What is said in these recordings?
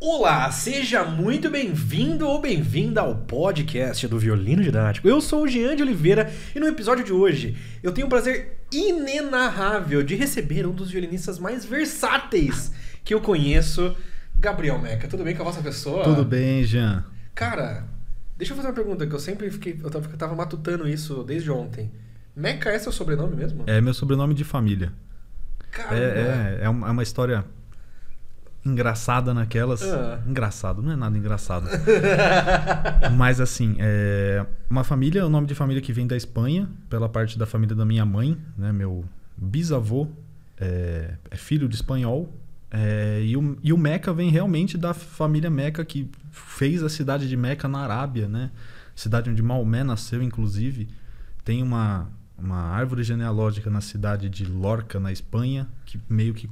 Olá, seja muito bem-vindo ou bem-vinda ao podcast do Violino Didático. Eu sou o Jean de Oliveira e no episódio de hoje eu tenho o prazer inenarrável de receber um dos violinistas mais versáteis que eu conheço, Gabriel Meca. Tudo bem com a vossa pessoa? Tudo bem, Jean. Cara, deixa eu fazer uma pergunta que eu sempre eu tava matutando isso desde ontem. Meca é seu sobrenome mesmo? É meu sobrenome de família. Caramba. É uma história engraçada naquelas. Engraçado, não é nada engraçado. Mas assim, uma família, o nome de família que vem da Espanha, pela parte da família da minha mãe, né? Meu bisavô é filho de espanhol. E o Meca vem realmente da família Meca, que fez a cidade de Meca na Arábia, né? Cidade onde Maomé nasceu, inclusive. Tem uma árvore genealógica na cidade de Lorca, na Espanha, que meio que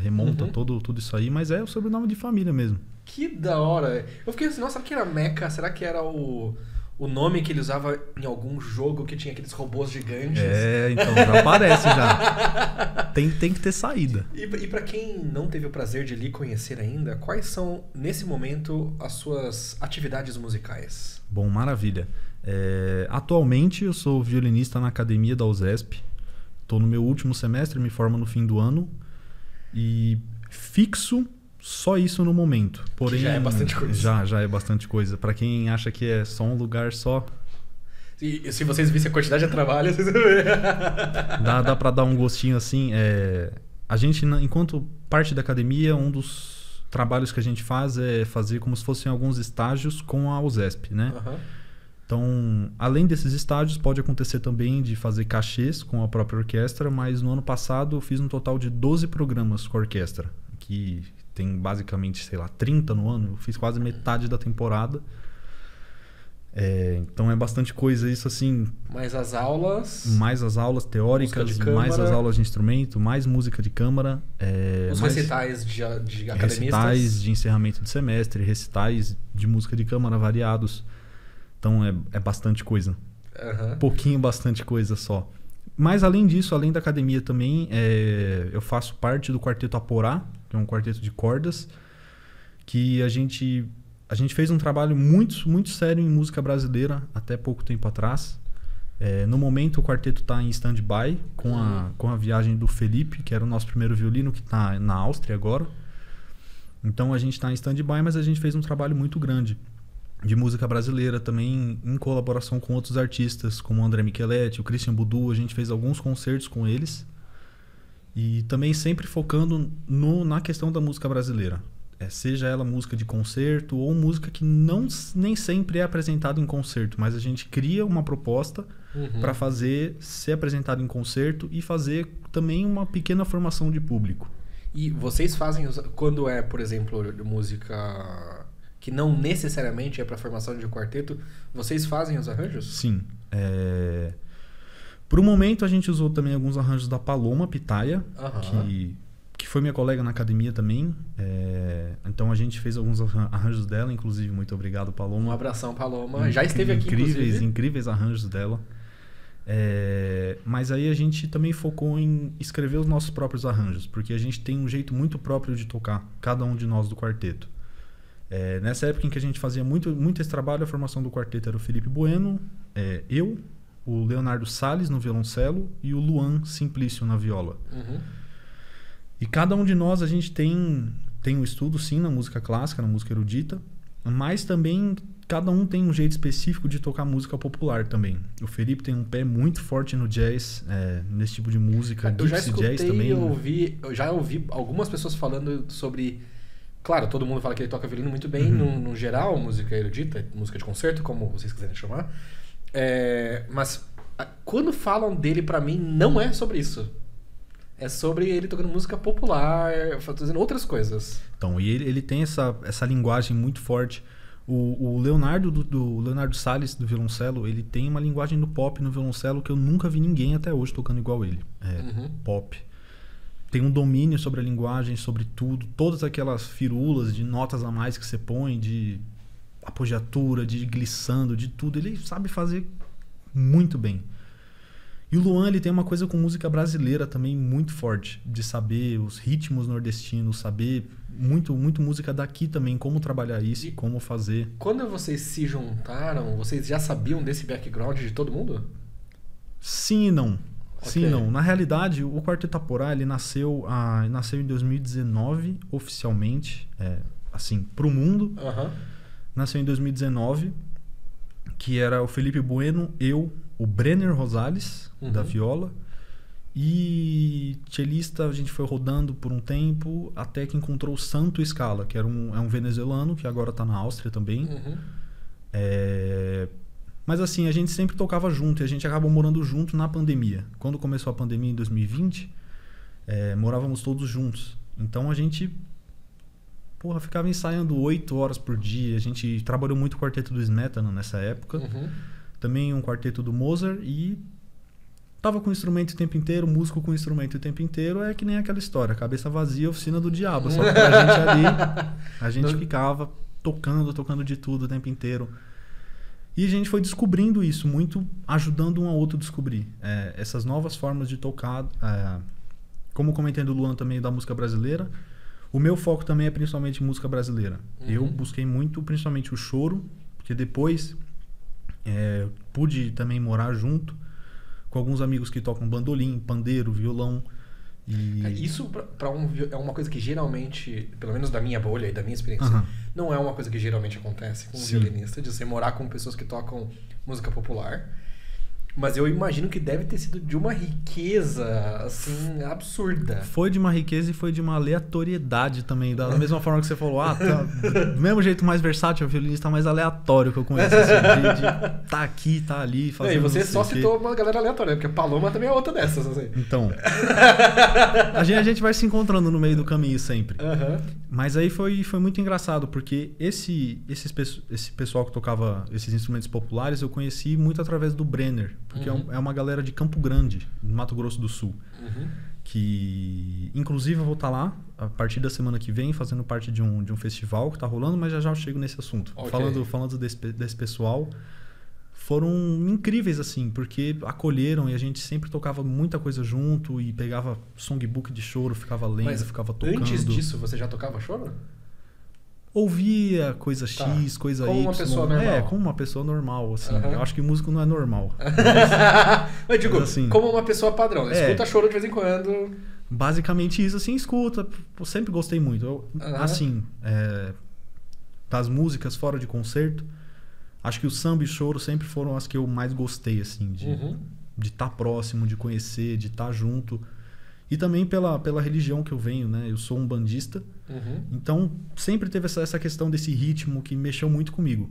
remonta tudo isso aí, mas é o sobrenome de família mesmo. Que da hora! Eu fiquei assim, nossa, será que era Meca? Será que era o nome que ele usava em algum jogo que tinha aqueles robôs gigantes? Então já aparece já. Tem que ter saída. E pra quem não teve o prazer de lhe conhecer ainda, quais são, nesse momento, as suas atividades musicais? Bom, maravilha. Atualmente eu sou violinista na academia da USESP. Estou no meu último semestre, me formo no fim do ano. E fixo só isso no momento. Porém, que já é bastante coisa. Já é bastante coisa. Para quem acha que é só um lugar só... E se vocês vissem a quantidade de trabalho, vocês vão ver. Dá para dar um gostinho assim. A gente, enquanto parte da academia, um dos trabalhos que a gente faz é fazer como se fossem alguns estágios com a USESP, né? Então, além desses estágios, pode acontecer também de fazer cachês com a própria orquestra, mas no ano passado eu fiz um total de 12 programas com a orquestra, que tem basicamente, 30 no ano. Eu fiz quase metade da temporada. Então é bastante coisa isso assim. Mais as aulas. Mais as aulas teóricas, mais as aulas de instrumento, mais música de câmara. Os recitais de academistas. Recitais de encerramento de semestre, recitais de música de câmara variados. Então é bastante coisa. Pouquinho, bastante coisa só. Mas além disso, além da academia também, eu faço parte do Quarteto Aporá, que é um quarteto de cordas, que a gente fez um trabalho muito, muito sério em música brasileira até pouco tempo atrás. No momento o quarteto está em stand-by com a viagem do Felipe, que era o nosso primeiro violino, que está na Áustria agora. Então a gente está em stand-by, mas a gente fez um trabalho muito grande de música brasileira também, em colaboração com outros artistas, como o André Micheletti, o Christian Budu. A gente fez alguns concertos com eles. E também sempre focando na questão da música brasileira. Seja ela música de concerto ou música que nem sempre é apresentada em concerto, mas a gente cria uma proposta para ser apresentado em concerto e fazer também uma pequena formação de público. E vocês fazem, quando é, por exemplo, música que não necessariamente é para formação de um quarteto, vocês fazem os arranjos? Sim. Por um momento a gente usou também alguns arranjos da Paloma Pitaya, que foi minha colega na academia também. Então a gente fez alguns arranjos dela, inclusive. Muito obrigado, Paloma. Um abração, Paloma. Já esteve aqui, incríveis arranjos dela. Mas aí a gente também focou em escrever os nossos próprios arranjos, porque a gente tem um jeito muito próprio de tocar, cada um de nós do quarteto. Nessa época em que a gente fazia muito esse trabalho, a formação do quarteto era o Felipe Bueno, eu, o Leonardo Salles no violoncelo e o Luan Simplício na viola. E cada um de nós, a gente tem um estudo, sim, na música clássica, na música erudita, mas também cada um tem um jeito específico de tocar música popular também. O Felipe tem um pé muito forte no jazz, nesse tipo de música. Eu já escutei, jazz também. Eu já ouvi algumas pessoas falando sobre... Claro, todo mundo fala que ele toca violino muito bem, no geral, música erudita, música de concerto, como vocês quiserem chamar. Mas quando falam dele, pra mim, não é sobre isso. É sobre ele tocando música popular, fazendo outras coisas. Então, e ele tem essa linguagem muito forte. O Leonardo, do Leonardo Salles, do violoncelo, ele tem uma linguagem do pop no violoncelo que eu nunca vi ninguém até hoje tocando igual ele. Pop. Tem um domínio sobre a linguagem, sobre tudo. Todas aquelas firulas de notas a mais que você põe, de apogiatura, de glissando, de tudo. Ele sabe fazer muito bem. E o Luan, ele tem uma coisa com música brasileira também muito forte, de saber os ritmos nordestinos, saber muito música daqui também, como trabalhar isso e como fazer. Quando vocês se juntaram, vocês já sabiam desse background de todo mundo? Sim e não. Okay. Sim e não. Na realidade, o Quarteto Aporá, ele nasceu em 2019, oficialmente, assim, pro mundo. Nasceu em 2019, que era o Felipe Bueno, eu, o Brenner Rosales, da viola, e cellista. A gente foi rodando por um tempo até que encontrou o Santo Scala, que era um venezuelano que agora está na Áustria também. Mas assim, a gente sempre tocava junto e a gente acabou morando junto na pandemia. Quando começou a pandemia em 2020, morávamos todos juntos. Então a gente ficava ensaiando 8 horas por dia. A gente trabalhou muito o quarteto do Smetana nessa época. Também um quarteto do Mozart e tava com o instrumento o tempo inteiro, músico com o instrumento o tempo inteiro. É que nem aquela história, cabeça vazia, oficina do diabo. Só que pra gente ali, a gente ficava tocando de tudo o tempo inteiro. E a gente foi descobrindo isso, muito ajudando um ao outro a descobrir essas novas formas de tocar. Como comentei do Luan também, da música brasileira. O meu foco também é principalmente música brasileira. Eu busquei muito, principalmente o choro, porque depois pude também morar junto com alguns amigos que tocam bandolim, pandeiro, violão. Isso é uma coisa que geralmente, pelo menos da minha bolha e da minha experiência, não é uma coisa que geralmente acontece com um violinista, de você morar com pessoas que tocam música popular. Mas eu imagino que deve ter sido de uma riqueza, assim, absurda. Foi de uma riqueza e foi de uma aleatoriedade também. Da mesma forma que você falou, do mesmo jeito mais versátil, o violinista mais aleatório que eu conheço. Assim, de tá aqui, tá ali, fazendo. E você só citou uma galera aleatória, porque Paloma também é outra dessas, assim. Então. a gente vai se encontrando no meio do caminho sempre. Mas aí foi muito engraçado, porque esse pessoal que tocava esses instrumentos populares, eu conheci muito através do Brenner. Porque é uma galera de Campo Grande, no Mato Grosso do Sul. Que, inclusive, eu vou estar lá a partir da semana que vem, fazendo parte de um festival que está rolando, mas já eu chego nesse assunto. Okay. Falando desse pessoal, foram incríveis, assim, porque acolheram e a gente sempre tocava muita coisa junto e pegava songbook de choro, ficava lendo, ficava tocando. Antes disso, você já tocava choro? Ouvia coisa X, coisa como Y. Como uma pessoa normal. Como uma pessoa normal, assim. Eu acho que músico não é normal. Mas digo, assim, como uma pessoa padrão. Escuta choro de vez em quando. Basicamente isso, assim, escuta. Eu sempre gostei muito. Assim, das músicas fora de concerto, acho que o samba e choro sempre foram as que eu mais gostei, assim. De estar próximo, de conhecer, de estar junto. E também pela religião que eu venho, né? Eu sou um bandista. Então, sempre teve essa questão desse ritmo que mexeu muito comigo.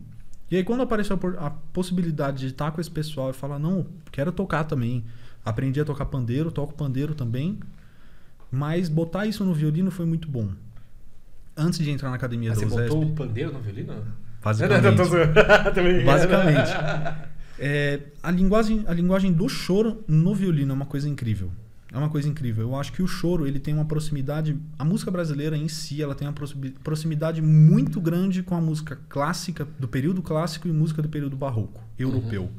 E aí, quando apareceu a possibilidade de estar com esse pessoal e falar, não, quero tocar também. Aprendi a tocar pandeiro, toco pandeiro também. Mas botar isso no violino foi muito bom. Antes de entrar na academia da USESP... Você botou o pandeiro no violino? Basicamente. Basicamente. A linguagem do choro no violino é uma coisa incrível. É uma coisa incrível. Eu acho que o choro, ele tem uma proximidade... A música brasileira em si, ela tem uma proximidade muito grande com a música clássica, do período clássico e música do período barroco, europeu.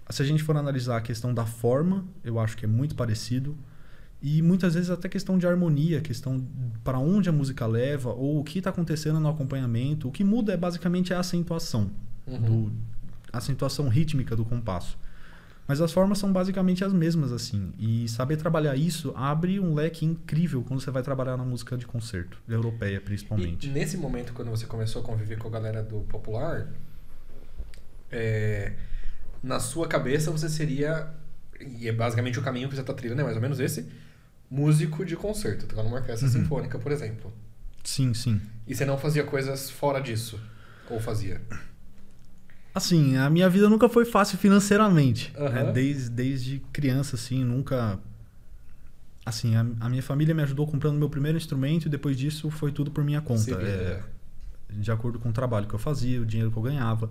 Se a gente for analisar a questão da forma, eu acho que é muito parecido. E muitas vezes até questão de harmonia, questão para onde a música leva, ou o que está acontecendo no acompanhamento. O que muda é basicamente a acentuação. A acentuação rítmica do compasso. Mas as formas são basicamente as mesmas, assim. E saber trabalhar isso abre um leque incrível quando você vai trabalhar na música de concerto, europeia principalmente. E nesse momento, quando você começou a conviver com a galera do popular, na sua cabeça você seria, e é basicamente o caminho que você está trilhando, é mais ou menos esse, músico de concerto, tocar numa orquestra sinfônica, por exemplo. Sim, sim. E você não fazia coisas fora disso? Ou fazia? Assim, a minha vida nunca foi fácil financeiramente. Né? Desde criança, assim, nunca... Assim, a minha família me ajudou comprando meu primeiro instrumento e depois disso foi tudo por minha conta. De acordo com o trabalho que eu fazia, o dinheiro que eu ganhava.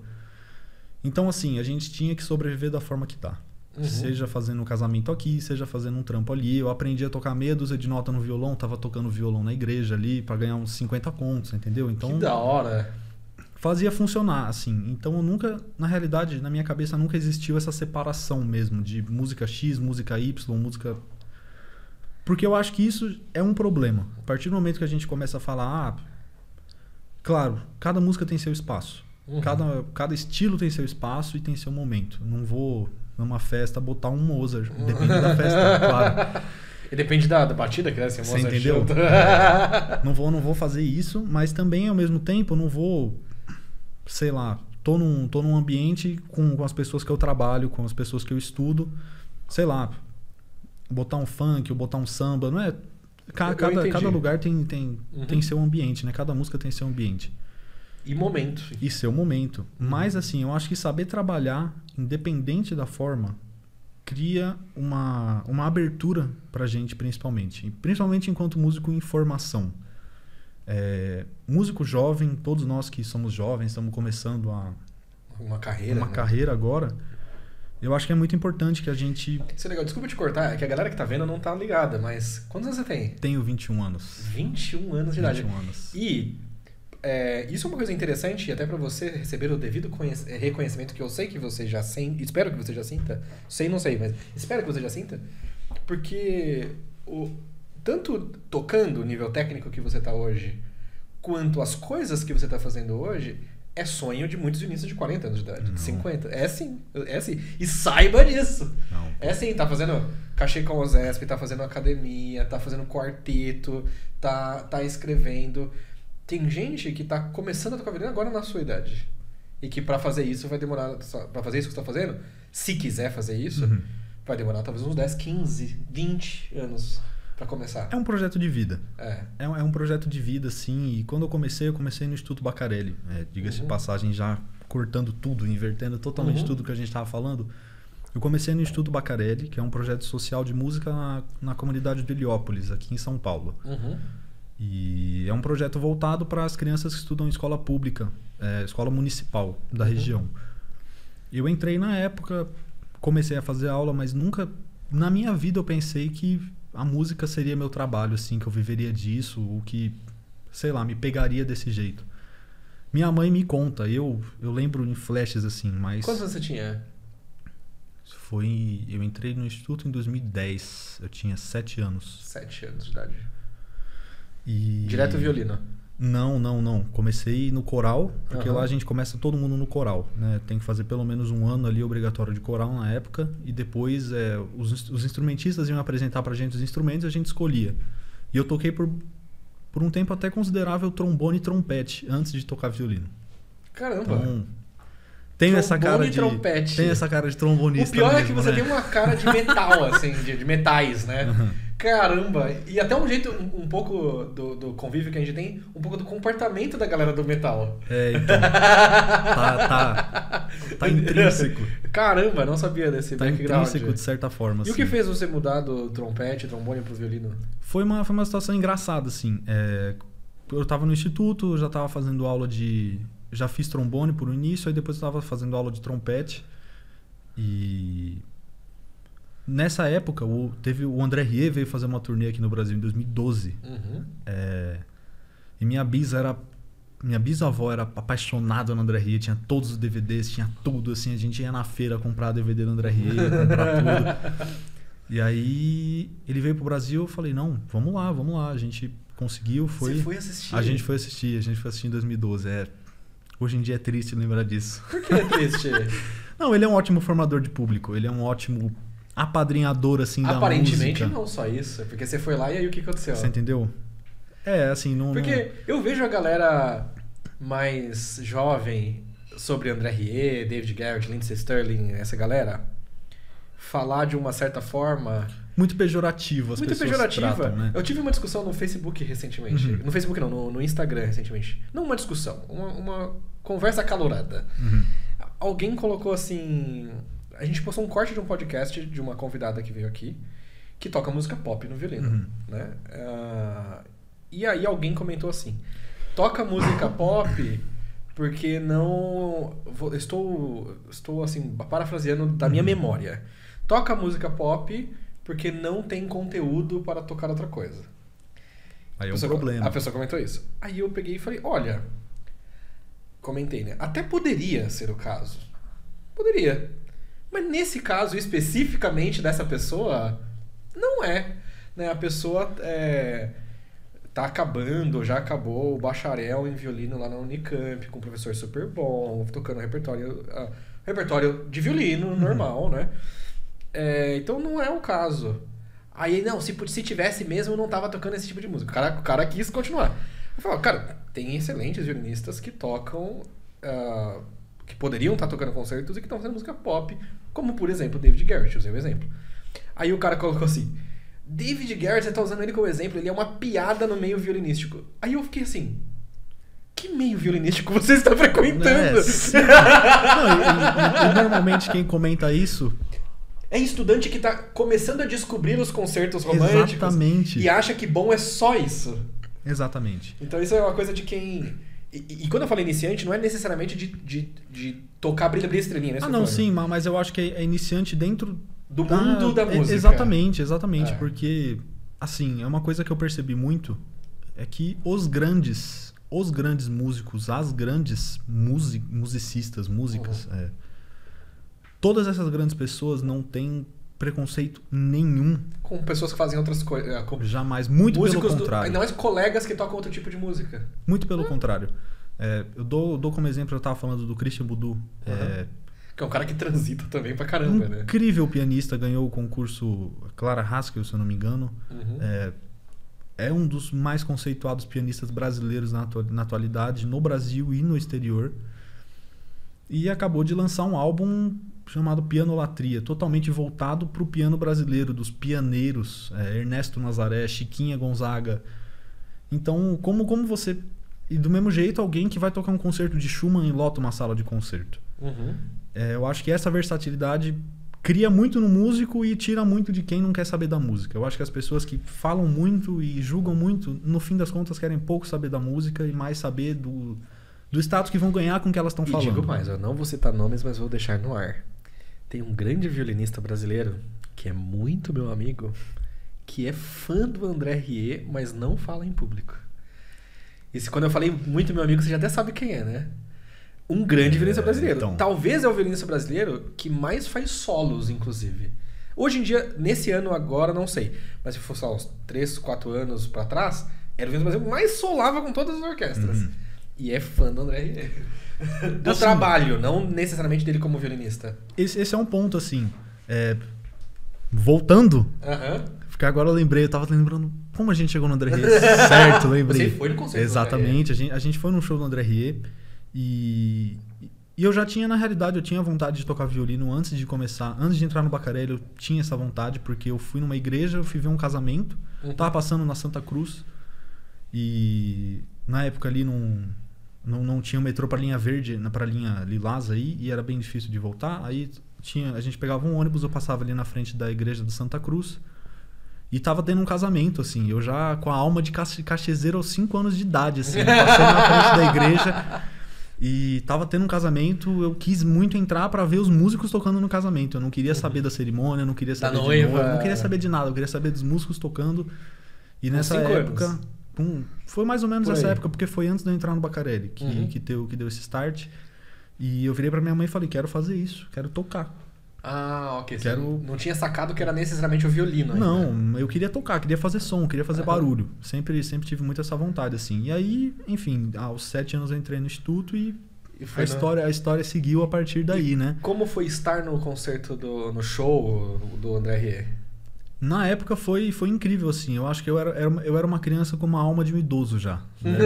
Então, assim, a gente tinha que sobreviver da forma que tá. Seja fazendo um casamento aqui, seja fazendo um trampo ali. Eu aprendi a tocar meia dúzia de nota no violão, tava tocando violão na igreja ali pra ganhar uns 50 contos, entendeu? Então, que da hora! fazia funcionar, assim. Então eu nunca, na realidade, na minha cabeça nunca existiu essa separação mesmo de música X, música Y, música... Porque eu acho que isso é um problema. A partir do momento que a gente começa a falar, claro, cada música tem seu espaço. Cada estilo tem seu espaço e tem seu momento. Eu não vou numa festa botar um Mozart, depende da festa, claro. E depende da batida que deve ser Mozart. Você entendeu? não vou fazer isso, mas também ao mesmo tempo eu não vou, sei lá, tô num ambiente com as pessoas que eu trabalho, com as pessoas que eu estudo, sei lá, botar um funk ou botar um samba, não é? Cada lugar tem seu ambiente, né? Cada música tem seu ambiente. E momento. E seu momento. Mas assim, eu acho que saber trabalhar, independente da forma, cria uma abertura pra gente, principalmente. Principalmente enquanto músico em formação. Músico jovem, todos nós que somos jovens, estamos começando uma carreira, carreira agora. Eu acho que é muito importante que a gente... Isso é legal. Desculpa te cortar, é que a galera que tá vendo não tá ligada, mas quantos anos você tem? Tenho 21 anos. 21 anos de idade. 21 anos. E isso é uma coisa interessante, até pra você receber o devido reconhecimento que eu sei que você já sente, espero que você já sinta, não sei, mas espero que você já sinta, porque tanto tocando o nível técnico que você tá hoje, quanto as coisas que você tá fazendo hoje, é sonho de muitos inícios de 40 anos de idade, de 50. É sim. E saiba disso. Não. É sim, tá fazendo cachê com o Zesp, tá fazendo academia, tá fazendo quarteto, tá escrevendo. Tem gente que tá começando a tocar violino agora na sua idade. E que pra fazer isso vai demorar... Pra fazer isso que você tá fazendo, se quiser fazer isso, vai demorar talvez uns 10, 15, 20 anos pra começar. É um projeto de vida. É um projeto de vida, sim. E quando eu comecei no Instituto Baccarelli. Diga-se de passagem, já cortando tudo, invertendo totalmente tudo que a gente estava falando. Eu comecei no Instituto Baccarelli, que é um projeto social de música na comunidade de Heliópolis, aqui em São Paulo. E é um projeto voltado para as crianças que estudam em escola pública, escola municipal da região. Eu entrei na época, comecei a fazer aula, mas nunca... Na minha vida eu pensei que a música seria meu trabalho, assim, que eu viveria disso, ou que, sei lá, me pegaria desse jeito. Minha mãe me conta, eu lembro em flashes, assim, mas... Quantos anos você tinha? Eu entrei no instituto em 2010, eu tinha 7 anos. 7 anos de idade. Direto violino? Não. Comecei no coral, porque lá a gente começa todo mundo no coral, né? Tem que fazer pelo menos um ano ali obrigatório de coral na época, e depois os instrumentistas iam apresentar pra gente os instrumentos e a gente escolhia. E eu toquei por um tempo até considerável trombone e trompete, antes de tocar violino. Caramba! Então, tenho essa cara de trompete. Tenho essa cara de trombonista. O pior mesmo, é que você tem uma cara de metal, assim, de metais, né? Caramba! E até um jeito, um pouco do convívio que a gente tem, um pouco do comportamento da galera do metal. Então. Tá intrínseco. Caramba, não sabia desse background. Tá intrínseco, de certa forma. E o que fez você mudar do trompete, trombone pro violino? Foi uma situação engraçada, assim. Eu tava no instituto, já tava fazendo aula de... Já fiz trombone por início, aí depois eu tava fazendo aula de trompete. E... Nessa época, o André Rieu veio fazer uma turnê aqui no Brasil em 2012. E minha bisavó era apaixonada no André Rieu, tinha todos os DVDs, tinha tudo, assim, a gente ia na feira comprar DVD do André Rieu, comprar tudo. E aí ele veio pro Brasil, eu falei, não, vamos lá, a gente conseguiu, foi... Você foi assistir? A gente foi assistir em 2012, Hoje em dia é triste lembrar disso. Por que é triste? Não, ele é um ótimo formador de público, ele é um ótimo apadrinhador, assim, da música. Aparentemente não só isso, porque você foi lá e aí o que aconteceu? Você entendeu? Assim, não... Porque eu vejo a galera mais jovem sobre André Rieu, David Garrett, Lindsey Stirling, essa galera, falar de uma certa forma... Muito pejorativa, as pessoas tratam, né? Eu tive uma discussão no Facebook recentemente. No Facebook não, no Instagram recentemente. Não uma discussão, uma conversa acalorada. Alguém colocou assim... A gente postou um corte de um podcast de uma convidada que veio aqui, que toca música pop no violino, né? E aí alguém comentou assim, toca música pop porque não... Estou assim, parafraseando da minha memória. Toca música pop porque não tem conteúdo para tocar outra coisa. Aí é um problema. A pessoa comentou isso. Aí eu peguei e falei, olha... comentei, né? Até poderia ser o caso. Poderia. Mas nesse caso, especificamente dessa pessoa, não é. Né? A pessoa tá acabando, já acabou o bacharel em violino lá na Unicamp, com um professor super bom, tocando repertório de violino normal, né? Então não é o caso. Aí, não, se tivesse mesmo, eu não tava tocando esse tipo de música. O cara quis continuar. Eu falo, cara, tem excelentes violinistas que tocam... que poderiam estar tocando concertos e que estão fazendo música pop, como, por exemplo, David Garrett, usei o exemplo. Aí o cara colocou assim, David Garrett, você tá usando ele como exemplo, ele é uma piada no meio violinístico. Aí eu fiquei assim, que meio violinístico você está frequentando? E normalmente quem comenta isso... É estudante que tá começando a descobrir os concertos românticos. Exatamente. E acha que bom é só isso. Exatamente. Então isso é uma coisa de quem... E quando eu falo iniciante, não é necessariamente de tocar brilha estrelinha, né? Não, sim, mas eu acho que é iniciante dentro... Do mundo da música. Exatamente. Porque, assim, é uma coisa que eu percebi muito, é que os grandes músicos, as grandes musicistas, músicas, todas essas grandes pessoas não têm preconceito nenhum com pessoas que fazem outras coisas. Jamais, muito pelo contrário. Ainda mais colegas que tocam outro tipo de música. Muito pelo contrário. Eu dou como exemplo, eu tava falando do Christian Budu. Que é um cara que transita também pra caramba, né? Incrível pianista, ganhou o concurso Clara Haskell, se eu não me engano. É um dos mais conceituados pianistas brasileiros na atualidade, no Brasil e no exterior. E acabou de lançar um álbum chamado Pianolatria, totalmente voltado para o piano brasileiro, dos pianeiros, Ernesto Nazaré, Chiquinha Gonzaga. Então, como você... E do mesmo jeito, alguém que vai tocar um concerto de Schumann e lota uma sala de concerto. Eu acho que essa versatilidade cria muito no músico e tira muito de quem não quer saber da música. Eu acho que as pessoas que falam muito e julgam muito, no fim das contas, querem pouco saber da música e mais saber do status que vão ganhar com o que elas estão falando. E digo mais, eu não vou citar nomes, mas vou deixar no ar. Tem um grande violinista brasileiro, que é muito meu amigo, que é fã do André Rieu, mas não fala em público. E quando eu falei muito meu amigo, você já até sabe quem é, né? Um grande violinista brasileiro. Então... Talvez é o violinista brasileiro que mais faz solos, inclusive. Hoje em dia, nesse ano agora, não sei. Mas se fosse uns 3, 4 anos pra trás, era o violinista brasileiro que mais solava com todas as orquestras. E é fã do André Rieu. Do trabalho, não necessariamente dele como violinista. Esse é um ponto, assim. Voltando. Porque agora eu lembrei, eu tava lembrando como a gente chegou no André Rieu. Certo, lembrei. Você foi no concerto. Exatamente, a gente foi num show do André Rieu. E eu já tinha, na realidade, eu tinha vontade de tocar violino antes de começar. Antes de entrar no Baccarelli, eu tinha essa vontade, porque eu fui numa igreja, eu fui ver um casamento. Tava passando na Santa Cruz. E na época ali não tinha o metrô pra linha verde, pra linha lilás aí, e era bem difícil de voltar. Aí a gente pegava um ônibus, eu passava ali na frente da igreja de Santa Cruz e tava tendo um casamento, assim, eu já com a alma de cachezeiro aos 5 anos de idade, assim, passei na frente da igreja e tava tendo um casamento, eu quis muito entrar pra ver os músicos tocando no casamento, eu não queria saber da cerimônia, eu não queria saber de noiva, não queria saber de nada, eu queria saber dos músicos tocando. E nessa época... Foi mais ou menos essa época, porque foi antes de eu entrar no Baccarelli que deu esse start. E eu virei pra minha mãe e falei, quero fazer isso, quero tocar. Ok. Não tinha sacado que era necessariamente o violino ainda. Não, eu queria tocar, queria fazer som, queria fazer barulho. Sempre tive muito essa vontade, assim. E aí, enfim, aos 7 anos eu entrei no instituto e a história seguiu a partir daí, né? Como foi estar no concerto, no show do André Rieu? Na época foi incrível, assim. Eu acho que eu era uma criança com uma alma de um idoso já. Né?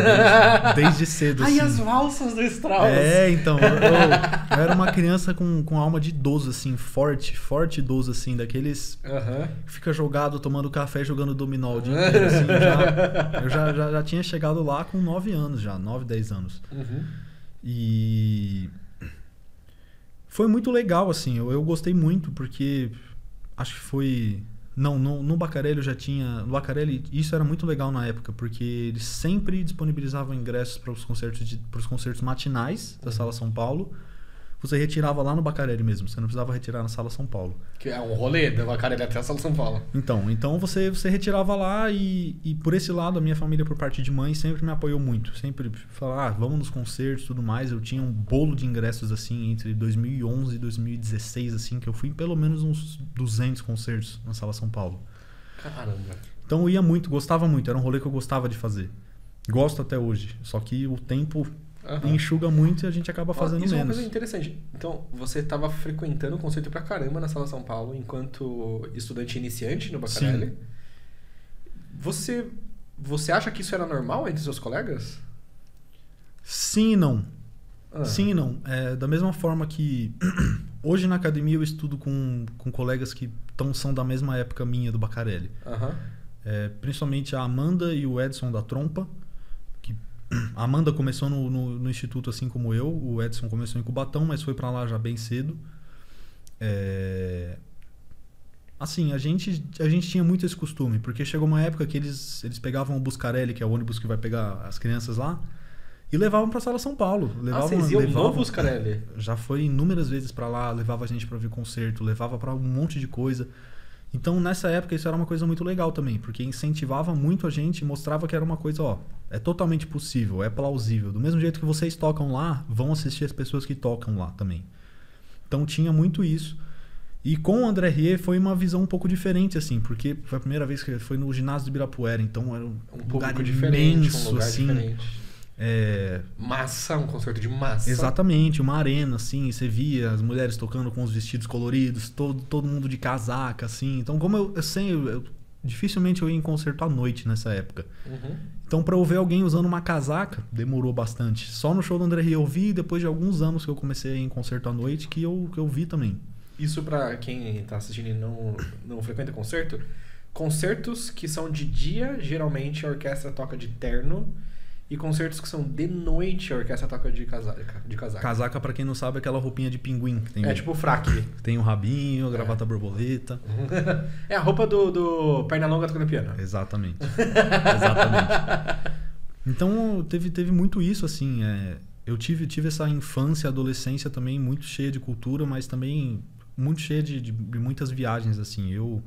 Desde cedo, assim. As valsas do Strauss. Então. Eu era uma criança com alma de idoso, assim. Forte idoso, assim. Daqueles que fica jogado, tomando café, jogando dominó o dia inteiro, assim. Eu já tinha chegado lá com 9 anos já. 9, 10 anos. E... foi muito legal, assim. Eu gostei muito, porque... acho que foi... No Baccarelli eu já tinha... No Baccarelli, isso era muito legal na época, porque eles sempre disponibilizavam ingressos para os concertos matinais da Sala São Paulo, você retirava lá no Bacarelli mesmo. Você não precisava retirar na Sala São Paulo. Que é um rolê da Bacarelli até a Sala São Paulo. Então você retirava lá e por esse lado, a minha família, por parte de mãe, sempre me apoiou muito. Sempre falava, vamos nos concertos e tudo mais. Eu tinha um bolo de ingressos, assim, entre 2011 e 2016, assim, que eu fui em pelo menos uns 200 concertos na Sala São Paulo. Caramba. Então eu ia muito, gostava muito. Era um rolê que eu gostava de fazer. Gosto até hoje. Só que o tempo enxuga muito e a gente acaba fazendo menos. Isso é uma coisa interessante. Então, você estava frequentando o concerto pra caramba na Sala São Paulo enquanto estudante iniciante no Bacarelli. Sim. Você acha que isso era normal entre seus colegas? Sim e não. Sim e não. Da mesma forma que hoje na academia eu estudo com colegas que são da mesma época minha do Bacarelli. Principalmente a Amanda e o Edson da trompa. A Amanda começou no instituto assim como eu. O Edson começou em Cubatão, mas foi pra lá já bem cedo. Assim, a gente tinha muito esse costume, porque chegou uma época que eles pegavam o Buscarelli, que é o ônibus que vai pegar as crianças lá, e levavam pra Sala São Paulo. Vocês iam no Buscarelli? Já foi inúmeras vezes pra lá, levava a gente pra ver concerto, levava pra um monte de coisa. Então, nessa época, isso era uma coisa muito legal também, porque incentivava muito a gente e mostrava que era uma coisa, é totalmente possível, é plausível. Do mesmo jeito que vocês tocam lá, vão assistir as pessoas que tocam lá também. Então, tinha muito isso. E com o André Rieu foi uma visão um pouco diferente, assim, porque foi a primeira vez que foi no ginásio de Ibirapuera, então era um lugar imenso, assim. Diferente. Massa, um concerto de massa. Exatamente, uma arena, assim, você via as mulheres tocando com os vestidos coloridos, todo mundo de casaca, assim. Então, como eu dificilmente eu ia em concerto à noite nessa época. Então, pra eu ver alguém usando uma casaca, demorou bastante. Só no show do André Rieu eu vi, depois de alguns anos que eu comecei a ir em concerto à noite, que eu vi também. Isso pra quem tá assistindo e não frequenta concerto, concertos que são de dia, geralmente a orquestra toca de terno. E concertos que são de noite, a orquestra toca de casaca. Casaca, pra quem não sabe, é aquela roupinha de pinguim. Que tem tipo fraque. Tem o rabinho, a gravata borboleta. É a roupa do Pernalonga tocando piano. Exatamente. Exatamente. Então, teve muito isso, assim. Eu tive essa infância e adolescência também muito cheia de cultura, mas também muito cheia de muitas viagens, assim. Eu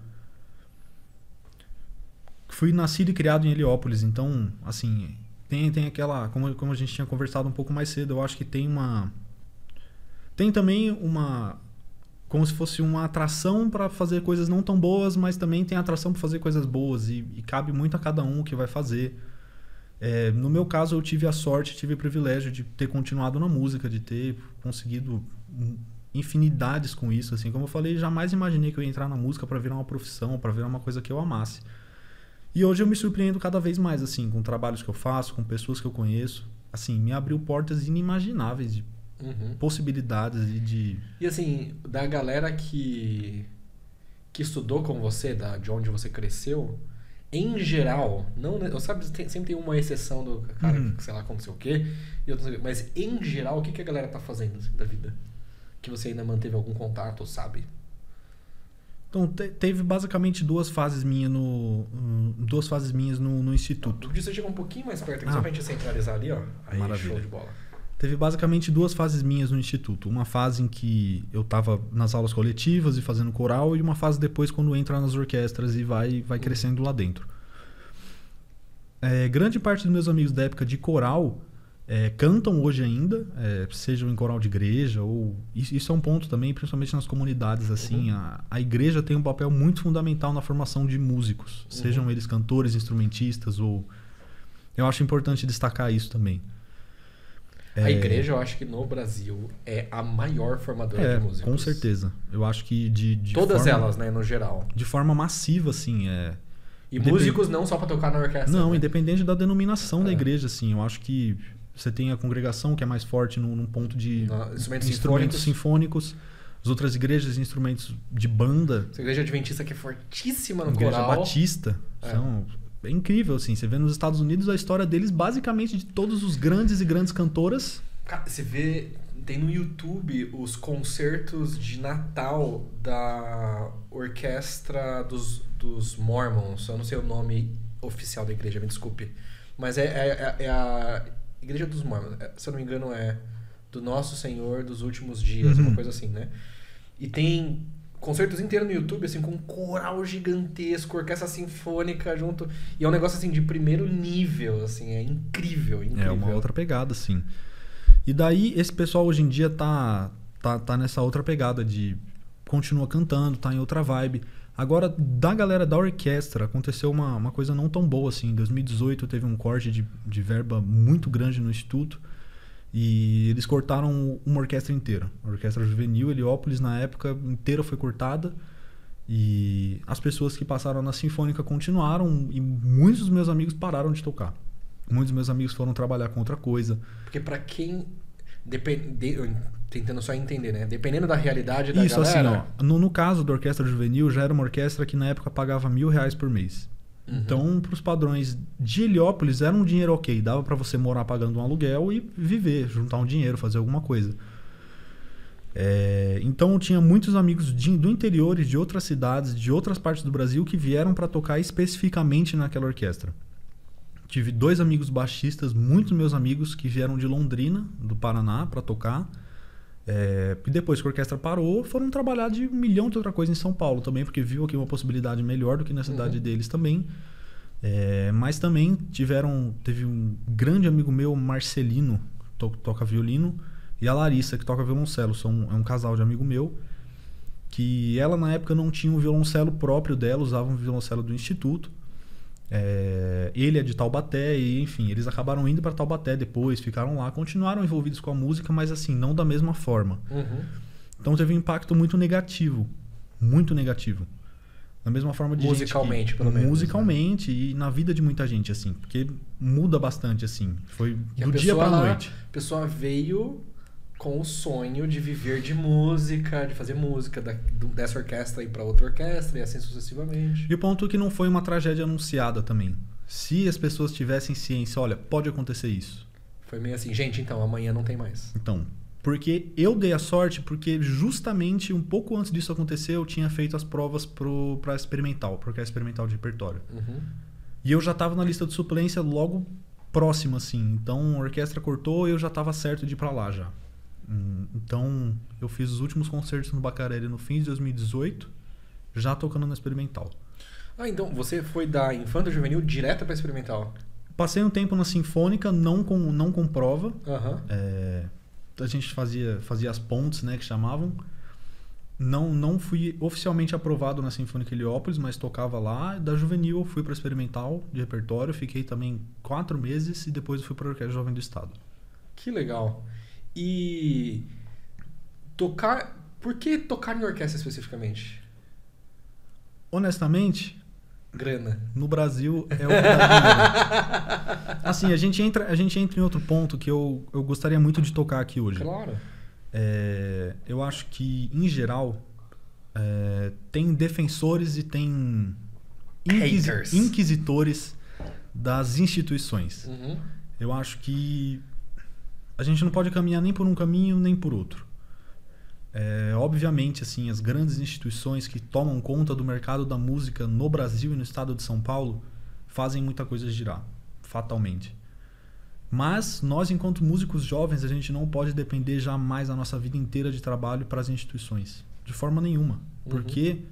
fui nascido e criado em Heliópolis, então, assim... Tem aquela... Como a gente tinha conversado um pouco mais cedo, eu acho que tem também uma... Como se fosse uma atração para fazer coisas não tão boas, mas também tem atração para fazer coisas boas. E cabe muito a cada um o que vai fazer. No meu caso, eu tive a sorte, tive o privilégio de ter continuado na música, de ter conseguido infinidades com isso. Assim, como eu falei, jamais imaginei que eu ia entrar na música para virar uma profissão, para virar uma coisa que eu amasse. E hoje eu me surpreendo cada vez mais, assim, com trabalhos que eu faço, com pessoas que eu conheço. Assim, me abriu portas inimagináveis de possibilidades e de... E assim, da galera que estudou com você, de onde você cresceu, em geral, sempre tem uma exceção do cara que, sei lá, aconteceu o quê, mas em geral, o que a galera tá fazendo assim, da vida? Que você ainda manteve algum contato, ou sabe? Então, teve basicamente duas fases minhas no instituto. Podia você chegar um pouquinho mais perto aqui, só pra gente centralizar ali, ó. Aí, maravilha. Show de bola. Teve basicamente duas fases minhas no instituto. Uma fase em que eu estava nas aulas coletivas e fazendo coral, e uma fase depois quando entra nas orquestras e vai crescendo lá dentro. Grande parte dos meus amigos da época de coral cantam hoje ainda, sejam em coral de igreja, ou isso é um ponto também, principalmente nas comunidades. Assim, a igreja tem um papel muito fundamental na formação de músicos, sejam eles cantores, instrumentistas, ou... Eu acho importante destacar isso também. A igreja, eu acho que no Brasil é a maior formadora de músicos. Com certeza. Eu acho que de todas elas, né, no geral. De forma massiva, assim. E músicos não só para tocar na orquestra. Não, né? Independente da denominação da igreja, assim. Eu acho que você tem a congregação que é mais forte num ponto de instrumentos sinfônicos. As outras igrejas, instrumentos de banda. Essa igreja adventista que é fortíssima no igreja coral. Batista. É incrível, assim. Você vê nos Estados Unidos a história deles, basicamente, de todos os grandes e grandes cantoras. Cara, você vê... Tem no YouTube os concertos de Natal da orquestra dos Mormons. Eu não sei o nome oficial da igreja, me desculpe. Mas é a igreja dos Mormons. Se eu não me engano, é do Nosso Senhor dos Últimos Dias, uma coisa assim, né? E tem concertos inteiros no YouTube, assim, com um coral gigantesco, orquestra sinfônica junto. E é um negócio, assim, de primeiro nível, assim, é incrível, incrível. É uma outra pegada, sim. E daí, esse pessoal hoje em dia tá nessa outra pegada de... Continua cantando, tá em outra vibe. Agora, da galera da orquestra, aconteceu uma coisa não tão boa, assim. Em 2018, teve um corte de verba muito grande no Instituto. E eles cortaram uma orquestra inteira. A Orquestra Juvenil Heliópolis, na época, inteira foi cortada. E as pessoas que passaram na Sinfônica continuaram. E muitos dos meus amigos pararam de tocar. Muitos dos meus amigos foram trabalhar com outra coisa. Porque pra quem... Tentando só entender, né? Dependendo da realidade da Isso, galera... assim, ó. No caso da Orquestra Juvenil, já era uma orquestra que na época pagava R$1.000 por mês. Então, para os padrões de Heliópolis, era um dinheiro ok. Dava para você morar pagando um aluguel e viver, juntar um dinheiro, fazer alguma coisa. Então, eu tinha muitos amigos do interior e de outras cidades, de outras partes do Brasil, que vieram para tocar especificamente naquela orquestra. Tive 2 amigos baixistas, muitos meus amigos, que vieram de Londrina, do Paraná, para tocar. E depois que a orquestra parou, foram trabalhar de 1 milhão de outra coisa em São Paulo também, porque viu aqui uma possibilidade melhor do que na cidade deles também. Mas também teve um grande amigo meu, Marcelino, que toca violino, e a Larissa, que toca violoncelo. É um casal de amigo meu, que ela na época não tinha um violoncelo próprio dela, usava um violoncelo do Instituto. Ele é de Taubaté e, enfim, eles acabaram indo para Taubaté depois, ficaram lá, continuaram envolvidos com a música, mas assim, não da mesma forma. Então teve um impacto muito negativo, da mesma forma de musicalmente, gente que, pelo menos, musicalmente, né? E na vida de muita gente, assim, porque muda bastante, assim, foi do dia pra noite. A pessoa veio com o sonho de viver de música, de fazer música dessa orquestra ir para outra orquestra e assim sucessivamente. E o ponto é que não foi uma tragédia anunciada também. Se as pessoas tivessem ciência, olha, pode acontecer isso. Foi meio assim, gente, então, amanhã não tem mais. Então, porque eu dei a sorte, porque justamente um pouco antes disso acontecer, eu tinha feito as provas para experimental, porque é experimental de repertório. E eu já estava na lista de suplência logo próximo, assim. Então, a orquestra cortou e eu já estava certo de ir para lá já. Então, eu fiz os últimos concertos no Bacarelli no fim de 2018, já tocando na experimental. Então você foi da Infanto Juvenil direto para experimental? Passei um tempo na Sinfônica, não com prova. A gente fazia as pontes, né, que chamavam. Não fui oficialmente aprovado na Sinfônica Heliópolis, mas tocava lá. Da Juvenil eu fui para experimental de repertório, fiquei também 4 meses e depois eu fui para a Orquestra Jovem do Estado. Que legal. E por que tocar em orquestra especificamente? Honestamente, grana. No Brasil é o que dá. Assim, a gente entra em outro ponto que eu gostaria muito de tocar aqui hoje. Claro. Eu acho que, em geral, tem defensores e tem inquisitores das instituições. Eu acho que a gente não pode caminhar nem por um caminho nem por outro. Obviamente, assim, as grandes instituições que tomam conta do mercado da música no Brasil e no estado de São Paulo fazem muita coisa girar, fatalmente. Mas nós, enquanto músicos jovens, a gente não pode depender jamais a nossa vida inteira de trabalho para as instituições. De forma nenhuma. Porque,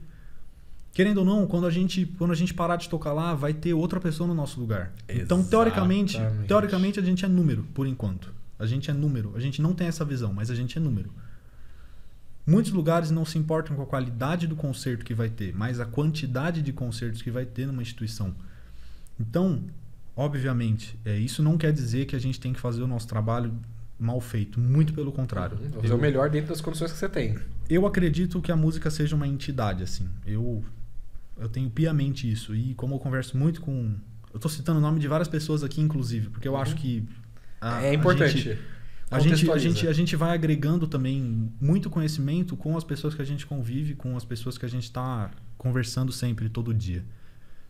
querendo ou não, quando a gente parar de tocar lá, vai ter outra pessoa no nosso lugar. Exatamente. Então, teoricamente, a gente é número, por enquanto. A gente é número. A gente não tem essa visão, mas a gente é número. Muitos lugares não se importam com a qualidade do concerto que vai ter, mas a quantidade de concertos que vai ter numa instituição. Então, obviamente, isso não quer dizer que a gente tem que fazer o nosso trabalho mal feito. Muito pelo contrário. Fazer o melhor dentro das condições que você tem. Eu acredito que a música seja uma entidade, assim. Eu tenho piamente isso. E como eu converso muito com... Eu estou citando o nome de várias pessoas aqui, inclusive, porque eu acho que... É importante. A gente vai agregando também muito conhecimento com as pessoas que a gente convive, com as pessoas que a gente está conversando sempre, todo dia.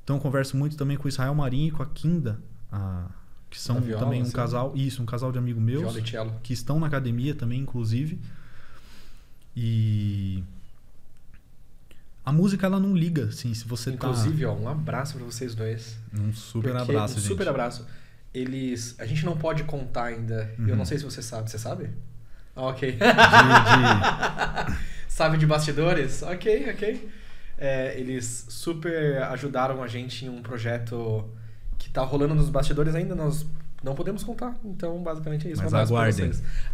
Então eu converso muito também com o Israel Marinho e com a Kinda, que são viola, também um casal de amigos meus, que estão na academia também, inclusive. E a música, ela não liga, assim, se você inclusive, um abraço para vocês dois. Um super abraço, super abraço. A gente não pode contar ainda. Eu não sei se você sabe. Você sabe? Ok. Sabe de bastidores? Ok. Eles super ajudaram a gente em um projeto que tá rolando nos bastidores ainda, nós não podemos contar. Então, basicamente é isso. Mas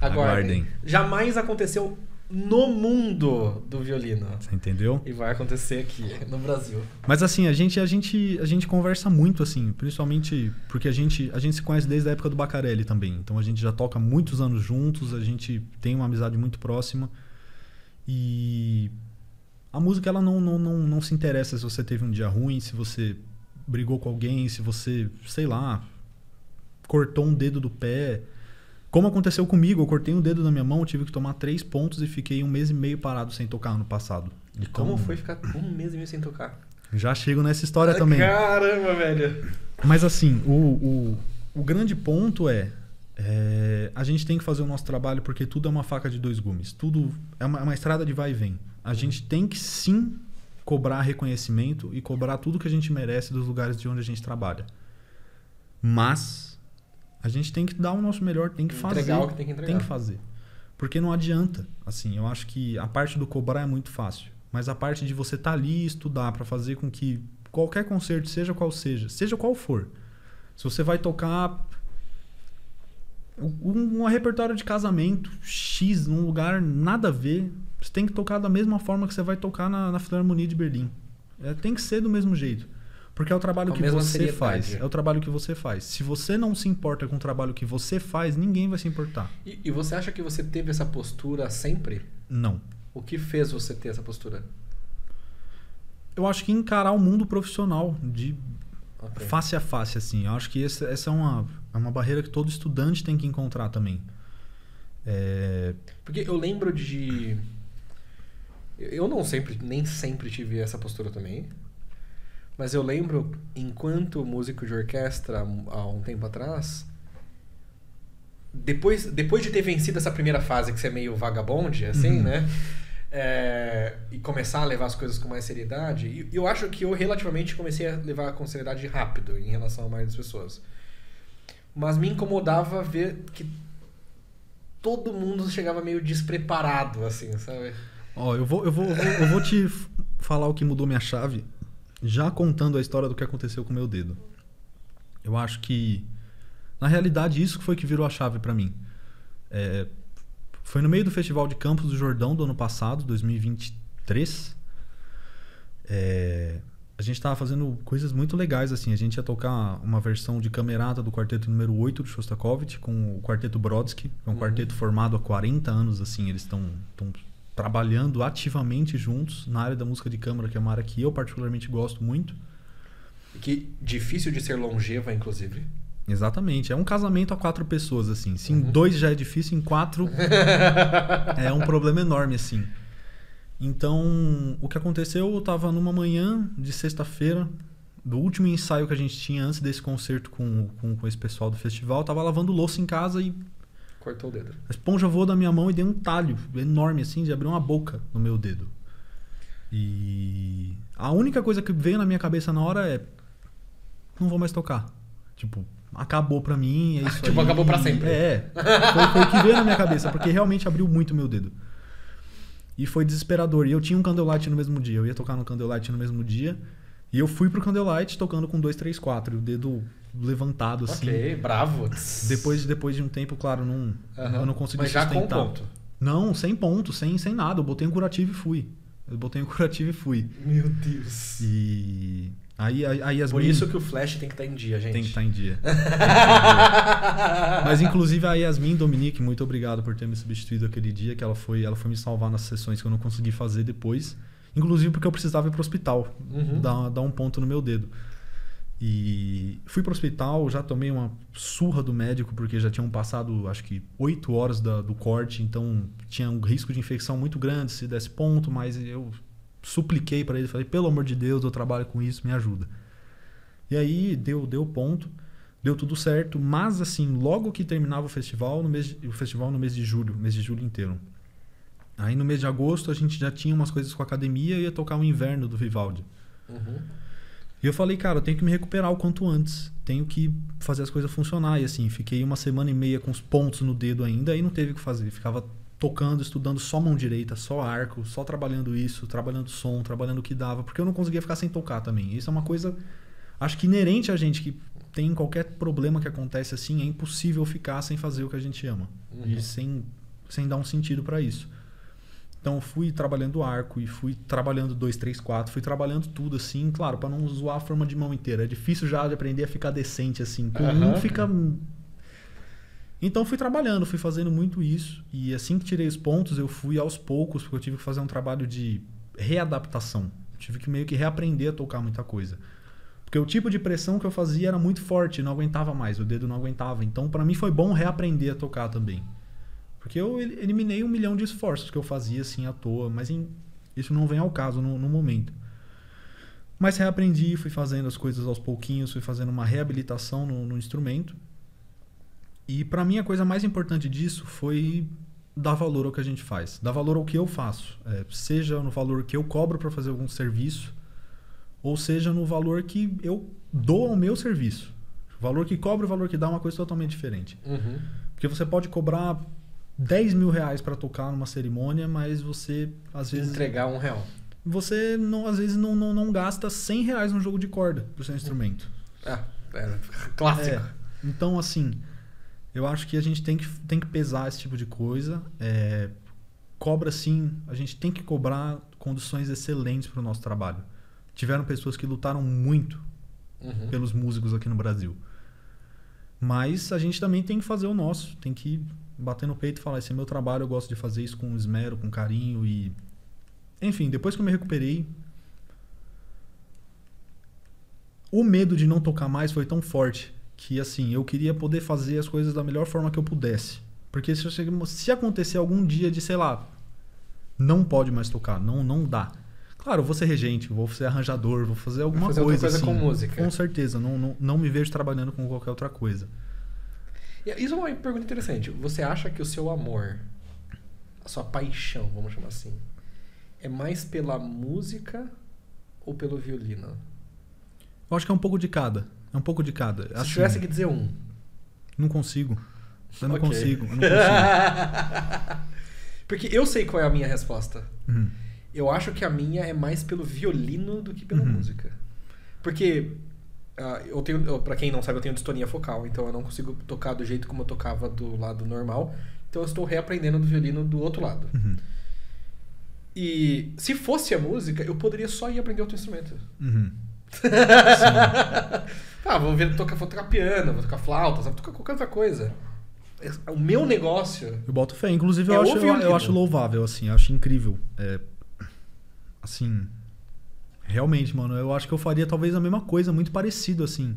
aguardem. Jamais aconteceu no mundo do violino. Você entendeu? E vai acontecer aqui, no Brasil. Mas assim, a gente conversa muito, assim, principalmente porque a gente se conhece desde a época do Bacarelli também. Então a gente já toca muitos anos juntos, a gente tem uma amizade muito próxima. E a música, ela não se interessa se você teve um dia ruim, se você brigou com alguém, se você, sei lá, cortou um dedo do pé. Como aconteceu comigo, eu cortei um dedo da minha mão, tive que tomar 3 pontos e fiquei 1 mês e meio parado sem tocar ano passado. E como foi ficar 1 mês e meio sem tocar? Já chego nessa história também. Caramba, velho! Mas assim, o grande ponto é a gente tem que fazer o nosso trabalho porque tudo é uma faca de 2 gumes. Tudo é uma estrada de vai e vem. A gente tem que sim cobrar reconhecimento e cobrar tudo que a gente merece dos lugares de onde a gente trabalha. Mas a gente tem que dar o nosso melhor, tem que fazer. Entregar o que tem que entregar. Tem que fazer. Porque não adianta. Assim, eu acho que a parte do cobrar é muito fácil. Mas a parte de você estar ali e estudar para fazer com que qualquer concerto, seja qual for. Se você vai tocar um repertório de casamento X num lugar nada a ver, você tem que tocar da mesma forma que você vai tocar na Filarmonia de Berlim. Tem que ser do mesmo jeito. Porque é o trabalho que você faz. É o trabalho que você faz. Se você não se importa com o trabalho que você faz, ninguém vai se importar. E você acha que você teve essa postura sempre? Não. O que fez você ter essa postura? Eu acho que encarar o mundo profissional de face a face, assim. Eu acho que essa é uma barreira que todo estudante tem que encontrar também. Porque eu lembro de... Eu nem sempre tive essa postura também. Mas eu lembro, enquanto músico de orquestra, há um tempo atrás, depois de ter vencido essa primeira fase, que você é meio vagabonde, assim, né? E começar a levar as coisas com mais seriedade, e eu acho que eu relativamente comecei a levar com seriedade rápido em relação a mais das pessoas. Mas me incomodava ver que todo mundo chegava meio despreparado, assim, sabe? Eu vou te falar o que mudou minha chave. Já contando a história do que aconteceu com o meu dedo. Eu acho que, na realidade, isso foi que virou a chave pra mim. Foi no meio do Festival de Campos do Jordão do ano passado, 2023. A gente tava fazendo coisas muito legais, assim. A gente ia tocar uma versão de camerata do quarteto número 8 do Shostakovich com o quarteto Brodsky, que é um quarteto formado há 40 anos, assim. Eles estão trabalhando ativamente juntos na área da música de câmara, que é uma área que eu particularmente gosto muito. Que difícil de ser longeva, inclusive. Exatamente. É um casamento a 4 pessoas, assim. Se em 2 já é difícil, em 4 é um problema enorme, assim. Então, o que aconteceu, eu tava numa manhã de sexta-feira, do último ensaio que a gente tinha antes desse concerto com esse pessoal do festival, eu tava lavando louça em casa e cortou o dedo. A esponja voou da minha mão e deu um talho enorme, assim, de abrir uma boca no meu dedo. E a única coisa que veio na minha cabeça na hora é... Não vou mais tocar. Tipo, acabou pra mim, é isso aí. Tipo, acabou pra sempre. Foi o que veio na minha cabeça, porque realmente abriu muito o meu dedo. E foi desesperador. E eu tinha um Candlelight no mesmo dia. Eu ia tocar no Candlelight no mesmo dia. E eu fui pro Candlelight tocando com 2, 3, 4. E o dedo levantado, assim. Ok, bravo. Depois de um tempo, claro, eu não consegui Mas já sustentar. com ponto? Não, sem ponto, sem nada. Eu botei um curativo e fui. Meu Deus. E aí a Yasmin... Por isso que o flash tem que estar em dia, gente. Tem que estar em dia. Mas inclusive a Yasmin Dominique, muito obrigado por ter me substituído aquele dia, que ela foi me salvar nas sessões que eu não consegui fazer depois. Inclusive porque eu precisava ir pro hospital, dar um ponto no meu dedo. E fui pro hospital, já tomei uma surra do médico, porque já tinham passado, acho que 8 horas do corte, então tinha um risco de infecção muito grande se desse ponto, mas eu supliquei para ele, falei, pelo amor de Deus, eu trabalho com isso, me ajuda. E aí deu ponto, deu tudo certo, mas assim, logo que terminava o festival no mês de julho inteiro. Aí no mês de agosto a gente já tinha umas coisas com a academia e ia tocar o inverno do Vivaldi. E eu falei, cara, eu tenho que me recuperar o quanto antes. Tenho que fazer as coisas funcionar. E assim, fiquei 1 semana e meia com os pontos no dedo ainda e não teve o que fazer. Ficava tocando, estudando só mão direita, só arco, só trabalhando isso, trabalhando som, trabalhando o que dava, porque eu não conseguia ficar sem tocar também. Isso é uma coisa, acho que inerente a gente que tem qualquer problema que acontece assim, é impossível ficar sem fazer o que a gente ama. E sem dar um sentido para isso. Então fui trabalhando arco e fui trabalhando 2, 3, 4, fui trabalhando tudo assim, claro, para não zoar a forma de mão inteira. É difícil já de aprender a ficar decente assim. Com um fica... Então fui trabalhando, fui fazendo muito isso. E assim que tirei os pontos, eu fui aos poucos, porque eu tive que fazer um trabalho de readaptação. Eu tive que meio que reaprender a tocar muita coisa. Porque o tipo de pressão que eu fazia era muito forte, não aguentava mais, o dedo não aguentava. Então para mim foi bom reaprender a tocar também. Porque eu eliminei 1 milhão de esforços que eu fazia assim à toa, mas isso não vem ao caso no momento. Mas reaprendi, fui fazendo as coisas aos pouquinhos, fui fazendo uma reabilitação no instrumento. E para mim a coisa mais importante disso foi dar valor ao que a gente faz, dar valor ao que eu faço. Seja no valor que eu cobro para fazer algum serviço, ou seja no valor que eu dou ao meu serviço. O valor que cobra e o valor que dá é uma coisa totalmente diferente. Porque você pode cobrar 10 mil reais para tocar numa cerimônia, mas você às vezes... Entregar R$1. Você às vezes não gasta 100 reais num jogo de corda pro seu instrumento. Clássico. Então, assim, eu acho que a gente tem que pesar esse tipo de coisa. Cobra sim, a gente tem que cobrar condições excelentes para o nosso trabalho. Tiveram pessoas que lutaram muito pelos músicos aqui no Brasil. Mas a gente também tem que fazer o nosso, tem que bater no peito e falar, esse é meu trabalho, eu gosto de fazer isso com esmero, com carinho e... Enfim, depois que eu me recuperei, o medo de não tocar mais foi tão forte que, assim, eu queria poder fazer as coisas da melhor forma que eu pudesse. Porque se acontecer algum dia de, sei lá, não pode mais tocar, não dá. Claro, eu vou ser regente, vou ser arranjador, vou fazer alguma coisa outra coisa assim, com música. Com certeza, não me vejo trabalhando com qualquer outra coisa. Isso é uma pergunta interessante. Você acha que o seu amor, a sua paixão, vamos chamar assim, é mais pela música ou pelo violino? Eu acho que é um pouco de cada. É um pouco de cada. Se tivesse que dizer um. Não consigo. Eu não consigo. Porque eu sei qual é a minha resposta. Eu acho que a minha é mais pelo violino do que pela música. Porque... pra quem não sabe, eu tenho distonia focal, então eu não consigo tocar do jeito como eu tocava do lado normal, então eu estou reaprendendo do violino do outro lado. E se fosse a música, eu poderia só ir aprender outro instrumento. Vou tocar piano, vou tocar flauta, vou tocar qualquer outra coisa. O meu negócio... Eu boto fé, inclusive eu acho louvável, assim, eu acho incrível. Assim... Realmente, mano, eu acho que eu faria talvez a mesma coisa, muito parecido, assim.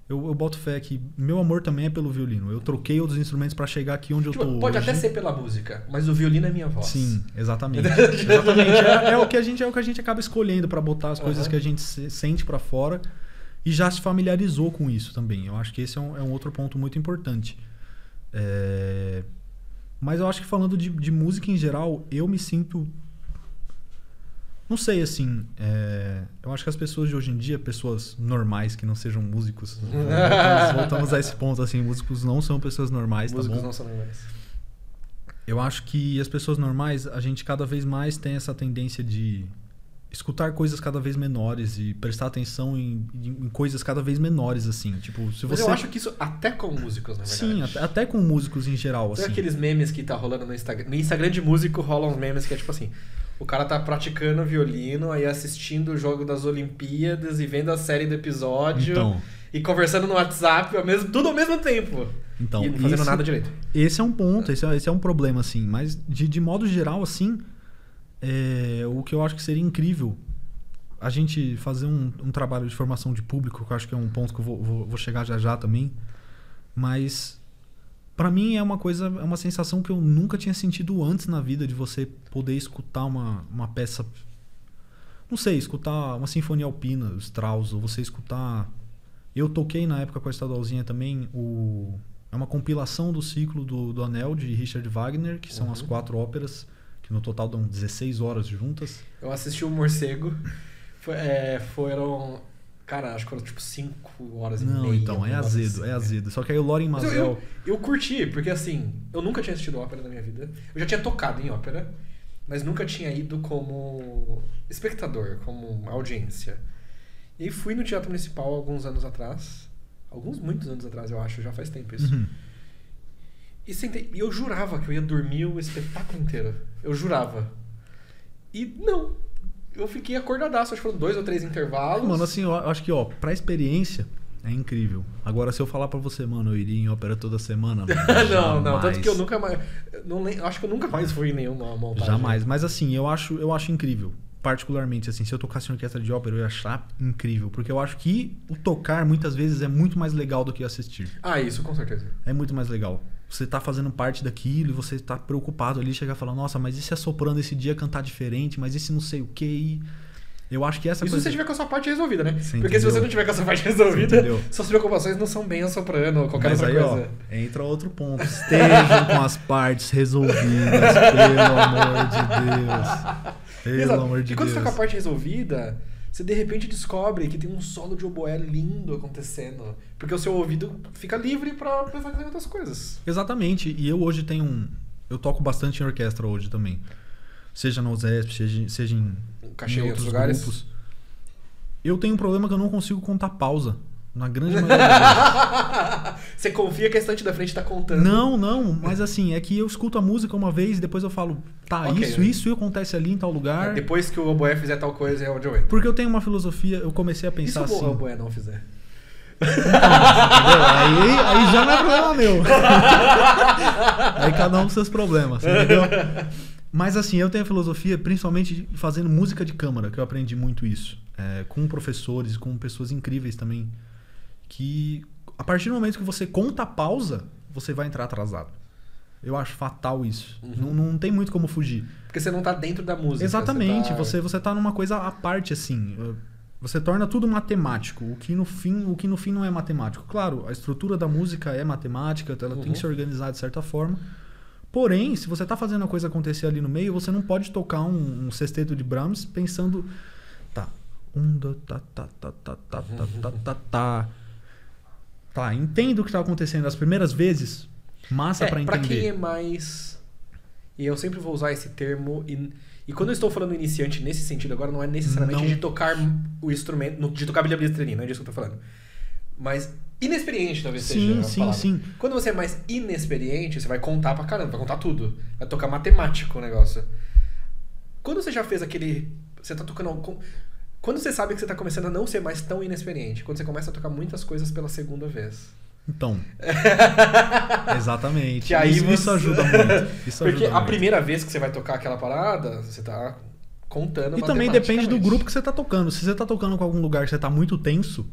Eu boto fé que meu amor também é pelo violino. Eu troquei outros instrumentos pra chegar aqui onde eu tô pode hoje. Até ser pela música, mas o violino é minha voz. Sim, exatamente. Exatamente. É o que a gente acaba escolhendo pra botar as coisas que a gente sente pra fora e já se familiarizou com isso também. Eu acho que esse é um outro ponto muito importante. Mas eu acho que falando de música em geral, eu me sinto... Não sei, assim, eu acho que as pessoas de hoje em dia, pessoas normais que não sejam músicos, voltamos a esse ponto, assim, músicos não são pessoas normais, músicos tá bom? Não são normais. Eu acho que as pessoas normais, a gente cada vez mais tem essa tendência de escutar coisas cada vez menores e prestar atenção em coisas cada vez menores, assim, tipo, se você... Mas eu acho que isso até com músicos, na verdade. Sim, até com músicos em geral, assim. Tem aqueles memes que tá rolando no Instagram. No Instagram de músico rolam uns memes que é tipo assim... O cara tá praticando violino, aí assistindo o jogo das Olimpíadas e vendo a série do episódio e conversando no WhatsApp, tudo ao mesmo tempo. Então, e não fazendo nada direito. Esse é um ponto, esse é um problema, assim. Mas, de modo geral, assim, o que eu acho que seria incrível, a gente fazer um trabalho de formação de público, que eu acho que é um ponto que eu vou chegar já também, mas... Pra mim é uma sensação que eu nunca tinha sentido antes na vida, de você poder escutar uma peça, não sei, escutar uma sinfonia alpina, Strauss, ou você escutar... Eu toquei na época com a Estadualzinha também, é uma compilação do ciclo do Anel, de Richard Wagner, que são as 4 óperas, que no total dão 16 horas juntas. Eu assisti o Morcego, foram Cara, acho que foram tipo 5 horas e meia. Não, então, é azedo, assim, é azedo. Só que aí o Lorin Maazel... Eu curti, porque assim, eu nunca tinha assistido ópera na minha vida. Eu já tinha tocado em ópera, mas nunca tinha ido como espectador, como audiência. E aí fui no Teatro Municipal alguns anos atrás. Muitos anos atrás, eu acho, já faz tempo isso. Uhum. E sentei, e eu jurava que eu ia dormir o espetáculo inteiro. Eu jurava. E não. Eu fiquei acordadaço, acho que foram 2 ou 3 intervalos. Mano, assim, eu acho que, pra experiência, é incrível. Agora, se eu falar pra você, mano, eu iria em ópera toda semana... não, tanto que eu nunca mais... acho que eu nunca mais fui em nenhuma montagem. Jamais, mas assim, eu acho incrível. Particularmente, assim, se eu tocasse em orquestra de ópera, eu ia achar incrível. Porque eu acho que o tocar, muitas vezes, é muito mais legal do que assistir. Ah, isso, com certeza. É muito mais legal. Você tá fazendo parte daquilo e você tá preocupado ali, chegar e falar, nossa, mas e se a soprano esse dia cantar diferente? Mas e se não sei o quê? Eu acho que essa isso coisa... se você tiver com a sua parte resolvida, né? Você Porque entendeu? se você não tiver com a sua parte resolvida, suas preocupações não são bem a soprano ou qualquer outra coisa. Ó, entra outro ponto. Estejam com as partes resolvidas, pelo amor de Deus. Pelo amor de Deus. E quando você tá com a parte resolvida, você de repente descobre que tem um solo de oboé lindo acontecendo. Porque o seu ouvido fica livre pra pensar em outras coisas. Exatamente. E eu hoje eu toco bastante em orquestra hoje também. Seja na USESP, seja em outros lugares. Grupos. Eu tenho um problema que eu não consigo contar pausa. Na grande maioria das vezes. Você confia que a estante da frente tá contando? Não. Mas assim, é que eu escuto a música uma vez e depois eu falo, tá, okay, isso acontece ali em tal lugar. Depois que o oboé fizer tal coisa é onde eu entro. Porque eu tenho uma filosofia, eu comecei a pensar assim... E se o oboé não fizer? Então, aí já não é problema meu. Aí cada um com seus problemas, entendeu? Mas assim, eu tenho a filosofia, principalmente fazendo música de câmara, que eu aprendi muito isso. Com professores, com pessoas incríveis também. Que a partir do momento que você conta a pausa, você vai entrar atrasado. Eu acho fatal isso. Uhum. Não tem muito como fugir. Porque você não tá dentro da música. Exatamente. Você tá numa coisa à parte, assim. Você torna tudo matemático, o que no fim não é matemático. Claro, a estrutura da música é matemática, ela tem que se organizar de certa forma. Porém, se você está fazendo a coisa acontecer ali no meio, você não pode tocar um sexteto de Brahms pensando... Tá, tá, entendo o que está acontecendo as primeiras vezes, massa para entender. Para quem é mais... E eu sempre vou usar esse termo... E quando eu estou falando iniciante nesse sentido agora, não é necessariamente de tocar o instrumento, de tocar bilhabristrelina, não é disso que eu estou falando. Mas inexperiente talvez seja a palavra. Sim. Quando você é mais inexperiente, você vai contar pra caramba, vai contar tudo. Vai tocar matemático o negócio. Quando você já fez aquele... Você tá tocando... Quando você sabe que você tá começando a não ser mais tão inexperiente, quando você começa a tocar muitas coisas pela segunda vez. Então. Exatamente. Que aí isso ajuda muito. Porque a primeira vez que você vai tocar aquela parada, você tá contando. E também depende do grupo que você tá tocando. Se você tá tocando com algum lugar que você tá muito tenso,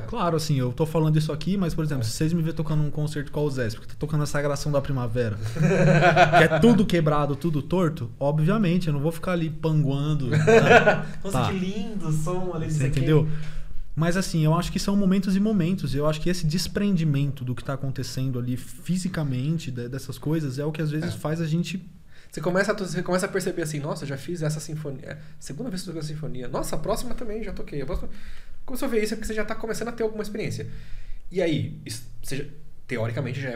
claro, assim, eu tô falando isso aqui, mas, por exemplo, se vocês me verem tocando um concerto com a USESP, que tá tocando a Sagração da Primavera, que é tudo quebrado, tudo torto, obviamente, eu não vou ficar ali panguando. Nossa, que lindo o som ali. Você entendeu? Mas assim, eu acho que são momentos e momentos. Eu acho que esse desprendimento do que tá acontecendo ali fisicamente, dessas coisas, é o que às vezes faz a gente... Você começa a perceber assim, nossa, já fiz essa sinfonia. Segunda vez que eu toquei a sinfonia. Nossa, a próxima também já toquei. A próxima... Começou a ver isso é porque você já tá começando a ter alguma experiência. E aí, teoricamente já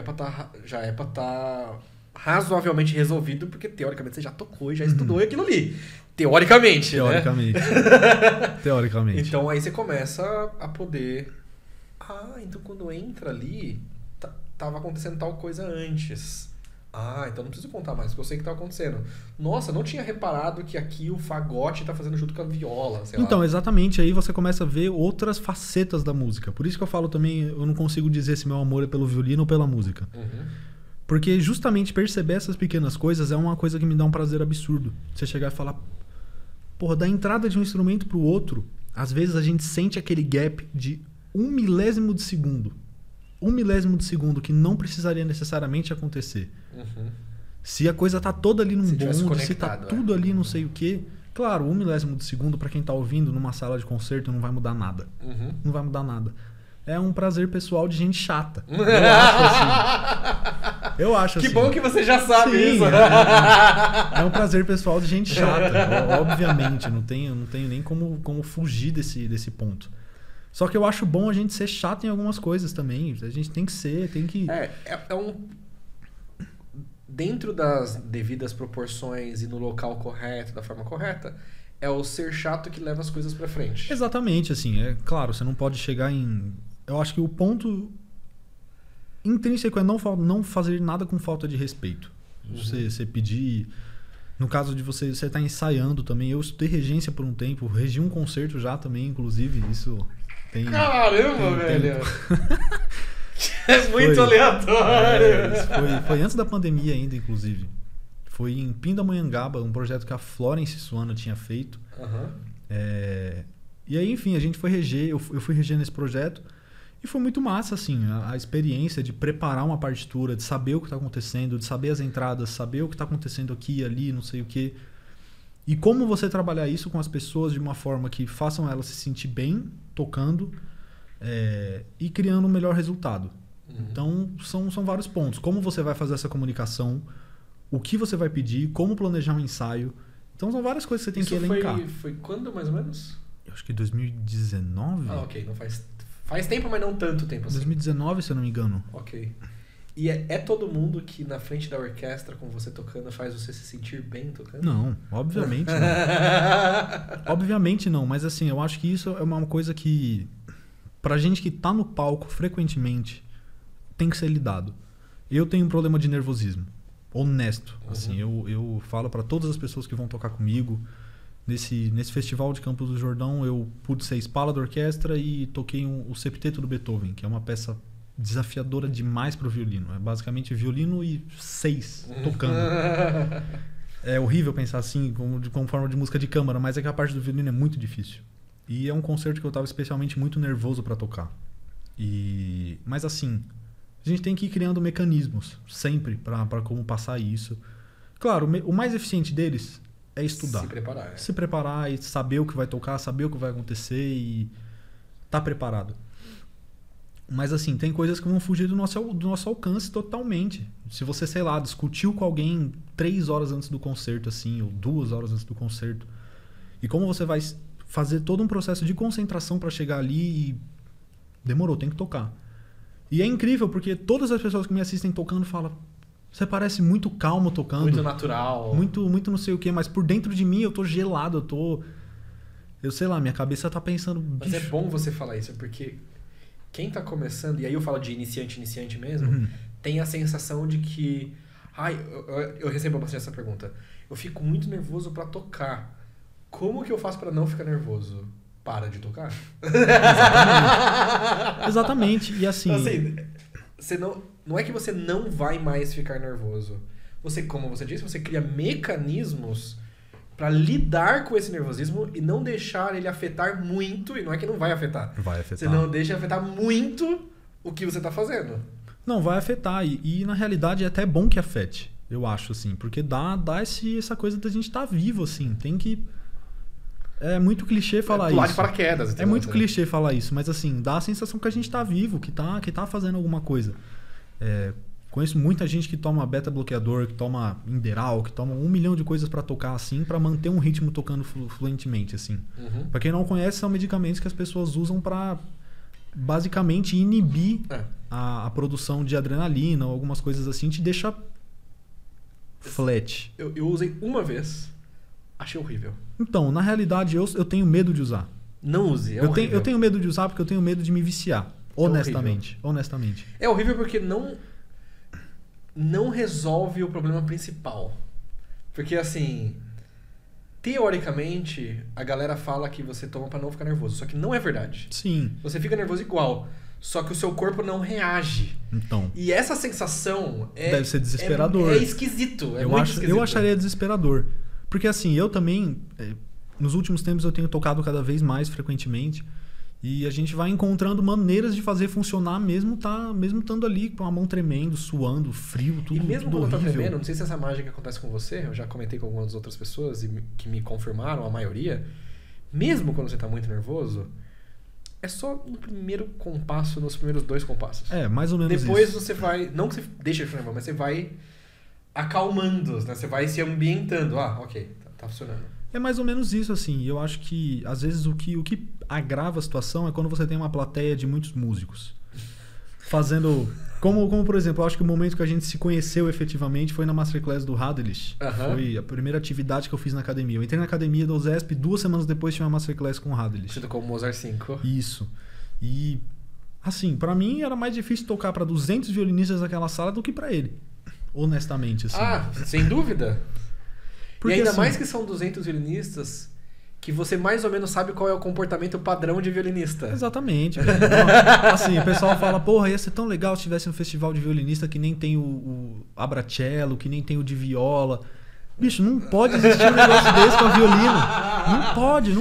é pra tá razoavelmente resolvido, porque teoricamente você já tocou e já estudou aquilo ali. Teoricamente. Teoricamente. Então aí você começa a poder... então quando entra ali, tava acontecendo tal coisa antes. Então não preciso contar mais, porque eu sei o que tá acontecendo. Nossa, não tinha reparado que aqui o fagote tá fazendo junto com a viola, sei lá. Então, exatamente, aí você começa a ver outras facetas da música. Por isso que eu falo também, eu não consigo dizer se meu amor é pelo violino ou pela música. Porque justamente perceber essas pequenas coisas é uma coisa que me dá um prazer absurdo. Você chegar e falar, porra, da entrada de um instrumento pro outro, às vezes a gente sente aquele gap de 1 milésimo de segundo. 1 milésimo de segundo que não precisaria necessariamente acontecer. Se a coisa tá toda ali num bonde, se tá tudo ali não sei o quê. Claro, 1 milésimo de segundo pra quem tá ouvindo numa sala de concerto não vai mudar nada. Não vai mudar nada. É um prazer pessoal de gente chata. Eu acho assim. Que bom que você já sabe isso. É um prazer pessoal de gente chata. Obviamente, não tenho nem como fugir desse ponto. Só que eu acho bom a gente ser chato em algumas coisas também. A gente tem que ser, tem que... Dentro das devidas proporções e no local correto, da forma correta, é o ser chato que leva as coisas pra frente. Exatamente, assim. É claro, você não pode chegar em... Eu acho que o ponto intrínseco é não fazer nada com falta de respeito. Você pedir... No caso de você tá ensaiando também. Eu estudei regência por um tempo. Regi um concerto já também, inclusive. Isso tem... Caramba, velho! É muito aleatório! Foi antes da pandemia ainda, inclusive. Foi em Pindamonhangaba, um projeto que a Florence Suana tinha feito. E aí, enfim, a gente foi reger. Eu fui reger nesse projeto. E foi muito massa, assim, a experiência de preparar uma partitura, de saber o que está acontecendo, de saber as entradas, saber o que está acontecendo aqui e ali, não sei o quê. E como você trabalhar isso com as pessoas de uma forma que façam elas se sentir bem tocando e criando um melhor resultado. Então, são vários pontos. Como você vai fazer essa comunicação, o que você vai pedir, como planejar um ensaio. Então, são várias coisas que você tem que elencar. Foi quando, mais ou menos? Eu acho que 2019. Ah, ok. Não faz tempo, mas não tanto tempo assim. 2019, se eu não me engano. Ok. E é todo mundo que na frente da orquestra, com você tocando, faz você se sentir bem tocando? Não, obviamente não. Obviamente não, mas assim, eu acho que isso é uma coisa que, pra gente que tá no palco frequentemente, tem que ser lidado. Eu tenho um problema de nervosismo. Honesto. Assim, eu falo pra todas as pessoas que vão tocar comigo. Nesse festival de Campos do Jordão, eu pude ser espala da orquestra e toquei o Septeto do Beethoven, que é uma peça desafiadora demais para o violino. É basicamente violino e 6 tocando. É horrível pensar assim, como forma de música de câmara, mas é que a parte do violino é muito difícil. E é um concerto que eu estava especialmente muito nervoso para tocar. Mas assim, a gente tem que ir criando mecanismos sempre para como passar isso. Claro, o mais eficiente deles é estudar. Se preparar e saber o que vai tocar, saber o que vai acontecer e tá preparado. Mas assim, tem coisas que vão fugir do nosso alcance totalmente. Se você, sei lá, discutiu com alguém 3 horas antes do concerto, assim, ou 2 horas antes do concerto, e como você vai fazer todo um processo de concentração para chegar ali e demorou, tem que tocar. E é incrível, porque todas as pessoas que me assistem tocando falam: você parece muito calmo tocando. Muito natural. Muito não sei o quê, mas por dentro de mim eu tô gelado, eu sei lá, minha cabeça tá pensando... Mas é bom você falar isso, porque quem tá começando, e aí eu falo de iniciante mesmo, tem a sensação de que... eu recebo bastante essa pergunta. Eu fico muito nervoso pra tocar. Como que eu faço pra não ficar nervoso? Para de tocar. Exatamente. E assim você não é que você não vai mais ficar nervoso. Você, como você disse, você cria mecanismos para lidar com esse nervosismo e não deixar ele afetar muito, e não é que não vai afetar. Vai afetar. Você não deixa afetar muito o que você tá fazendo. Não, vai afetar. E na realidade é até bom que afete, eu acho, assim. Porque dá essa coisa da gente estar vivo, assim. Tem que... É muito clichê falar pular isso. De paraquedas. É muito clichê falar isso, mas assim, dá a sensação que a gente tá vivo, que tá fazendo alguma coisa. Conheço muita gente que toma beta-bloqueador, que toma Inderal, que toma 1 milhão de coisas pra tocar assim, pra manter um ritmo tocando fluentemente, assim. Pra quem não conhece, são medicamentos que as pessoas usam pra basicamente inibir a produção de adrenalina ou algumas coisas assim, te deixa flat. Eu usei uma vez, achei horrível. Então, na realidade, eu tenho medo de usar. Não use, eu tenho medo de usar porque eu tenho medo de me viciar. Honestamente. É horrível porque não resolve o problema principal. Porque, assim, teoricamente, a galera fala que você toma pra não ficar nervoso. Só que não é verdade. Sim. Você fica nervoso igual. Só que o seu corpo não reage. Então. E essa sensação deve ser desesperador. É esquisito. Eu acharia desesperador. Porque, assim, eu também... nos últimos tempos eu tenho tocado cada vez mais frequentemente. E a gente vai encontrando maneiras de fazer funcionar mesmo estando ali com a mão tremendo, suando, frio, tudo. E mesmo tudo quando horrível. tá tremendo, não sei se essa mágica acontece com você, eu já comentei com algumas outras pessoas que me confirmaram, a maioria. Mesmo quando você tá muito nervoso, é só no primeiro compasso, nos primeiros 2 compassos. Mais ou menos Depois isso. você vai, não que você deixe de ficar nervoso, mas você vai acalmando, né? Você vai se ambientando. Ok, tá funcionando. É mais ou menos isso, assim. Eu acho que, às vezes, o que agrava a situação é quando você tem uma plateia de muitos músicos. Fazendo... Como, por exemplo, eu acho que o momento que a gente se conheceu efetivamente foi na Masterclass do Hadelish. Foi a primeira atividade que eu fiz na academia. Eu entrei na academia do OZESP, 2 semanas depois tinha uma Masterclass com o Hadelish. Você tocou o Mozart 5. Isso. E, assim, pra mim era mais difícil tocar pra 200 violinistas naquela sala do que pra ele. Honestamente, assim. Sem dúvida. Porque, e ainda assim, mais que são 200 violinistas que você mais ou menos sabe qual é o comportamento padrão de violinista. Exatamente. Assim, o pessoal fala, porra, ia ser tão legal se tivesse um festival de violinista que nem tem o Abracello, que nem tem o de viola. Bicho, não pode existir um negócio desse com a violino. Não pode.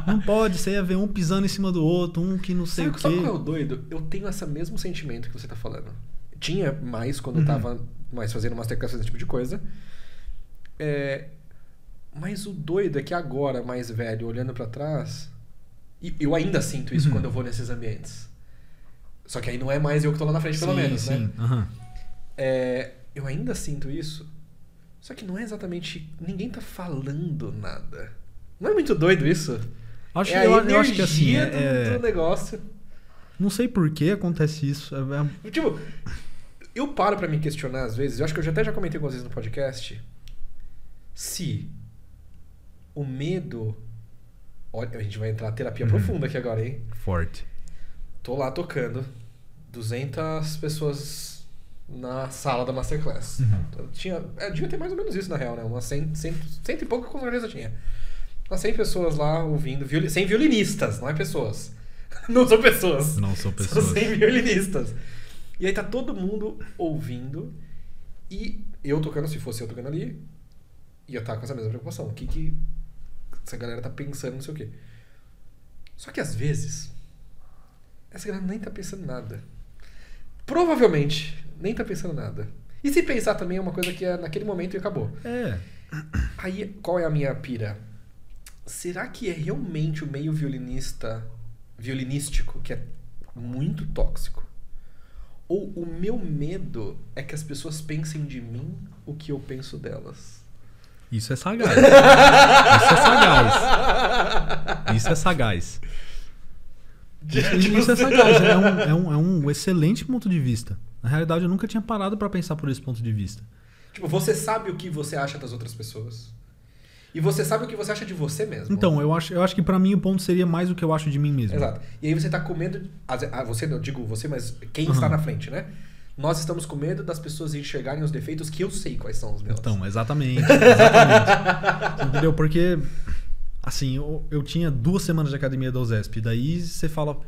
Não pode. Você ia ver um pisando em cima do outro, um que não sei o quê. Sabe qual é o doido? Eu tenho esse mesmo sentimento que você tá falando. Tinha mais quando eu tava mais fazendo masterclass, esse tipo de coisa. Mas o doido é que agora, mais velho, olhando pra trás, e eu ainda sinto isso quando eu vou nesses ambientes. Só que aí não é mais eu que tô lá na frente, pelo menos, né? Eu ainda sinto isso, só que não é exatamente... Ninguém tá falando nada. Não é muito doido isso? Eu acho que assim... do negócio. Não sei por que acontece isso. Tipo, eu paro pra me questionar às vezes, eu acho que eu até já comentei algumas vezes no podcast, se o medo... Olha, a gente vai entrar na terapia profunda aqui agora, hein? Forte. Tô lá tocando, 200 pessoas na sala da Masterclass. Então, devia ter mais ou menos isso, na real, né? Umas 100 e pouco, com certeza tinha. Umas 100 pessoas lá ouvindo, 100 violinistas, não é pessoas. Não são pessoas. São 100 violinistas. E aí tá todo mundo ouvindo e eu tocando, se fosse eu tocando ali, ia estar com essa mesma preocupação. O que essa galera tá pensando, não sei o quê. Só que às vezes, essa galera nem tá pensando nada. Provavelmente nem tá pensando nada. E se pensar também é uma coisa que é naquele momento e acabou. Aí, qual é a minha pira? Será que é realmente o meio violinístico que é muito tóxico? Ou o meu medo é que as pessoas pensem de mim o que eu penso delas? Isso é sagaz. Isso é sagaz. É um excelente ponto de vista. Na realidade, eu nunca tinha parado pra pensar por esse ponto de vista. Tipo, você sabe o que você acha das outras pessoas. E você sabe o que você acha de você mesmo. Então, eu acho que pra mim o ponto seria mais o que eu acho de mim mesmo. Exato. E aí você tá com medo... Você, não digo você, mas quem está na frente, né? Nós estamos com medo das pessoas enxergarem os defeitos que eu sei quais são os meus. Então, exatamente. Entendeu? Porque, assim, eu tinha 2 semanas de academia da USESP. Daí você fala...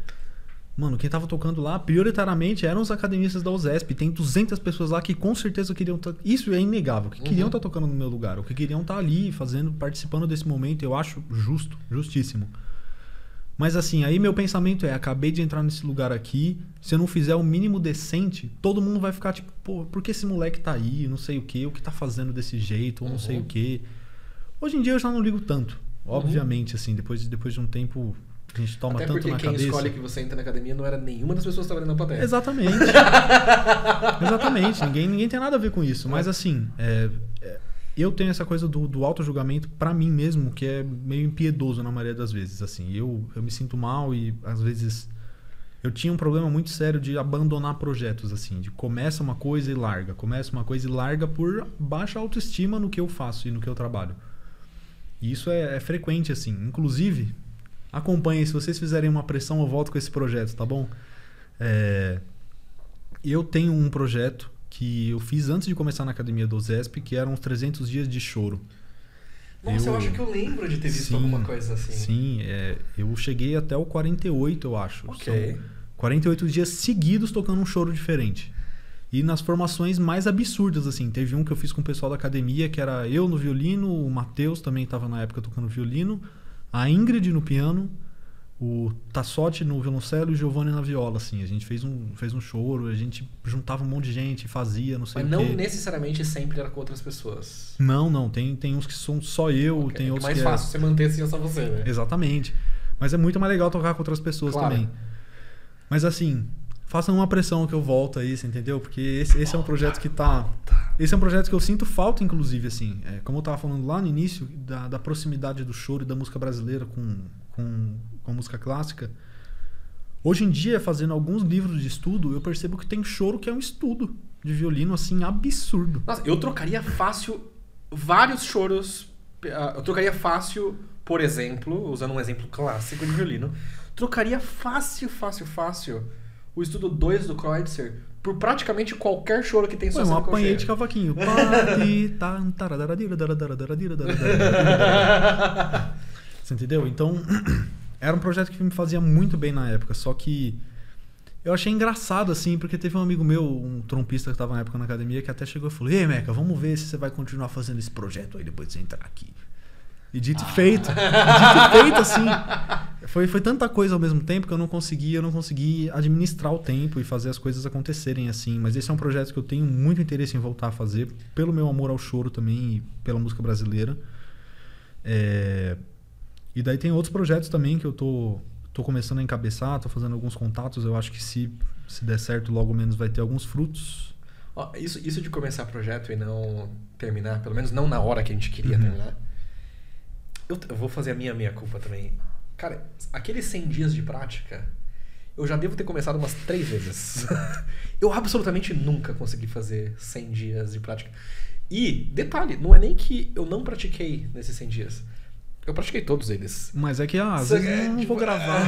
Mano, quem tava tocando lá, prioritariamente, eram os academistas da USESP. Tem 200 pessoas lá que com certeza queriam... Isso é inegável. Que queriam estar tocando no meu lugar. Ou que queriam estar ali, participando desse momento. Eu acho justíssimo. Mas assim, aí meu pensamento é... Acabei de entrar nesse lugar aqui. Se eu não fizer o mínimo decente, todo mundo vai ficar tipo... Pô, por que esse moleque tá aí? Não sei o quê. O que tá fazendo desse jeito? Ou não sei o quê. Hoje em dia eu já não ligo tanto. Obviamente, assim. Depois de um tempo... A gente toma até tanto na cabeça. Porque quem escolhe que você entra na academia não era nenhuma das pessoas que estavam ali na plateia. Exatamente. Exatamente. Ninguém tem nada a ver com isso. Mas assim, eu tenho essa coisa do auto-julgamento pra mim mesmo, que é meio impiedoso na maioria das vezes. Assim, eu me sinto mal e às vezes eu tinha um problema muito sério de abandonar projetos, assim, de começa uma coisa e larga. Começa uma coisa e larga por baixa autoestima no que eu faço e no que eu trabalho. E isso é frequente, assim. Inclusive... Acompanhem, se vocês fizerem uma pressão, eu volto com esse projeto, tá bom? Eu tenho um projeto que eu fiz antes de começar na academia do USESP, que eram os 300 dias de choro. Nossa, eu acho que eu lembro de ter visto alguma coisa assim. Sim, eu cheguei até o 48, eu acho. Ok. São 48 dias seguidos tocando um choro diferente. E nas formações mais absurdas, assim. Teve um que eu fiz com o pessoal da academia, que era eu no violino, o Matheus também estava na época tocando violino, a Ingrid no piano, o Tassotti no violoncelo e o Giovanni na viola, assim. A gente fez um choro, a gente juntava um monte de gente, fazia, não sei o quê. Mas não necessariamente sempre era com outras pessoas. Não. Tem uns que são só eu, tem outros que é mais fácil você manter assim, só você, né? Exatamente. Mas é muito mais legal tocar com outras pessoas também. Mas assim, façam uma pressão que eu volto aí, você entendeu? Porque esse é um projeto que tá Esse é um projeto que eu sinto falta, inclusive, assim. Como eu tava falando lá no início, da proximidade do choro e da música brasileira com a música clássica. Hoje em dia, fazendo alguns livros de estudo, eu percebo que tem choro que é um estudo de violino, assim, absurdo. Nossa, eu trocaria fácil vários choros. Eu trocaria fácil, por exemplo, usando um exemplo clássico de violino, trocaria fácil o estudo 2 do Kreutzer por praticamente qualquer choro que tem só um apanhei de cavaquinho. Você entendeu? Então, era um projeto que me fazia muito bem na época, só que eu achei engraçado, assim, porque teve um amigo meu, um trompista que estava na época na academia, que até chegou e falou: "Ei, Meca, vamos ver se você vai continuar fazendo esse projeto aí depois de você entrar aqui." E dito e feito. Dito e feito, assim. Foi tanta coisa ao mesmo tempo que eu não consegui administrar o tempo e fazer as coisas acontecerem assim. Mas esse é um projeto que eu tenho muito interesse em voltar a fazer, pelo meu amor ao choro também e pela música brasileira. E daí tem outros projetos também que eu tô começando a encabeçar, tô fazendo alguns contatos. Eu acho que se der certo, logo menos vai ter alguns frutos. Isso de começar projeto e não terminar, pelo menos não na hora que a gente queria terminar. Eu vou fazer a minha culpa também. Cara, aqueles 100 dias de prática, eu já devo ter começado umas 3 vezes. Eu absolutamente nunca consegui fazer 100 dias de prática. E, detalhe, não é nem que eu não pratiquei nesses 100 dias. Eu pratiquei todos eles. Mas é que, às vezes não vou gravar.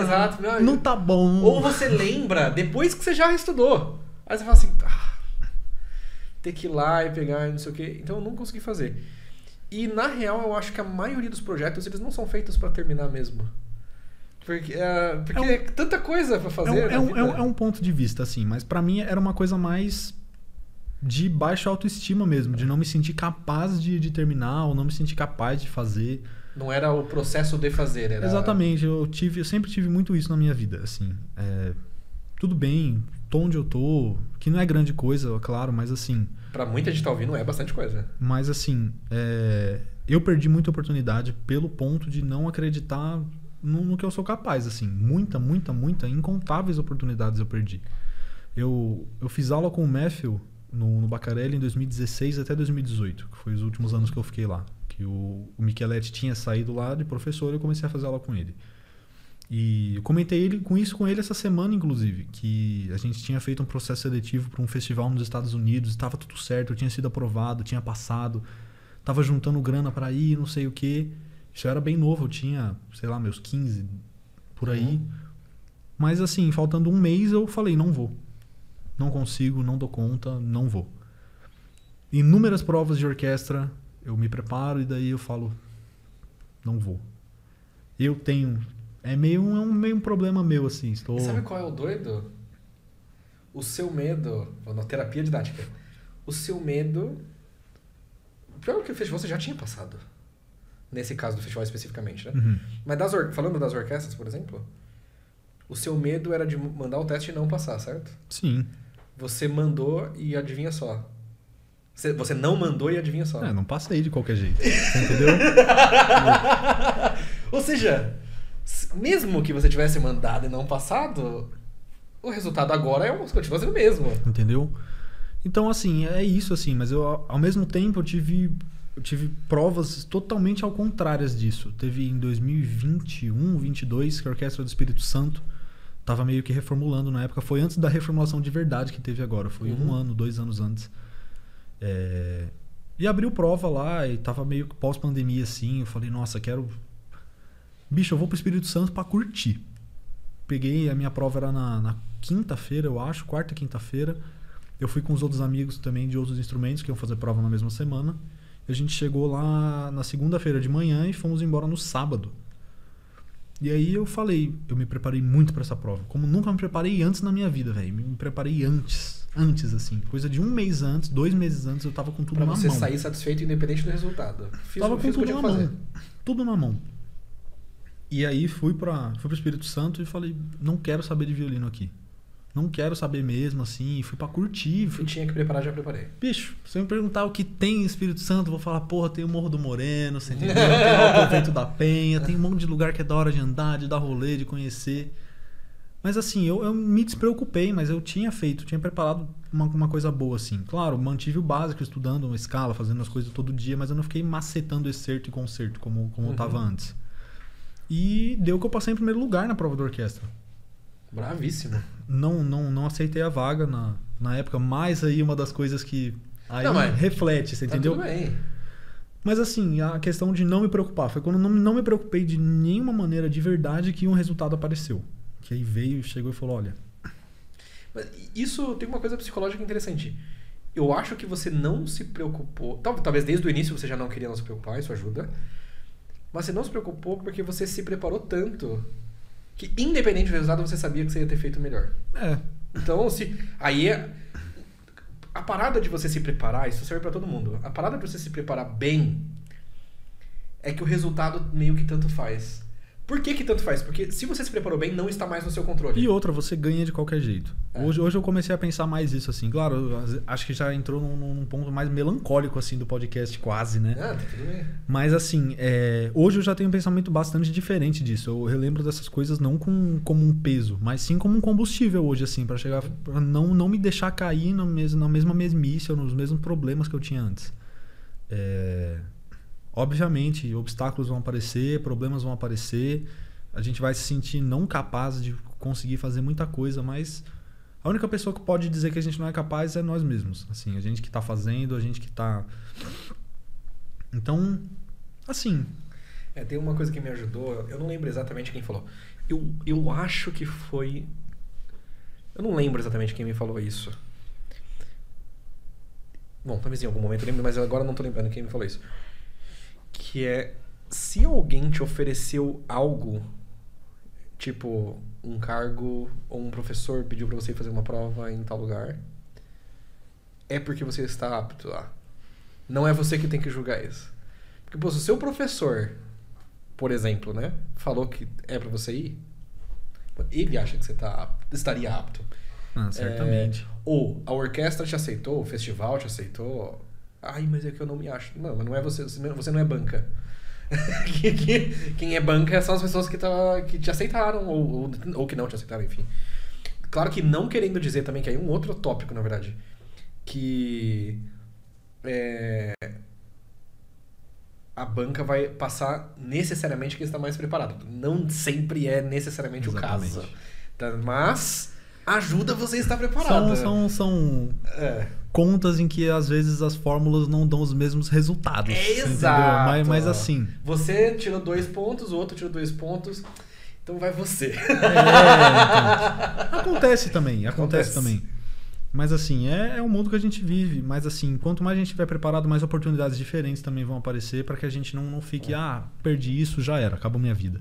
Exato. Não tá bom. Ou você lembra depois que você já estudou. Aí você fala assim, ter que ir lá e pegar e não sei o quê. Então eu não consegui fazer. E, na real, eu acho que a maioria dos projetos, eles não são feitos pra terminar mesmo. Porque é tanta coisa pra fazer. É um ponto de vista, assim. Mas pra mim era uma coisa mais de baixa autoestima mesmo. De não me sentir capaz de terminar ou não me sentir capaz de fazer. Não era o processo de fazer. Era... Exatamente. Eu sempre tive muito isso na minha vida, assim. Tudo bem, tô onde eu tô. Que não é grande coisa, claro, mas assim... Pra muita gente tá ouvindo é bastante coisa. Mas assim, eu perdi muita oportunidade pelo ponto de não acreditar no que eu sou capaz, assim. Muita, incontáveis oportunidades eu perdi. Eu fiz aula com o Matthew no Baccarelli em 2016 até 2018, que foi os últimos anos que eu fiquei lá. Que o Micheletti tinha saído lá de professor e eu comecei a fazer aula com ele. E eu comentei com ele essa semana, inclusive, que a gente tinha feito um processo seletivo para um festival nos Estados Unidos, estava tudo certo, eu tinha sido aprovado, tinha passado, estava juntando grana para ir, não sei o quê. Isso eu era bem novo, eu tinha, sei lá, meus 15, por aí. Mas assim, faltando um mês eu falei, não vou. Não consigo, não dou conta, não vou. Inúmeras provas de orquestra, eu me preparo e daí eu falo, não vou. Eu tenho... É meio um problema meu, assim. E sabe qual é o doido? O seu medo... Na terapia didática. O seu medo... Pior que o festival você já tinha passado. Nesse caso do festival especificamente, né? Uhum. Mas falando das orquestras, por exemplo, o seu medo era de mandar o teste e não passar, certo? Sim. Você mandou e adivinha só. Você não mandou e adivinha só. Não passei de qualquer jeito. Você entendeu? Ou seja... Mesmo que você tivesse mandado e não passado, o resultado agora continua sendo o mesmo. Entendeu? Então, assim, é isso, assim. Mas ao mesmo tempo, eu tive provas totalmente ao contrárias disso. Teve em 2021, 2022, que a Orquestra do Espírito Santo estava meio que reformulando na época. Foi antes da reformulação de verdade que teve agora. Foi 1 ano, 2 anos antes. E abriu prova lá e tava meio que pós-pandemia, assim. Eu falei, nossa, Bicho, eu vou pro Espírito Santo pra curtir. Peguei, a minha prova era na quinta-feira, eu acho, quarta, quinta-feira. Eu fui com os outros amigos também de outros instrumentos que iam fazer prova na mesma semana. E a gente chegou lá na segunda-feira de manhã e fomos embora no sábado. E aí eu me preparei muito pra essa prova. Como nunca me preparei antes na minha vida, velho. Me preparei antes, assim. Coisa de 1 mês antes, 2 meses antes, eu tava com tudo na mão. Pra você sair satisfeito independente do resultado. Tava com tudo na mão. Tudo na mão. E aí fui pro Espírito Santo e falei, não quero saber de violino aqui. Não quero saber mesmo, assim. Fui pra curtir. Se tinha que preparar, já preparei. Bicho, se você me perguntar o que tem em Espírito Santo, eu vou falar, porra, tem o Morro do Moreno, você entendeu? Tem o Convento da Penha, tem um monte de lugar que é da hora de andar, de dar rolê, de conhecer. Mas assim, eu me despreocupei, mas eu tinha preparado uma coisa boa, assim. Claro, mantive o básico, estudando uma escala, fazendo as coisas todo dia, mas eu não fiquei macetando excerto e concerto como eu estava antes. E deu que eu passei em primeiro lugar na prova da orquestra. Bravíssimo. Não aceitei a vaga na época, mas aí uma das coisas que aí reflete, você entendeu? Tudo bem. Mas assim, a questão de não me preocupar, foi quando eu não me preocupei de nenhuma maneira de verdade que um resultado apareceu. Que aí veio, chegou e falou, olha... Mas isso tem uma coisa psicológica interessante. Eu acho que você não se preocupou... Talvez desde o início você já não queria não se preocupar, isso ajuda. Mas você não se preocupou porque você se preparou tanto que, independente do resultado, você sabia que você ia ter feito melhor. Então, aí a parada de você se preparar, isso serve pra todo mundo. A parada de você se preparar bem é que o resultado meio que tanto faz. Por que tanto faz? Porque se você se preparou bem, não está mais no seu controle. E outra, você ganha de qualquer jeito. Hoje eu comecei a pensar mais isso, assim. Claro, eu acho que já entrou num ponto mais melancólico, assim, do podcast, quase, né? Tá tudo bem. Mas, assim, hoje eu já tenho um pensamento bastante diferente disso. Eu relembro dessas coisas não como um peso, mas sim como um combustível hoje, assim, para chegar... Pra não me deixar cair na mesma mesmice ou nos mesmos problemas que eu tinha antes. Obviamente, obstáculos vão aparecer, problemas vão aparecer, a gente vai se sentir não capaz de conseguir fazer muita coisa, mas a única pessoa que pode dizer que a gente não é capaz é nós mesmos. Assim, a gente que está fazendo, a gente que está... Então, assim... Tem uma coisa que me ajudou, eu não lembro exatamente quem falou. Eu acho que foi... Eu não lembro exatamente quem me falou isso. Bom, talvez em algum momento eu lembre, mas agora não estou lembrando quem me falou isso. Que é, se alguém te ofereceu algo, tipo um cargo ou um professor pediu pra você fazer uma prova em tal lugar, é porque você está apto lá. Não é você que tem que julgar isso. Porque, pô, se o seu professor, por exemplo, né, falou que é pra você ir, ele acha que você estaria apto. Certamente. Ou a orquestra te aceitou, o festival te aceitou... Ai, mas é que eu não me acho. Não, mas não é você não é banca. Quem é banca são as pessoas que te aceitaram ou que não te aceitaram, enfim. Claro que não querendo dizer também que aí é um outro tópico, na verdade. Que a banca vai passar necessariamente quem está mais preparado. Não sempre é necessariamente Exatamente. O caso. Tá? Mas ajuda você a estar preparado. São contas em que às vezes as fórmulas não dão os mesmos resultados. Exato. Mas assim... Você tirou 2 pontos, o outro tirou 2 pontos, então vai você. Então. Acontece também. Mas assim, é o mundo que a gente vive. Mas assim, quanto mais a gente estiver preparado, mais oportunidades diferentes também vão aparecer para que a gente não fique, perdi isso, já era, acabou minha vida.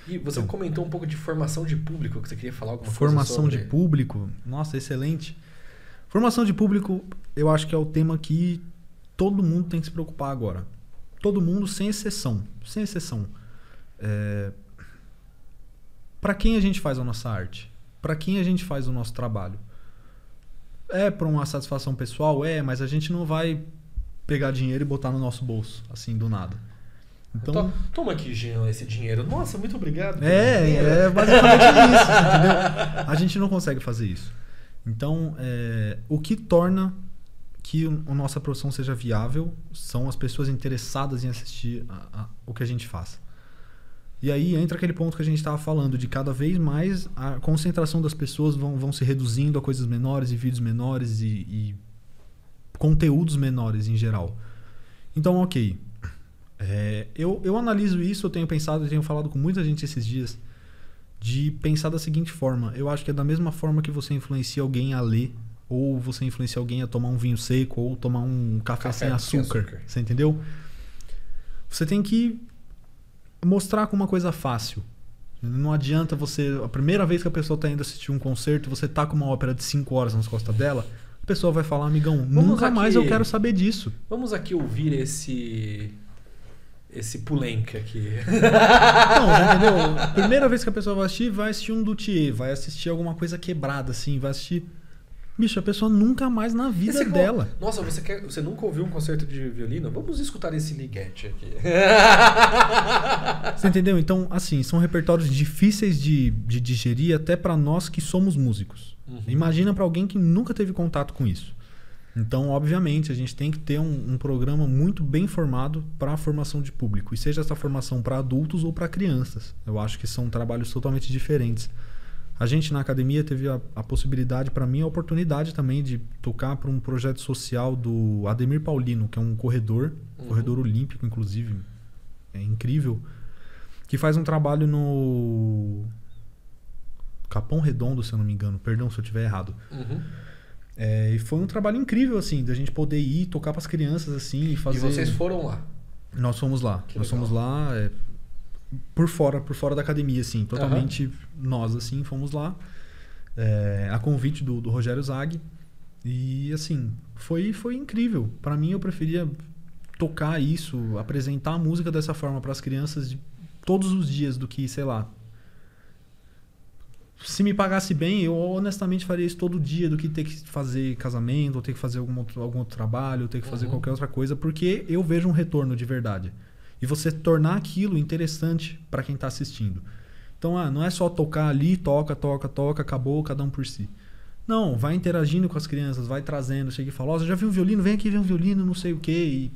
E você comentou um pouco de formação de público, que você queria falar alguma coisa sobre... Formação de público? Nossa, excelente. Formação de público, eu acho que é o tema que todo mundo tem que se preocupar agora. Todo mundo, sem exceção. Sem exceção. Para quem a gente faz a nossa arte? Para quem a gente faz o nosso trabalho? Para uma satisfação pessoal? Mas a gente não vai pegar dinheiro e botar no nosso bolso, assim, do nada. Então, toma aqui, Jean, esse dinheiro. Nossa, muito obrigado. Basicamente isso, entendeu? A gente não consegue fazer isso. Então, o que torna que a nossa profissão seja viável são as pessoas interessadas em assistir o que a gente faz. E aí entra aquele ponto que a gente estava falando, de cada vez mais a concentração das pessoas vão se reduzindo a coisas menores e vídeos menores e conteúdos menores em geral. Então, ok. Eu analiso isso, eu tenho falado com muita gente esses dias, de pensar da seguinte forma: eu acho que é da mesma forma que você influencia alguém a ler, ou você influencia alguém a tomar um vinho seco, ou tomar um café sem açúcar. Você entendeu? Você tem que mostrar como uma coisa fácil. Não adianta você... A primeira vez que a pessoa está indo assistir um concerto, você tá com uma ópera de 5 horas nas costas dela, a pessoa vai falar, amigão, nunca mais eu quero saber disso. Vamos aqui ouvir esse pulenque aqui. Não, entendeu? Primeira vez que a pessoa vai assistir um luthier, vai assistir alguma coisa quebrada, assim, vai assistir... Bicho, a pessoa nunca mais na vida dela. Nossa, você nunca ouviu um concerto de violino? Vamos escutar esse liguete aqui. Você entendeu? Então, assim, são repertórios difíceis de digerir até pra nós que somos músicos. Imagina pra alguém que nunca teve contato com isso. Então, obviamente, a gente tem que ter um programa muito bem formado para a formação de público. E seja essa formação para adultos ou para crianças. Eu acho que são trabalhos totalmente diferentes. A gente na academia teve a possibilidade, para mim, a oportunidade também de tocar para um projeto social do Ademir Paulino, que é um corredor olímpico, inclusive, é incrível, que faz um trabalho no Capão Redondo, se eu não me engano. Perdão se eu estiver errado. E foi um trabalho incrível, assim, da gente poder ir tocar para as crianças, assim, e fazer... E vocês foram lá? Nós fomos lá. Nós fomos lá... por fora da academia, assim, totalmente nós, assim, fomos lá, a convite do Rogério Zag, e, assim, foi incrível. Para mim, eu preferia tocar isso, apresentar a música dessa forma para as crianças de todos os dias do que, sei lá, se me pagasse bem, eu honestamente faria isso todo dia do que ter que fazer casamento, ou ter que fazer algum outro trabalho, ou ter que fazer qualquer outra coisa, porque eu vejo um retorno de verdade. E você tornar aquilo interessante para quem está assistindo. Então, não é só tocar ali, toca, acabou, cada um por si. Não, vai interagindo com as crianças, vai trazendo, chega e fala, você já viu um violino? Vem aqui ver um violino, não sei o quê. E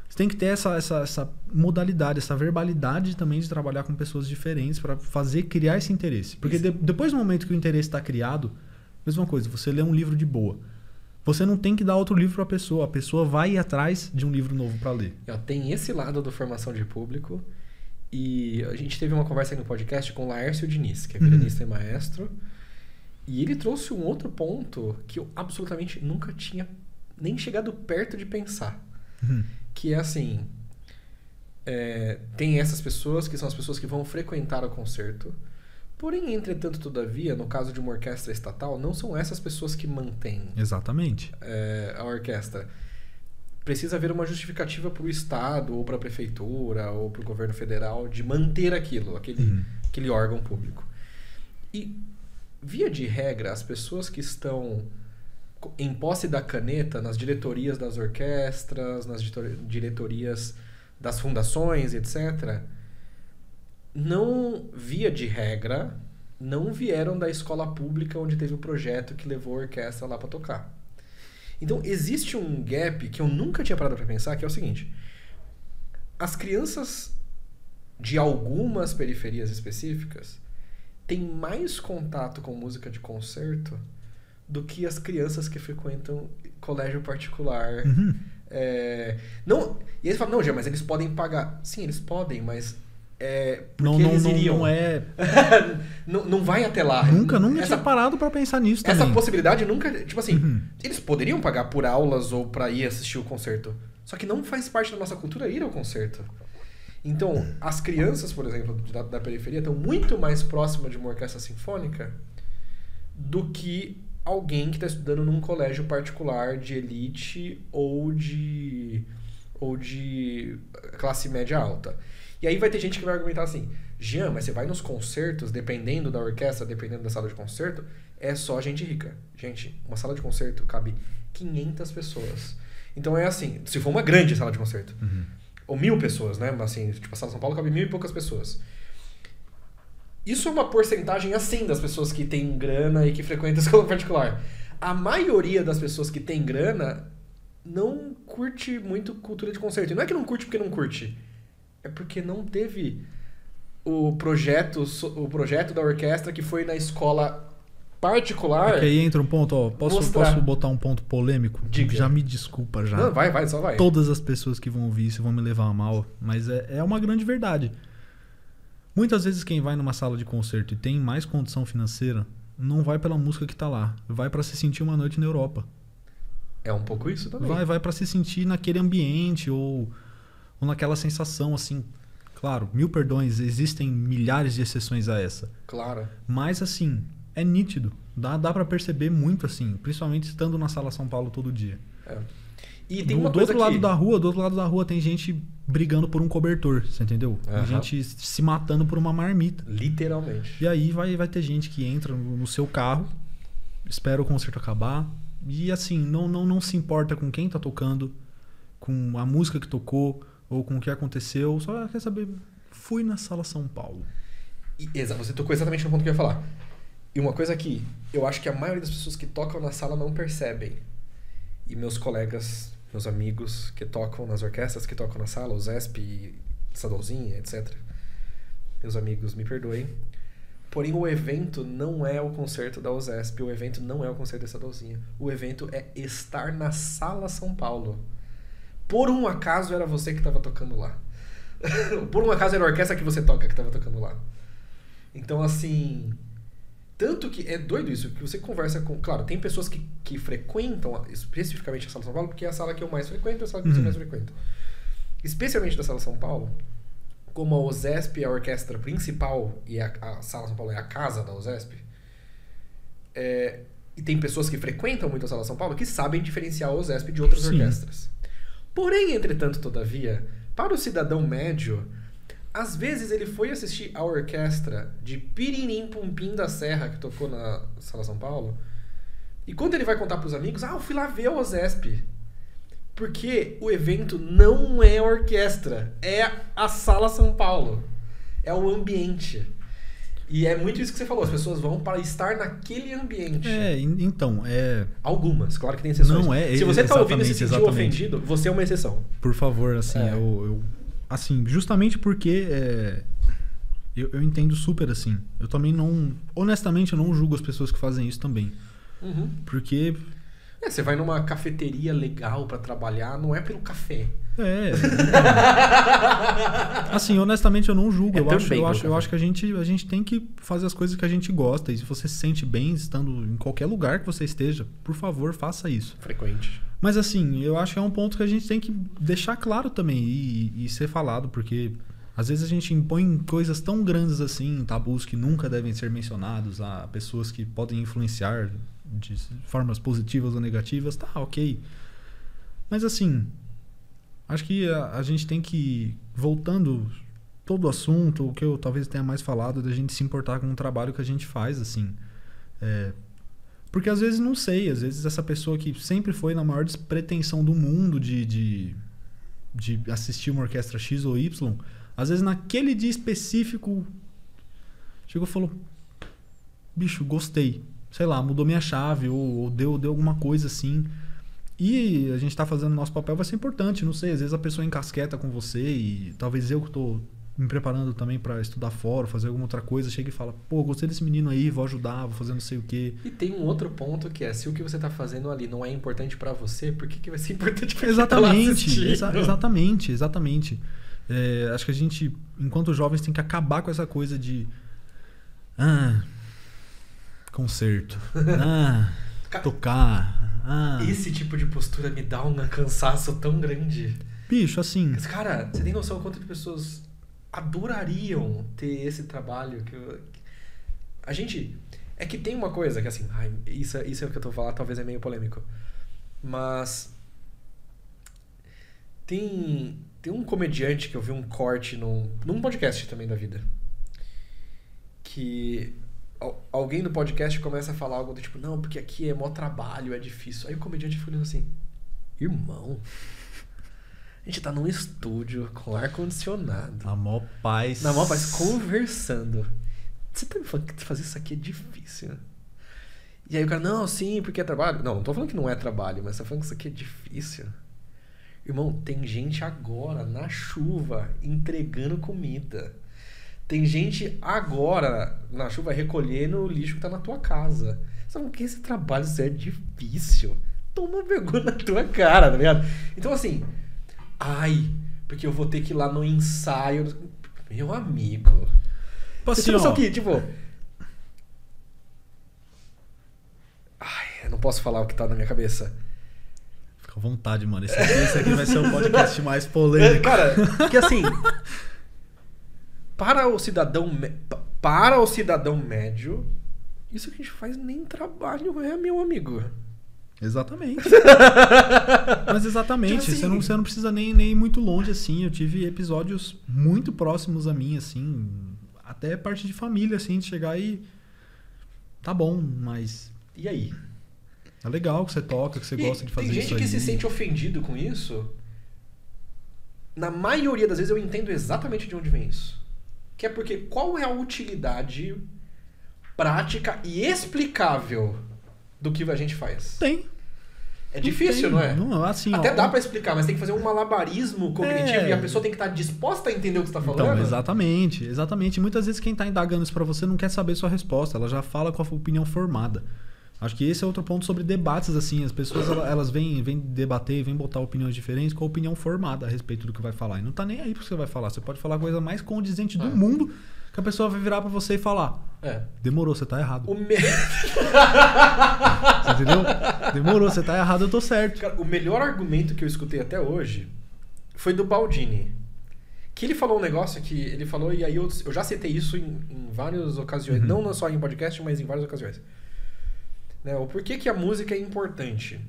você tem que ter essa modalidade, essa verbalidade também de trabalhar com pessoas diferentes para criar esse interesse. Porque depois do momento que o interesse está criado, mesma coisa, você lê um livro de boa. Você não tem que dar outro livro para a pessoa vai ir atrás de um livro novo para ler. Tem esse lado da formação de público, e a gente teve uma conversa aí no podcast com o Laércio Diniz, que é violinista e maestro, e ele trouxe um outro ponto que eu absolutamente nunca tinha nem chegado perto de pensar, que é assim, tem essas pessoas que são as pessoas que vão frequentar o concerto. Porém, entretanto, todavia, no caso de uma orquestra estatal, não são essas pessoas que mantêm exatamente a orquestra. Precisa haver uma justificativa para o Estado, ou para a Prefeitura, ou para o governo federal, de manter aquele órgão público. E, via de regra, as pessoas que estão em posse da caneta nas diretorias das orquestras, nas diretorias das fundações, etc., não, via de regra, não vieram da escola pública onde teve o projeto que levou a orquestra lá para tocar. Então, existe um gap que eu nunca tinha parado para pensar, que é o seguinte. As crianças de algumas periferias específicas têm mais contato com música de concerto do que as crianças que frequentam colégio particular. Não, e eles falam, não, mas eles podem pagar. Sim, eles podem, mas... porque eles iriam. Não vai até lá. Nunca tinha parado pra pensar nisso também. Essa possibilidade nunca... Tipo assim, eles poderiam pagar por aulas ou pra ir assistir o concerto. Só que não faz parte da nossa cultura ir ao concerto. Então, as crianças, por exemplo, da periferia estão muito mais próximas de uma orquestra sinfônica do que alguém que está estudando num colégio particular de elite ou de classe média alta. E aí vai ter gente que vai argumentar assim, Jean, mas você vai nos concertos, dependendo da orquestra, dependendo da sala de concerto, é só gente rica. Gente, uma sala de concerto cabe 500 pessoas. Então é assim, se for uma grande sala de concerto, ou 1000 pessoas, né? Assim, tipo, a sala de São Paulo cabe 1000 e poucas pessoas. Isso é uma porcentagem assim das pessoas que têm grana e que frequentam a escola particular. A maioria das pessoas que têm grana não curte muito cultura de concerto. E não é que não curte porque não curte. É porque não teve o projeto da orquestra que foi na escola particular. É que aí entra um ponto, ó. Posso botar um ponto polêmico? Diga. Já me desculpa já. Não, só vai. Todas as pessoas que vão ouvir isso vão me levar a mal, mas é uma grande verdade. Muitas vezes quem vai numa sala de concerto e tem mais condição financeira, não vai pela música que tá lá. Vai pra se sentir uma noite na Europa. É um pouco isso também. Vai pra se sentir naquele ambiente ou naquela sensação, assim... Claro, 1000 perdões, existem milhares de exceções a essa. Claro. Mas, assim, é nítido. Dá pra perceber muito, assim. Principalmente estando na Sala São Paulo todo dia. E tem uma coisa do outro lado da rua tem gente brigando por um cobertor, você entendeu? Tem gente se matando por uma marmita. Literalmente. E aí vai ter gente que entra no seu carro, espera o concerto acabar, E assim, não se importa com quem tá tocando, com a música que tocou ou com o que aconteceu. Só quer saber, fui na Sala São Paulo. Você tocou exatamente no ponto que eu ia falar. E uma coisa que eu acho que a maioria das pessoas que tocam na sala não percebem. E meus colegas, meus amigos que tocam nas orquestras, que tocam na sala, o Zesp, Sadolzinha, etc. Meus amigos, me perdoem. Porém, o evento não é o concerto da USESP, o evento não é o concerto da Sadolzinha. O evento é estar na Sala São Paulo. Por um acaso era você que estava tocando lá. Por um acaso era a orquestra que você toca que estava tocando lá. Então, assim... Tanto que é doido isso, que você conversa com... Claro, tem pessoas que frequentam especificamente a Sala São Paulo, porque é a sala que eu mais frequento, é a sala que você mais frequenta. Especialmente da Sala São Paulo, como a USESP é a orquestra principal e a Sala São Paulo é a casa da USESP, e tem pessoas que frequentam muito a Sala São Paulo que sabem diferenciar a USESP de outras orquestras. Porém, entretanto, todavia, para o cidadão médio, às vezes ele foi assistir a orquestra de Piririm Pumpim da Serra que tocou na Sala São Paulo, e quando ele vai contar para os amigos, eu fui lá ver a USESP. Porque o evento não é a orquestra, é a Sala São Paulo. É o ambiente. E é muito isso que você falou, as pessoas vão para estar naquele ambiente. Então, Algumas, claro que tem exceções. Não é, se você está ouvindo e se sentiu ofendido, você é uma exceção. Por favor, assim, assim, justamente porque eu entendo super assim. Eu também não... Honestamente, eu não julgo as pessoas que fazem isso também. Uhum. Porque... você vai numa cafeteria legal pra trabalhar, não é pelo café. Assim, honestamente, eu não julgo. Eu acho que a gente tem que fazer as coisas que a gente gosta. E se você se sente bem estando em qualquer lugar que você esteja, por favor, faça isso. Frequente. Mas assim, eu acho que é um ponto que a gente tem que deixar claro também e ser falado, porque às vezes a gente impõe coisas tão grandes assim, tabus que nunca devem ser mencionados a pessoas que podem influenciar de formas positivas ou negativas, tá, ok. Mas assim, acho que a gente tem que, voltando todo o assunto, o que eu talvez tenha mais falado, da gente se importar com o trabalho que a gente faz, assim. Porque às vezes, não sei, às vezes essa pessoa que sempre foi na maior despretensão do mundo de assistir uma orquestra X ou Y, às vezes naquele dia específico chegou e falou, bicho, gostei. Sei lá, mudou minha chave ou deu alguma coisa assim. E a gente tá fazendo nosso papel, vai ser importante, não sei. Às vezes a pessoa encasqueta com você e talvez eu que tô me preparando também para estudar fora, fazer alguma outra coisa, chega e fala, pô, gostei desse menino aí, vou ajudar, vou fazer não sei o quê. E tem um outro ponto que é, se o que você tá fazendo ali não é importante para você, por que vai ser importante pra quem tá lá assistindo? Exatamente. Acho que a gente, enquanto jovens, tem que acabar com essa coisa de... concerto. Tocar. Esse tipo de postura me dá um cansaço tão grande. Bicho, assim... Mas, cara, você tem noção quanto de pessoas adorariam ter esse trabalho a gente... É que tem uma coisa que, assim... isso é o que eu tô falando, talvez é meio polêmico. Mas... Tem um comediante que eu vi um corte num podcast também da vida. Que... Alguém no podcast começa a falar algo do tipo, não, porque aqui é mó trabalho, é difícil. Aí o comediante fica olhando assim, irmão, a gente tá num estúdio com ar-condicionado. Na mó paz, conversando. Você tá me falando que fazer isso aqui é difícil, né? E aí o cara, não, sim, porque é trabalho. Não tô falando que não é trabalho, mas tá falando que isso aqui é difícil. Irmão, tem gente agora, na chuva, entregando comida. Tem gente agora na chuva recolhendo o lixo que tá na tua casa. Sabe que esse trabalho isso é difícil? Toma vergonha na tua cara, tá ligado? Então assim, porque eu vou ter que ir lá no ensaio. Meu amigo. Você tem noção que, tipo... eu não posso falar o que tá na minha cabeça. Fica à vontade, mano. Esse aqui vai ser o podcast mais polêmico. Cara, que assim... Para o cidadão médio, isso que a gente faz nem trabalho meu amigo. Exatamente. Mas exatamente, assim, você não precisa nem ir muito longe, assim. Eu tive episódios muito próximos a mim, assim, até parte de família, assim, de chegar e... Tá bom, mas... E aí? É legal que você toca, que você gosta de fazer isso. Tem gente que se sente ofendido com isso. Na maioria das vezes eu entendo exatamente de onde vem isso. Que é porque qual é a utilidade prática e explicável do que a gente faz? Tem. É difícil, não é? Não, assim, até dá pra explicar, mas tem que fazer um malabarismo cognitivo e a pessoa tem que estar disposta a entender o que você tá falando. Então, exatamente. Muitas vezes quem tá indagando isso pra você não quer saber sua resposta, ela já fala com a opinião formada. Acho que esse é outro ponto sobre debates, assim, as pessoas elas vêm debater, vêm botar opiniões diferentes com a opinião formada a respeito do que vai falar. E não tá nem aí pro que você vai falar, você pode falar a coisa mais condizente do mundo, que a pessoa vai virar pra você e falar: demorou, você tá errado. Você entendeu? Demorou, você tá errado, eu tô certo. Cara, o melhor argumento que eu escutei até hoje foi do Baldini. Que ele falou um negócio que ele falou, e aí eu já citei isso em várias ocasiões, não só em podcast, mas em várias ocasiões. Né, o porquê que a música é importante.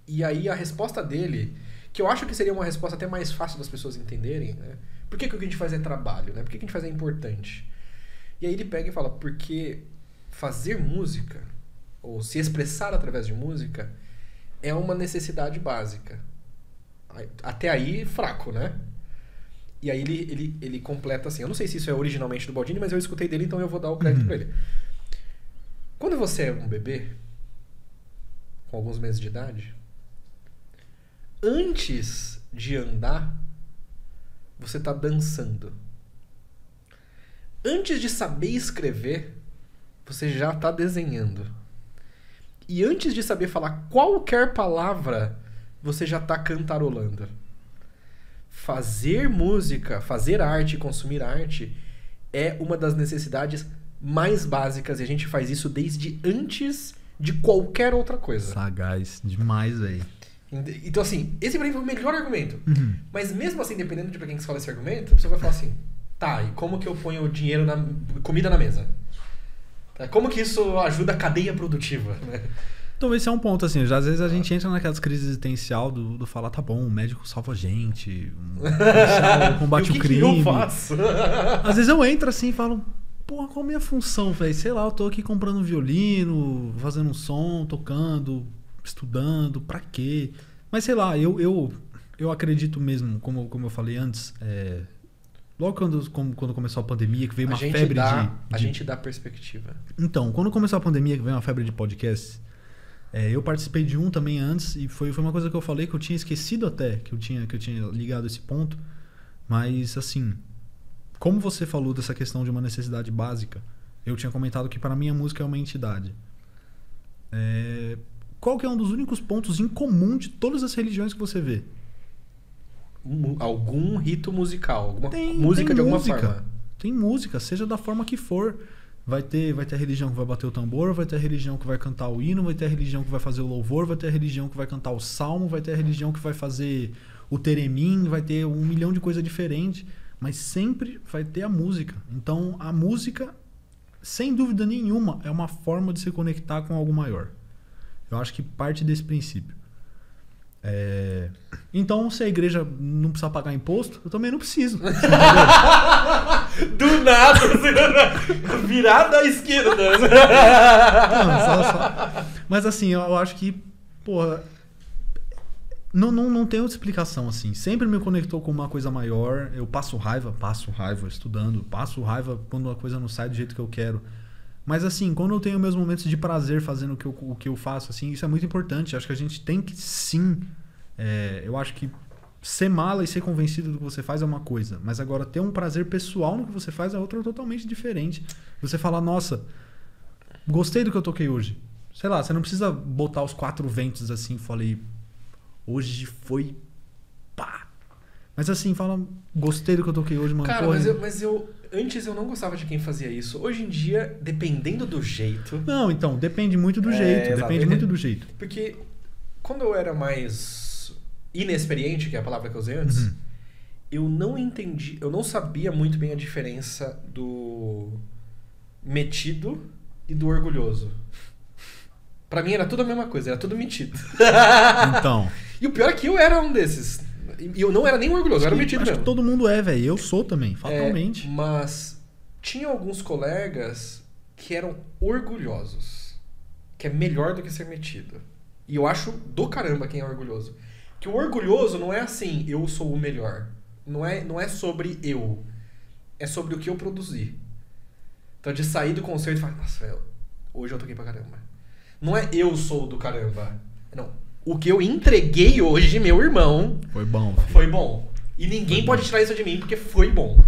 E aí a resposta dele, que eu acho que seria uma resposta até mais fácil das pessoas entenderem, né? Por que o que a gente faz é trabalho, né? Por que a gente faz é importante? E aí ele pega e fala, porque fazer música, ou se expressar através de música, é uma necessidade básica. Até aí, fraco, né? E aí ele completa assim, eu não sei se isso é originalmente do Baldini, mas eu escutei dele, então eu vou dar o crédito pra ele. Quando você é um bebê, com alguns meses de idade, antes de andar, você está dançando. Antes de saber escrever, você já está desenhando. E antes de saber falar qualquer palavra, você já está cantarolando. Fazer música, fazer arte, consumir arte, é uma das necessidades mais básicas, e a gente faz isso desde antes de qualquer outra coisa. Sagaz, demais, velho. Então, assim, esse pra mim foi o melhor argumento. Mas mesmo assim, dependendo de pra quem que fala esse argumento, você vai falar assim, tá, e como que eu ponho dinheiro comida na mesa? Como que isso ajuda a cadeia produtiva, né? Então esse é um ponto, assim, já às vezes a gente entra naquelas crises existencial do falar, tá bom, o médico salva a gente, o policial combate o crime. Que eu faço? Às vezes eu entro assim e falo, porra, qual a minha função, velho? Sei lá, eu tô aqui comprando um violino, fazendo um som, tocando, estudando, pra quê? Mas sei lá, eu acredito mesmo, como eu falei antes, logo quando começou a pandemia, que veio uma febre A gente dá perspectiva. Então, quando começou a pandemia, que veio uma febre de podcast, eu participei de um também antes, e foi uma coisa que eu falei que eu tinha esquecido até, que eu tinha ligado esse ponto, mas assim, como você falou dessa questão de uma necessidade básica, eu tinha comentado que para mim a música é uma entidade. Qual que é um dos únicos pontos em comum de todas as religiões que você vê? Algum rito musical, alguma música de alguma forma. Tem música, seja da forma que for. Vai ter a religião que vai bater o tambor, vai ter a religião que vai cantar o hino, vai ter a religião que vai fazer o louvor, vai ter a religião que vai cantar o salmo, vai ter a religião que vai fazer o teremim, vai ter 1 milhão de coisas diferentes, mas sempre vai ter a música. Então a música, sem dúvida nenhuma, é uma forma de se conectar com algo maior. Eu acho que parte desse princípio. Então, se a igreja não precisa pagar imposto, eu também não preciso. Do nada, virada à esquerda. Mas assim, eu acho que, porra, não tem outra explicação assim. Sempre me conectou com uma coisa maior. Eu passo raiva estudando, passo raiva quando a coisa não sai do jeito que eu quero. Mas assim, quando eu tenho meus momentos de prazer fazendo o que eu faço, assim, isso é muito importante. Acho que a gente tem que sim... eu acho que ser mala e ser convencido do que você faz é uma coisa. Mas agora ter um prazer pessoal no que você faz é outra totalmente diferente. Você falar, nossa, gostei do que eu toquei hoje. Sei lá, você não precisa botar os 4 ventos assim, falei, hoje foi pá. Mas assim, fala, gostei do que eu toquei hoje, mano. Cara, mas eu antes eu não gostava de quem fazia isso. Hoje em dia, dependendo do jeito... Não, então, depende muito do jeito. Depende muito do jeito. Porque quando eu era mais inexperiente, que é a palavra que eu usei antes, eu não entendi, eu não sabia muito bem a diferença do metido e do orgulhoso. Pra mim era tudo a mesma coisa, era tudo metido. Então. E o pior é que eu era um desses. E eu não era nem orgulhoso, eu era metido mesmo. Acho que todo mundo velho. Eu sou também, fatalmente. Mas tinha alguns colegas que eram orgulhosos. que é melhor do que ser metido. E eu acho do caramba quem é orgulhoso. Que o orgulhoso não é assim, eu sou o melhor. Não é sobre eu. É sobre o que eu produzi. Então, de sair do concerto e falar, nossa, velho, hoje eu toquei pra caramba. Não é eu sou do caramba. Não. O que eu entreguei hoje, meu irmão... Foi bom. Filho. Foi bom. E ninguém pode tirar isso de mim, porque foi bom.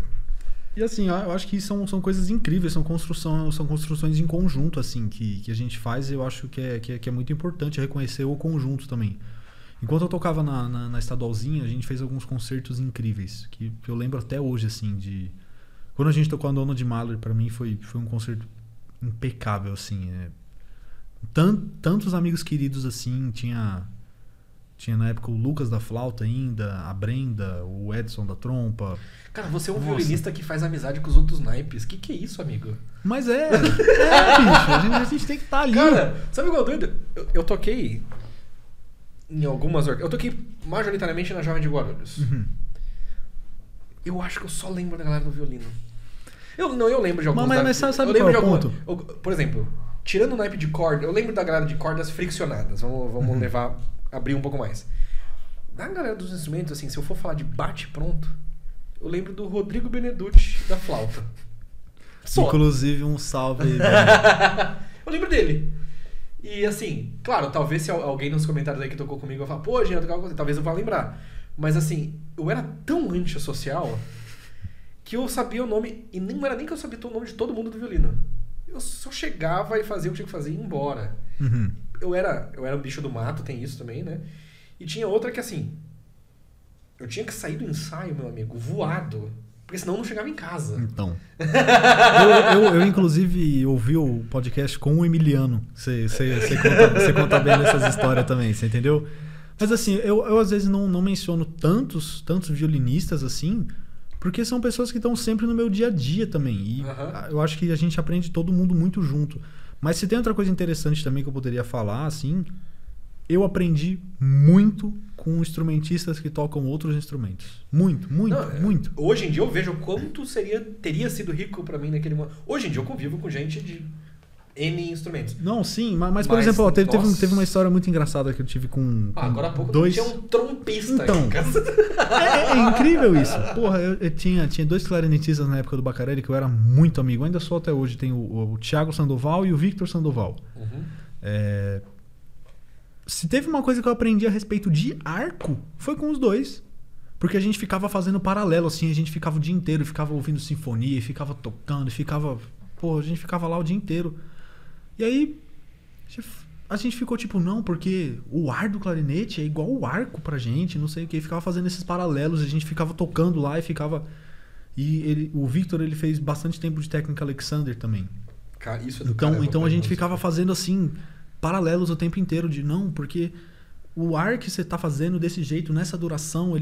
E assim, eu acho que são coisas incríveis, são construções em conjunto, assim, que a gente faz, e eu acho que é muito importante reconhecer o conjunto também. Enquanto eu tocava na estadualzinha, a gente fez alguns concertos incríveis, que eu lembro até hoje, assim, de... Quando a gente tocou a Nona de Mahler, pra mim foi um concerto impecável, assim. Tantos amigos queridos, assim, tinha na época o Lucas da flauta ainda, a Brenda, o Edson da trompa. Cara, você é um violinista que faz amizade com os outros naipes. Que é isso, amigo? Mas bicho, a gente tem que estar ali. Cara, sabe qual é o doido? Eu toquei em algumas orquestras. Eu toquei majoritariamente na Jovem de Guarulhos. Uhum. Eu acho que eu só lembro da galera do violino. Eu lembro de alguns... Mas sabe qual é o ponto? Por exemplo, tirando o naipe de corda, eu lembro da galera de cordas friccionadas. Vamos abrir um pouco mais. Da galera dos instrumentos, assim, se eu for falar de bate-pronto, eu lembro do Rodrigo Benedutti da flauta. Só. Inclusive um salve. Eu lembro dele. E assim, claro, talvez se alguém nos comentários aí que tocou comigo vai falar, pô, Jean, talvez eu vá lembrar. Mas assim, eu era tão antissocial que eu sabia o nome, e não era nem que eu sabia o nome de todo mundo do violino. Eu só chegava e fazia o que tinha que fazer e ia embora. Uhum. Eu era um bicho do mato, tem isso também, né? E tinha outra que assim, eu tinha que sair do ensaio, meu amigo, voado, porque senão eu não chegava em casa. Então. eu inclusive ouvi o podcast com o Emiliano. Você conta bem essas histórias também, você entendeu? Mas assim, eu às vezes não menciono tantos violinistas assim, porque são pessoas que estão sempre no meu dia a dia também. E eu acho que a gente aprende todo mundo muito junto. Mas se tem outra coisa interessante também que eu poderia falar, assim, eu aprendi muito com instrumentistas que tocam outros instrumentos. Muito. Hoje em dia eu vejo quanto teria sido rico pra mim naquele momento. Hoje em dia eu convivo com gente de N instrumentos. Não, sim, mas por exemplo, ó, teve uma história muito engraçada que eu tive com agora há pouco dois... tinha um trompista então, em casa. É incrível isso. Porra, eu tinha dois clarinetistas na época do Bacarelli que eu era muito amigo. Ainda sou até hoje. Tem o Thiago Sandoval e o Victor Sandoval. Uhum. Se teve uma coisa que eu aprendi a respeito de arco, foi com os dois. Porque a gente ficava fazendo paralelo, assim. A gente ficava o dia inteiro, ficava ouvindo sinfonia, ficava tocando, a gente ficava lá o dia inteiro. E aí, a gente ficou tipo, não, porque o ar do clarinete é igual o arco pra gente, não sei o que. Ficava fazendo esses paralelos, a gente ficava tocando lá e ficava... o Victor, ele fez bastante tempo de técnica Alexander também. Cara, isso é do então a gente ficava fazendo assim, paralelos o tempo inteiro de não, porque o ar que você tá fazendo desse jeito, nessa duração,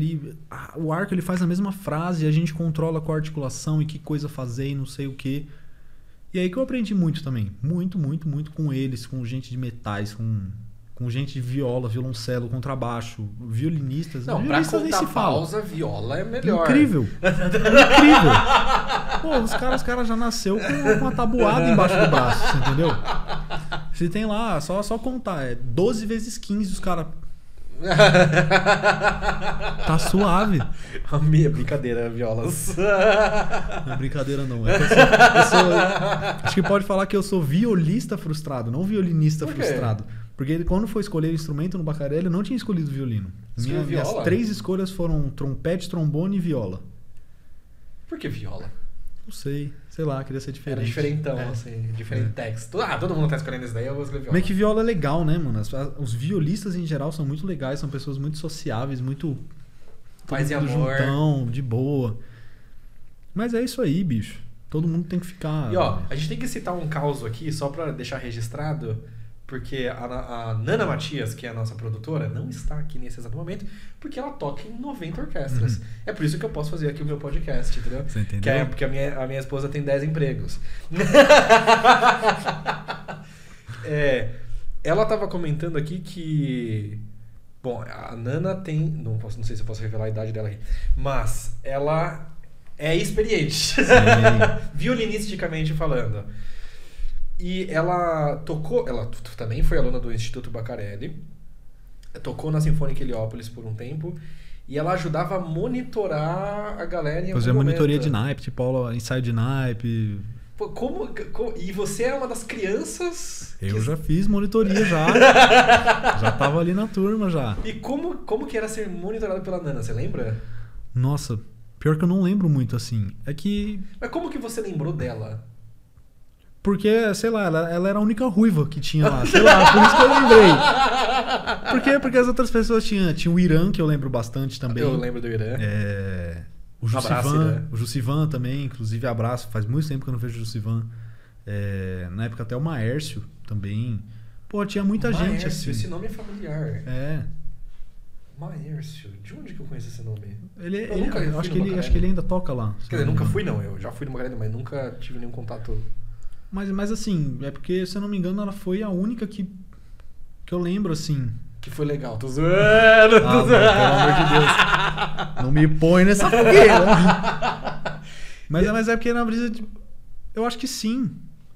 o arco ele faz a mesma frase, a gente controla com a articulação e que coisa fazer e não sei o que. E aí que eu aprendi muito também. Muito com eles, com gente de metais, com gente de viola, violoncelo, contrabaixo, violinistas. Não, violinistas pra contar pausa, viola é melhor. Incrível. Pô, os caras já nasceu com uma tabuada embaixo do braço, você entendeu? Você tem lá, só contar, 12 vezes 15 os caras... Tá suave. A minha brincadeira, violas. Não é brincadeira não. Acho que pode falar que eu sou violista frustrado, não violinista frustrado. Porque quando foi escolher instrumento no Bacarelli, eu não tinha escolhido violino. Minhas 3 escolhas foram trompete, trombone e viola. Por que viola? Não sei lá, queria ser diferente. Era diferentão, assim, diferente texto. Todo mundo tá escolhendo isso daí, eu vou escolher viola. Meio que viola é legal, né, mano? Os violistas em geral são muito legais, são pessoas muito sociáveis, muito... Paz e amor. Juntão, de boa. Mas é isso aí, bicho. Todo mundo tem que ficar... E ó, a gente tem que citar um caos aqui, só pra deixar registrado, porque a Nana Matias, que é a nossa produtora, não está aqui nesse exato momento, porque ela toca em 90 orquestras. É por isso que eu posso fazer aqui o meu podcast, entendeu? Você entendeu? Porque a minha esposa tem 10 empregos. Ela estava comentando aqui que... Bom, a Nana tem... Não sei se eu posso revelar a idade dela aqui. Mas ela é experiente. Violinisticamente falando. E ela tocou... Ela também foi aluna do Instituto Bacarelli. Tocou na Sinfônica Heliópolis por um tempo. E ela ajudava a monitorar a galera em algum Fazia momento. monitoria de naipe, tipo aula, ensaio de naipe. Pô, e você é uma das crianças... Eu já fiz monitoria já. Já tava ali na turma já. E como que era ser monitorado pela Nana, você lembra? Nossa, pior que eu não lembro muito assim. É que... Mas como que você lembrou dela? Porque, sei lá, ela era a única ruiva que tinha lá. Sei lá, por isso que eu lembrei. Por quê? Porque as outras pessoas tinham o Irã, que eu lembro bastante também. Eu lembro do Irã. O Jussivan também, inclusive abraço. Faz muito tempo que eu não vejo o Jussivan. Na época até o Maércio também. Pô, tinha muita gente assim. Esse nome é familiar. É. Maércio, de onde que eu conheço esse nome? Acho que ele ainda toca lá. Quer dizer, nunca fui não, eu já fui no Bacarelli, mas nunca tive nenhum contato. Mas assim, é porque, se eu não me engano, ela foi a única que eu lembro, assim. Que foi legal, tô zoando, pelo amor de Deus. Não me põe nessa fogueira. mas é porque na brisa de... Eu acho que sim.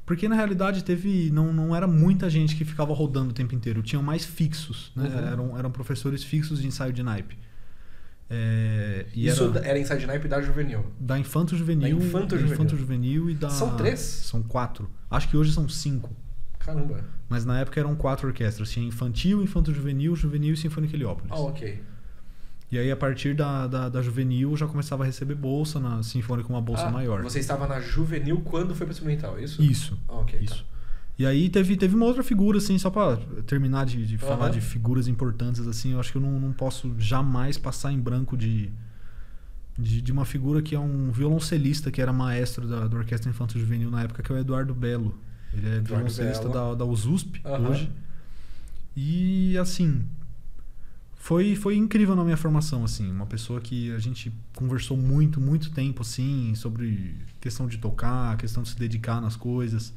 Porque na realidade não era muita gente que ficava rodando o tempo inteiro. Tinham mais fixos, né? Uhum. Eram professores fixos de ensaio de naipe. Isso era ensaio de naipe da Juvenil? Da Infanto Juvenil. Infanto Juvenil e da... São 3? São 4. Acho que hoje são 5. Caramba. Mas na época eram 4 orquestras. Tinha Infantil, Infanto Juvenil, Juvenil e Sinfônica Heliópolis. Ok. E aí, a partir da Juvenil, já começava a receber bolsa na Sinfônica, uma bolsa maior. Você estava na Juvenil quando foi para o experimental, é isso? Isso. Ok. Isso. Tá. E aí teve uma outra figura, assim, só pra terminar de falar de figuras importantes, assim, eu acho que eu não posso jamais passar em branco de uma figura que é um violoncelista que era maestro da Orquestra Infanto Juvenil na época, que é o Eduardo Belo. Ele é violoncelista da USUSP hoje. E, assim, foi incrível na minha formação, assim, uma pessoa que a gente conversou muito tempo, assim, sobre questão de tocar, questão de se dedicar nas coisas.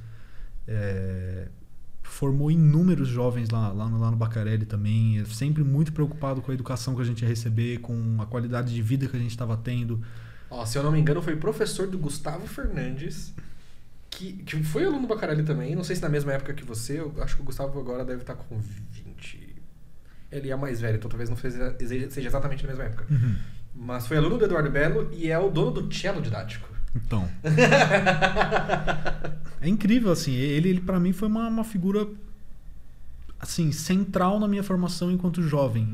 Formou inúmeros jovens lá no Bacarelli também, sempre muito preocupado com a educação que a gente ia receber, com a qualidade de vida que a gente estava tendo. Se eu não me engano, foi professor do Gustavo Fernandes, que foi aluno do Bacarelli também, não sei se na mesma época que você, eu acho que o Gustavo agora deve estar com 20. Ele é mais velho, então talvez não seja exatamente na mesma época. Uhum. Mas foi aluno do Eduardo Belo e é o dono do cello didático. Então. É incrível, assim. Ele pra mim foi uma figura, assim, central na minha formação enquanto jovem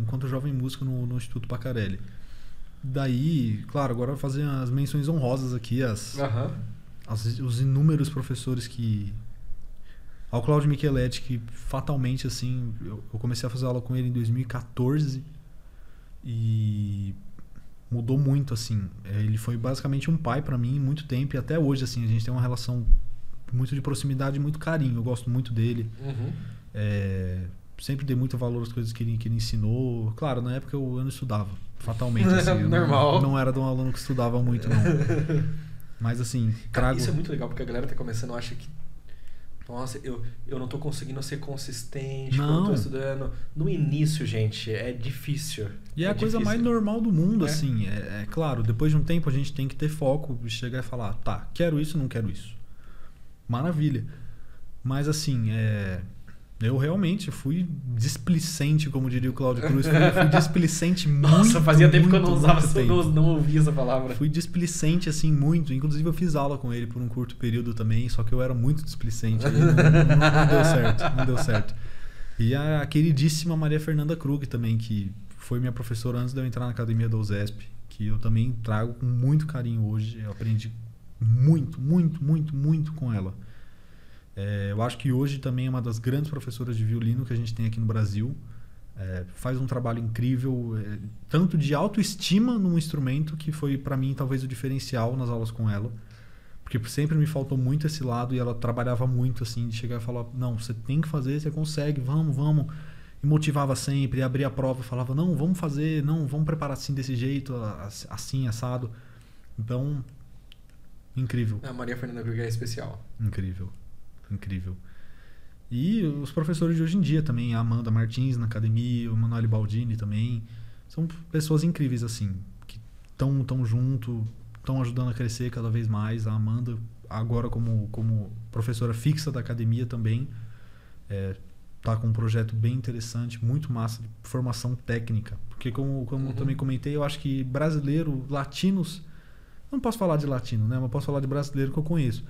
músico no Instituto Bacarelli. Daí, claro, agora eu vou fazer as menções honrosas aqui, os inúmeros professores que... Ao Claudio Micheletti, que fatalmente, assim, eu comecei a fazer aula com ele em 2014 e... mudou muito, assim. Ele foi basicamente um pai pra mim muito tempo, e até hoje, assim, a gente tem uma relação muito de proximidade e muito carinho. Eu gosto muito dele. Uhum. Sempre dei muito valor às coisas que ele ensinou. Claro, na época eu não estudava, fatalmente. Assim, Normal. Não era de um aluno que estudava muito, não. Mas, assim, trago... Isso é muito legal, porque a galera tá começando, acha que nossa, eu não tô conseguindo ser consistente quando eu tô estudando. No início, gente, é difícil. E é a coisa mais normal do mundo, assim. É claro, depois de um tempo a gente tem que ter foco e chegar e falar, tá, quero isso, não quero isso. Maravilha. Mas, assim, eu realmente fui displicente, como diria o Cláudio Cruz. Fui displicente muito. Nossa, fazia tempo que eu não ouvia essa palavra. Fui displicente, assim, muito. Inclusive, eu fiz aula com ele por um curto período também, só que eu era muito displicente. Aí não deu certo. E a queridíssima Maria Fernanda Krug também, que foi minha professora antes de eu entrar na academia da USESP, que eu também trago com muito carinho hoje. Eu aprendi muito com ela. Eu acho que hoje também é uma das grandes professoras de violino que a gente tem aqui no Brasil. Faz um trabalho incrível, tanto de autoestima num instrumento, que foi para mim talvez o diferencial nas aulas com ela, porque sempre me faltou muito esse lado, e ela trabalhava muito assim, de chegar e falar, não, você tem que fazer, você consegue, vamos, e motivava sempre, abria a prova e falava, não, vamos fazer, não, vamos preparar assim, desse jeito, assim, assado. Então, incrível. A Maria Fernanda Krug é especial. Incrível. E os professores de hoje em dia também, a Amanda Martins na academia, o Manuel Baldini também, são pessoas incríveis, assim, que estão junto, estão ajudando a crescer cada vez mais. A Amanda, agora como professora fixa da academia também. Tá com um projeto bem interessante, muito massa, de formação técnica. Porque como eu também comentei, eu acho que brasileiro, latinos... Não posso falar de latino, né? Mas posso falar de brasileiro que eu conheço.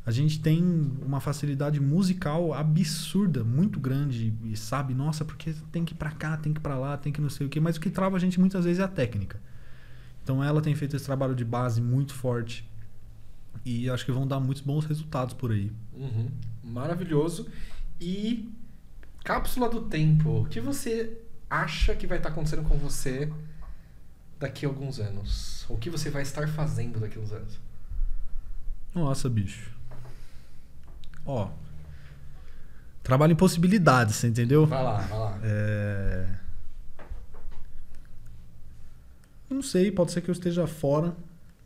A gente tem uma facilidade musical absurda, muito grande. E sabe, nossa, porque tem que ir pra cá, tem que ir pra lá, tem que não sei o quê. Mas o que trava a gente muitas vezes é a técnica. Então ela tem feito esse trabalho de base muito forte. E acho que vão dar muitos bons resultados por aí. Maravilhoso. E cápsula do tempo. O que você acha que vai estar acontecendo com você daqui a alguns anos? O que você vai estar fazendo daqui a uns anos? Nossa, bicho. Trabalho em possibilidades, você entendeu? Vai lá. Não sei, pode ser que eu esteja fora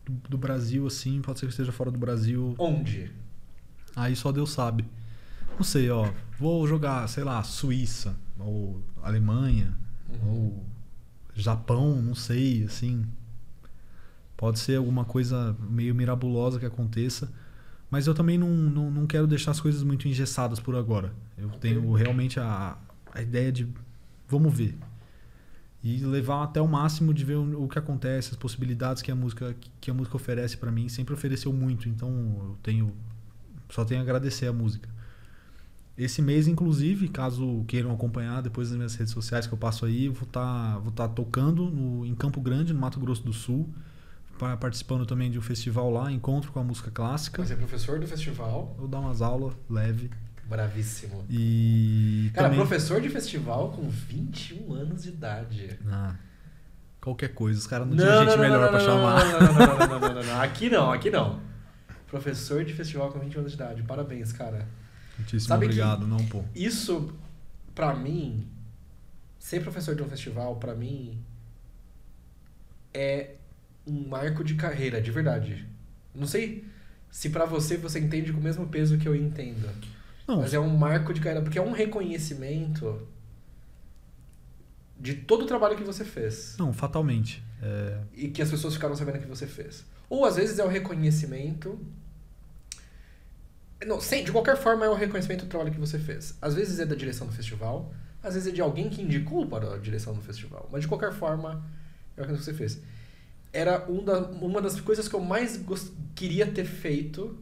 do Brasil, assim. Pode ser que eu esteja fora do Brasil. Onde? Aí só Deus sabe. Não sei, vou jogar, sei lá, Suíça, ou Alemanha, ou Japão, não sei, assim. Pode ser alguma coisa meio mirabulosa que aconteça. Mas eu também não quero deixar as coisas muito engessadas por agora. Eu tenho realmente a ideia de... Vamos ver. E levar até o máximo de ver o que acontece, as possibilidades que a música oferece para mim. Sempre ofereceu muito, então só tenho a agradecer a música. Esse mês, inclusive, caso queiram acompanhar depois nas minhas redes sociais que eu passo aí, vou tá tocando em Campo Grande, no Mato Grosso do Sul, participando também de um festival lá, Encontro com a Música Clássica. Você é professor do festival? Vou dar umas aulas leve. Bravíssimo. E cara, também... professor de festival com 21 anos de idade. Qualquer coisa, os caras não tinham gente melhor pra chamar. Não. Aqui não. Professor de festival com 21 anos de idade. Parabéns, cara. Muitíssimo obrigado, não, pô. Isso, pra mim, ser professor de um festival, pra mim, é um marco de carreira, de verdade. Não sei se pra você entende com o mesmo peso que eu entendo. Não. Mas é um marco de carreira, porque é um reconhecimento de todo o trabalho que você fez. Não, fatalmente. E que as pessoas ficaram sabendo que você fez. Ou às vezes é o reconhecimento... Não, de qualquer forma é o reconhecimento do trabalho que você fez. Às vezes é da direção do festival, às vezes é de alguém que indicou para a direção do festival. Mas de qualquer forma, é o que você fez. Era uma das coisas que eu mais queria ter feito.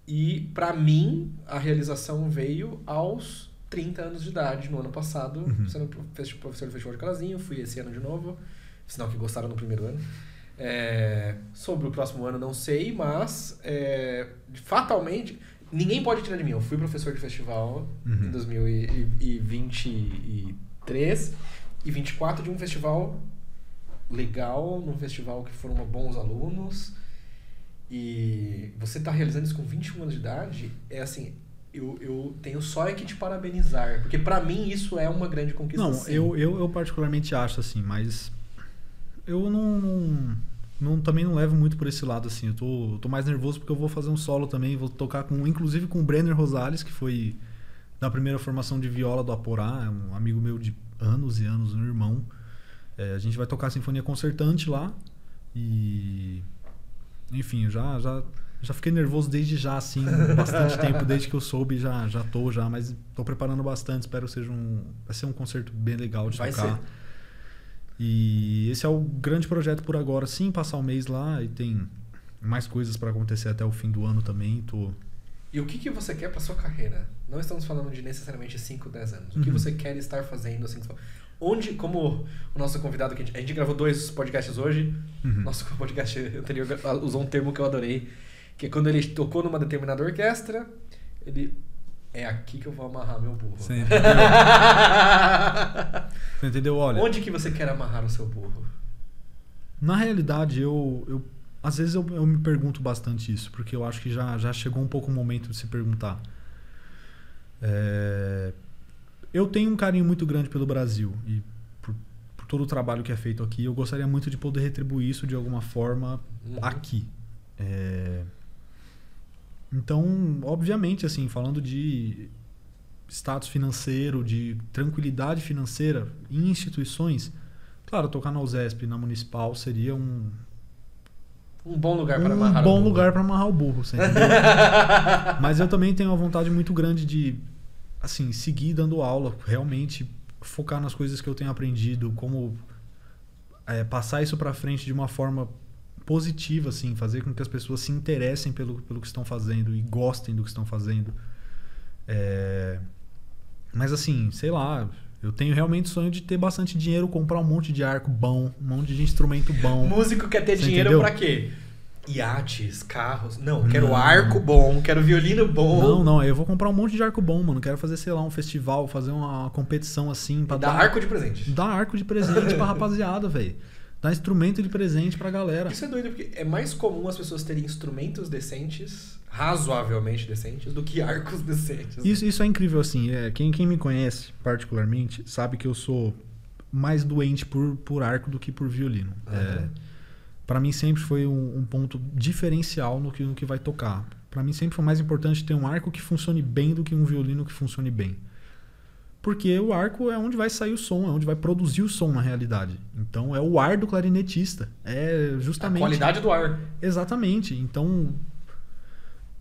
E pra mim, a realização veio aos 30 anos de idade, no ano passado, sendo professor do Festival de Calazinho. Fui esse ano de novo, sinal que gostaram no primeiro ano. Sobre o próximo ano não sei, mas fatalmente ninguém pode tirar de mim. Eu fui professor de festival em 2023 e 24 de um festival legal, num festival que foram bons alunos. E você tá realizando isso com 21 anos de idade, assim, eu tenho só que te parabenizar, porque pra mim isso é uma grande conquista. Não, eu particularmente acho assim, mas eu também não levo muito por esse lado, assim. Eu tô mais nervoso porque eu vou fazer um solo também, vou tocar inclusive com o Brenner Rosales, que foi da primeira formação de viola do Aporá, é um amigo meu de anos e anos, um irmão. A gente vai tocar a Sinfonia Concertante lá e... Enfim, eu já fiquei nervoso desde já, assim, bastante tempo, desde que eu soube, mas tô preparando bastante, espero que vai ser um concerto bem legal de tocar. Ser. E esse é o grande projeto por agora, sim, passar um mês lá e tem mais coisas para acontecer até o fim do ano também. E o que você quer para sua carreira? Não estamos falando de necessariamente 5, 10 anos. O que você quer estar fazendo assim? Como o nosso convidado, que a gente gravou 2 podcasts hoje, nosso podcast anterior usou um termo que eu adorei, que é quando ele tocou numa determinada orquestra, ele... É aqui que eu vou amarrar meu burro. Você entendeu? Você entendeu? Olha... Onde que você quer amarrar o seu burro? Na realidade, às vezes eu me pergunto bastante isso, porque eu acho que já chegou um pouco o momento de se perguntar. Eu tenho um carinho muito grande pelo Brasil e por todo o trabalho que é feito aqui. Eu gostaria muito de poder retribuir isso de alguma forma aqui. Então, obviamente, assim, falando de status financeiro, de tranquilidade financeira em instituições, claro, tocar na USESP, na Municipal, seria Um bom lugar para amarrar o burro. Um bom lugar para amarrar o burro, você entendeu? Mas eu também tenho uma vontade muito grande de, assim, seguir dando aula, realmente focar nas coisas que eu tenho aprendido, como passar isso para frente de uma forma positiva, assim, fazer com que as pessoas se interessem pelo que estão fazendo e gostem do que estão fazendo. Mas assim, sei lá, eu tenho realmente sonho de ter bastante dinheiro, comprar um monte de arco bom, um monte de instrumento bom. Músico quer ter dinheiro pra quê? Iates, carros. Não, quero arco bom, quero violino bom. Não, eu vou comprar um monte de arco bom, mano. Quero fazer, sei lá, um festival, fazer uma competição assim. Pra dar arco de presente. Dar arco de presente pra rapaziada, velho. Dar instrumento de presente pra galera. Isso é doido, porque é mais comum as pessoas terem instrumentos decentes, razoavelmente decentes, do que arcos decentes. Isso é incrível, assim. Quem me conhece particularmente sabe que eu sou mais doente por arco do que por violino. Para mim sempre foi um ponto diferencial no que vai tocar. Para mim sempre foi mais importante ter um arco que funcione bem do que um violino que funcione bem. Porque o arco é onde vai sair o som, é onde vai produzir o som na realidade. Então é o ar do clarinetista. É justamente... A qualidade do ar. Exatamente. Então,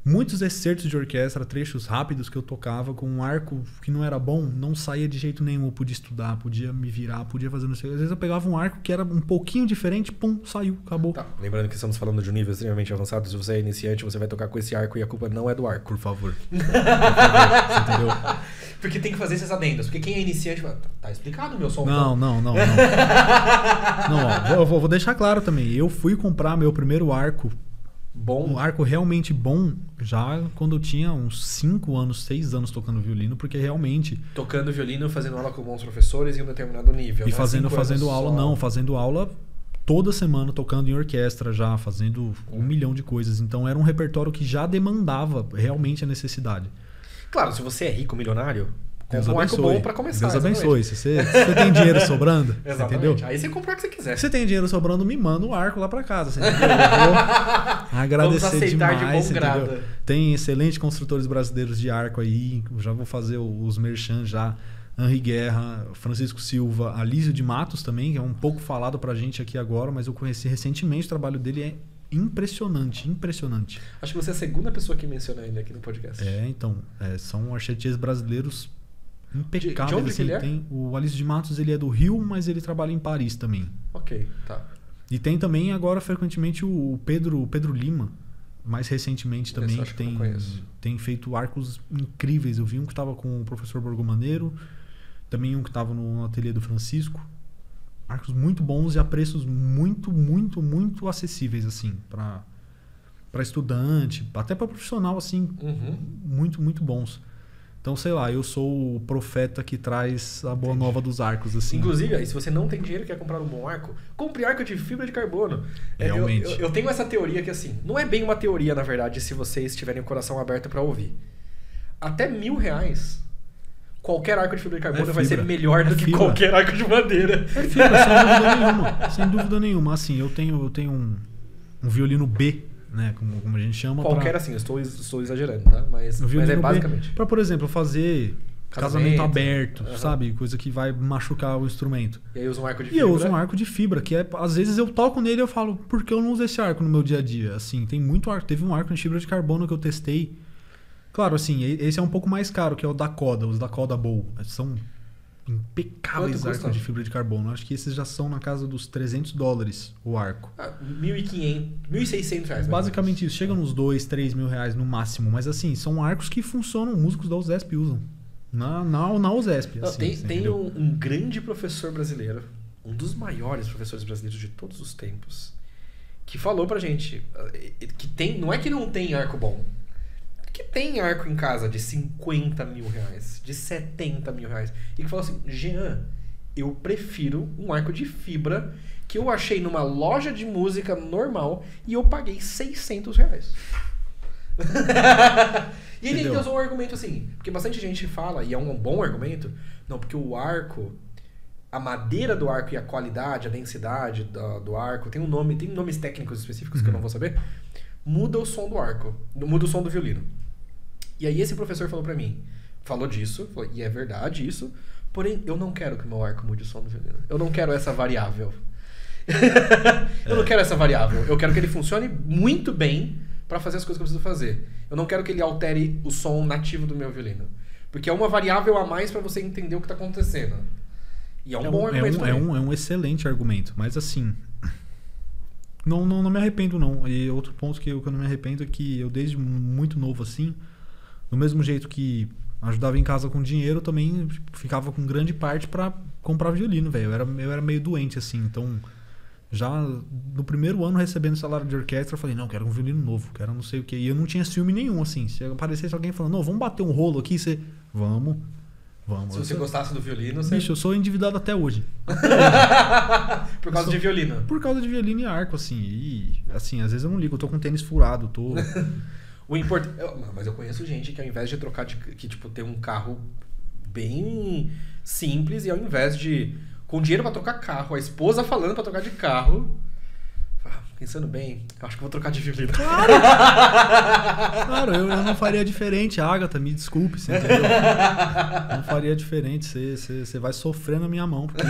muitos excertos de orquestra, trechos rápidos que eu tocava com um arco que não era bom, não saía de jeito nenhum. Eu podia estudar, podia me virar, podia fazer não sei. Às vezes eu pegava um arco que era um pouquinho diferente, pum, saiu, acabou. Tá. Lembrando que estamos falando de um nível extremamente avançado. Se você é iniciante, você vai tocar com esse arco e a culpa não é do arco. Por favor. Por favor. Você entendeu? Porque tem que fazer esses adendos. Porque quem é iniciante... Tá explicado o meu som? Não. Não, ó, vou deixar claro também. Eu fui comprar meu primeiro arco bom. Um arco realmente bom já quando eu tinha uns 5 anos, 6 anos tocando violino, porque realmente... Tocando violino, fazendo aula com bons professores em um determinado nível. E fazendo aula, fazendo aula toda semana, tocando em orquestra já, fazendo 1 milhão de coisas. Então era um repertório que já demandava realmente a necessidade. Claro, se você é rico, milionário, compra um arco bom pra começar. Deus abençoe. Se você tem dinheiro sobrando, entendeu? Aí você compra o que você quiser. Se você tem dinheiro sobrando, me manda o arco lá pra casa. Você entendeu? Eu vou agradecer demais. De bom grado. Tem excelentes construtores brasileiros de arco aí. Eu já vou fazer os merchan já. Henri Guerra, Francisco Silva, Alísio de Matos também, que é um pouco falado pra gente aqui agora, mas eu conheci recentemente. O trabalho dele é impressionante. Acho que você é a segunda pessoa que menciona ele aqui no podcast. Então. São archetiers brasileiros impecáveis. De onde assim, que ele é? Tem o Alísio de Matos, ele é do Rio, mas ele trabalha em Paris também. Ok, tá. E tem também agora, frequentemente, o Pedro Lima, mais recentemente também, que tem feito arcos incríveis. Eu vi um que estava com o professor Borgomaneiro, também um que estava no ateliê do Francisco. Arcos muito bons e a preços muito, muito, muito acessíveis, assim, para estudante, até para profissional, assim, muito, muito bons. Então, sei lá, eu sou o profeta que traz a boa nova dos arcos, assim. Inclusive, aí, se você não tem dinheiro e quer comprar um bom arco, compre arco de fibra de carbono. Realmente. Eu tenho essa teoria que, assim, não é bem uma teoria, na verdade, se vocês tiverem o coração aberto para ouvir. Até R$1.000, qualquer arco de fibra de carbono vai ser melhor do que qualquer arco de madeira. É fibra, sem dúvida nenhuma. Assim, eu tenho um violino B, né, como a gente chama. Qualquer assim, eu estou exagerando, tá? Mas é basicamente. Para, por exemplo, fazer casamento aberto, sabe? Coisa que vai machucar o instrumento. E aí eu uso um arco de fibra. E eu uso um arco de fibra, que às vezes eu toco nele e eu falo, por que eu não uso esse arco no meu dia a dia? Assim, tem muito arco. Teve um arco de fibra de carbono que eu testei. Claro, assim, esse é um pouco mais caro, que é o Dakota, os Dakota Bow. São impecáveis arcos de fibra de carbono. Acho que esses já são na casa dos $300 o arco. R$1.500, R$1.600. Basicamente isso. Chega nos R$2.000, R$3.000 no máximo. Mas assim, são arcos que funcionam, músicos da USESP usam. Na USESP. Assim, tem um grande professor brasileiro, um dos maiores professores brasileiros de todos os tempos, que falou pra gente que não é que não tem arco bom, que tem arco em casa de R$50 mil, de R$70 mil. E que falou assim, Jean, eu prefiro um arco de fibra que eu achei numa loja de música normal e eu paguei R$600. E ele usou um argumento assim, porque bastante gente fala, e é um bom argumento, não, porque o arco, a madeira do arco e a qualidade, a densidade do arco, tem nomes técnicos específicos que eu não vou saber, muda o som do arco, muda o som do violino. E aí esse professor falou disso, e é verdade isso, porém eu não quero que o meu arco mude o som do violino. Eu não quero essa variável. Eu não quero essa variável. Eu quero que ele funcione muito bem pra fazer as coisas que eu preciso fazer. Eu não quero que ele altere o som nativo do meu violino. Porque é uma variável a mais pra você entender o que tá acontecendo. E é um bom argumento. É um excelente argumento. Mas assim... Não me arrependo, não. E outro ponto que eu não me arrependo é que eu, desde muito novo, assim, do mesmo jeito que ajudava em casa com dinheiro, eu também ficava com grande parte pra comprar violino, velho. Eu era meio doente, assim. Então, já no primeiro ano, recebendo salário de orquestra, eu falei, não, quero um violino novo, quero não sei o quê. E eu não tinha ciúme nenhum, assim. Se aparecesse alguém falando, não, vamos bater um rolo aqui, você... Vamos. Se você gostasse do violino, você... Bicho, eu ssou endividado até hoje. Por causa de violino? Por causa de violino e arco, assim. E, assim, às vezes eu não ligo. Eu tô com tênis furado, tô... Mas eu conheço gente que ao invés de trocar que tipo, ter um carro bem simples e ao invés de... Com dinheiro pra trocar carro, a esposa falando pra trocar de carro... Pensando bem, eu acho que eu vou trocar de violino. Claro, eu não faria diferente, Agatha, me desculpe, você entendeu? Eu não faria diferente, você vai sofrer na minha mão. Porque...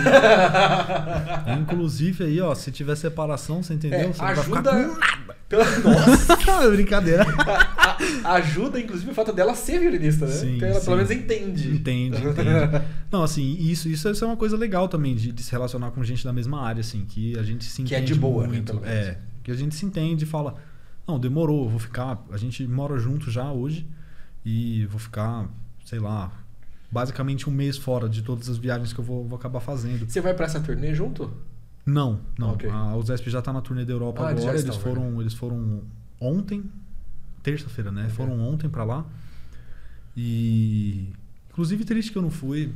Inclusive aí, ó, se tiver separação, você entendeu? Você não vai ficar com nada. Nossa! Brincadeira. Ajuda, inclusive, o fato dela ser violinista, né? Sim, porque ela sim. pelo menos entende. Entende. Não, assim, isso é uma coisa legal também, de se relacionar com gente da mesma área, assim, que a gente se entende. Que é de boa, muito, né? Pelo menos. Que a gente se entende e fala, não, demorou, eu vou ficar... A gente mora junto já hoje e vou ficar, sei lá, basicamente um mês fora de todas as viagens que eu vou acabar fazendo. Você vai pra essa turnê junto? Não. Okay. A USESP já tá na turnê da Europa agora. Eles foram ontem, terça-feira, né? Okay. Foram ontem pra lá. E... Inclusive, triste que eu não fui.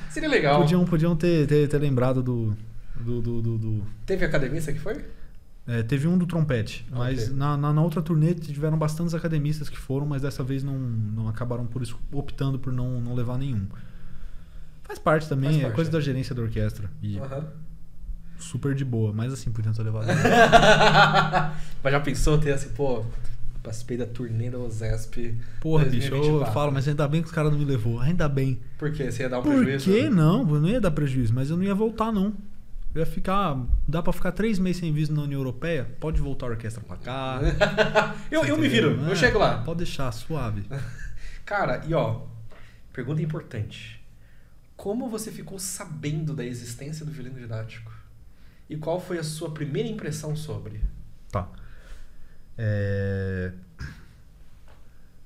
Seria legal. Podiam ter lembrado do... Teve academista que foi? Teve um do trompete. Mas okay. na outra turnê tiveram bastantes academistas que foram, mas dessa vez não acabaram optando por não levar nenhum. Faz parte também, é coisa da gerência da orquestra. E super de boa, mas assim, podiam ter levado. Mas já pensou ter assim, pô, participei da turnê da USESP. Porra, bicho, eu falo, mas ainda bem que os caras não me levou. Ainda bem. Por quê? Você ia dar um prejuízo? Por quê? Não, eu não ia dar prejuízo, mas eu não ia voltar, não. Eu ia ficar... Dá pra ficar 3 meses sem visto na União Europeia? Pode voltar a orquestra pra cá. eu me viro, eu chego lá. Pode deixar, suave. Cara, e ó, pergunta importante. Como você ficou sabendo da existência do violino didático? E qual foi a sua primeira impressão sobre? Tá.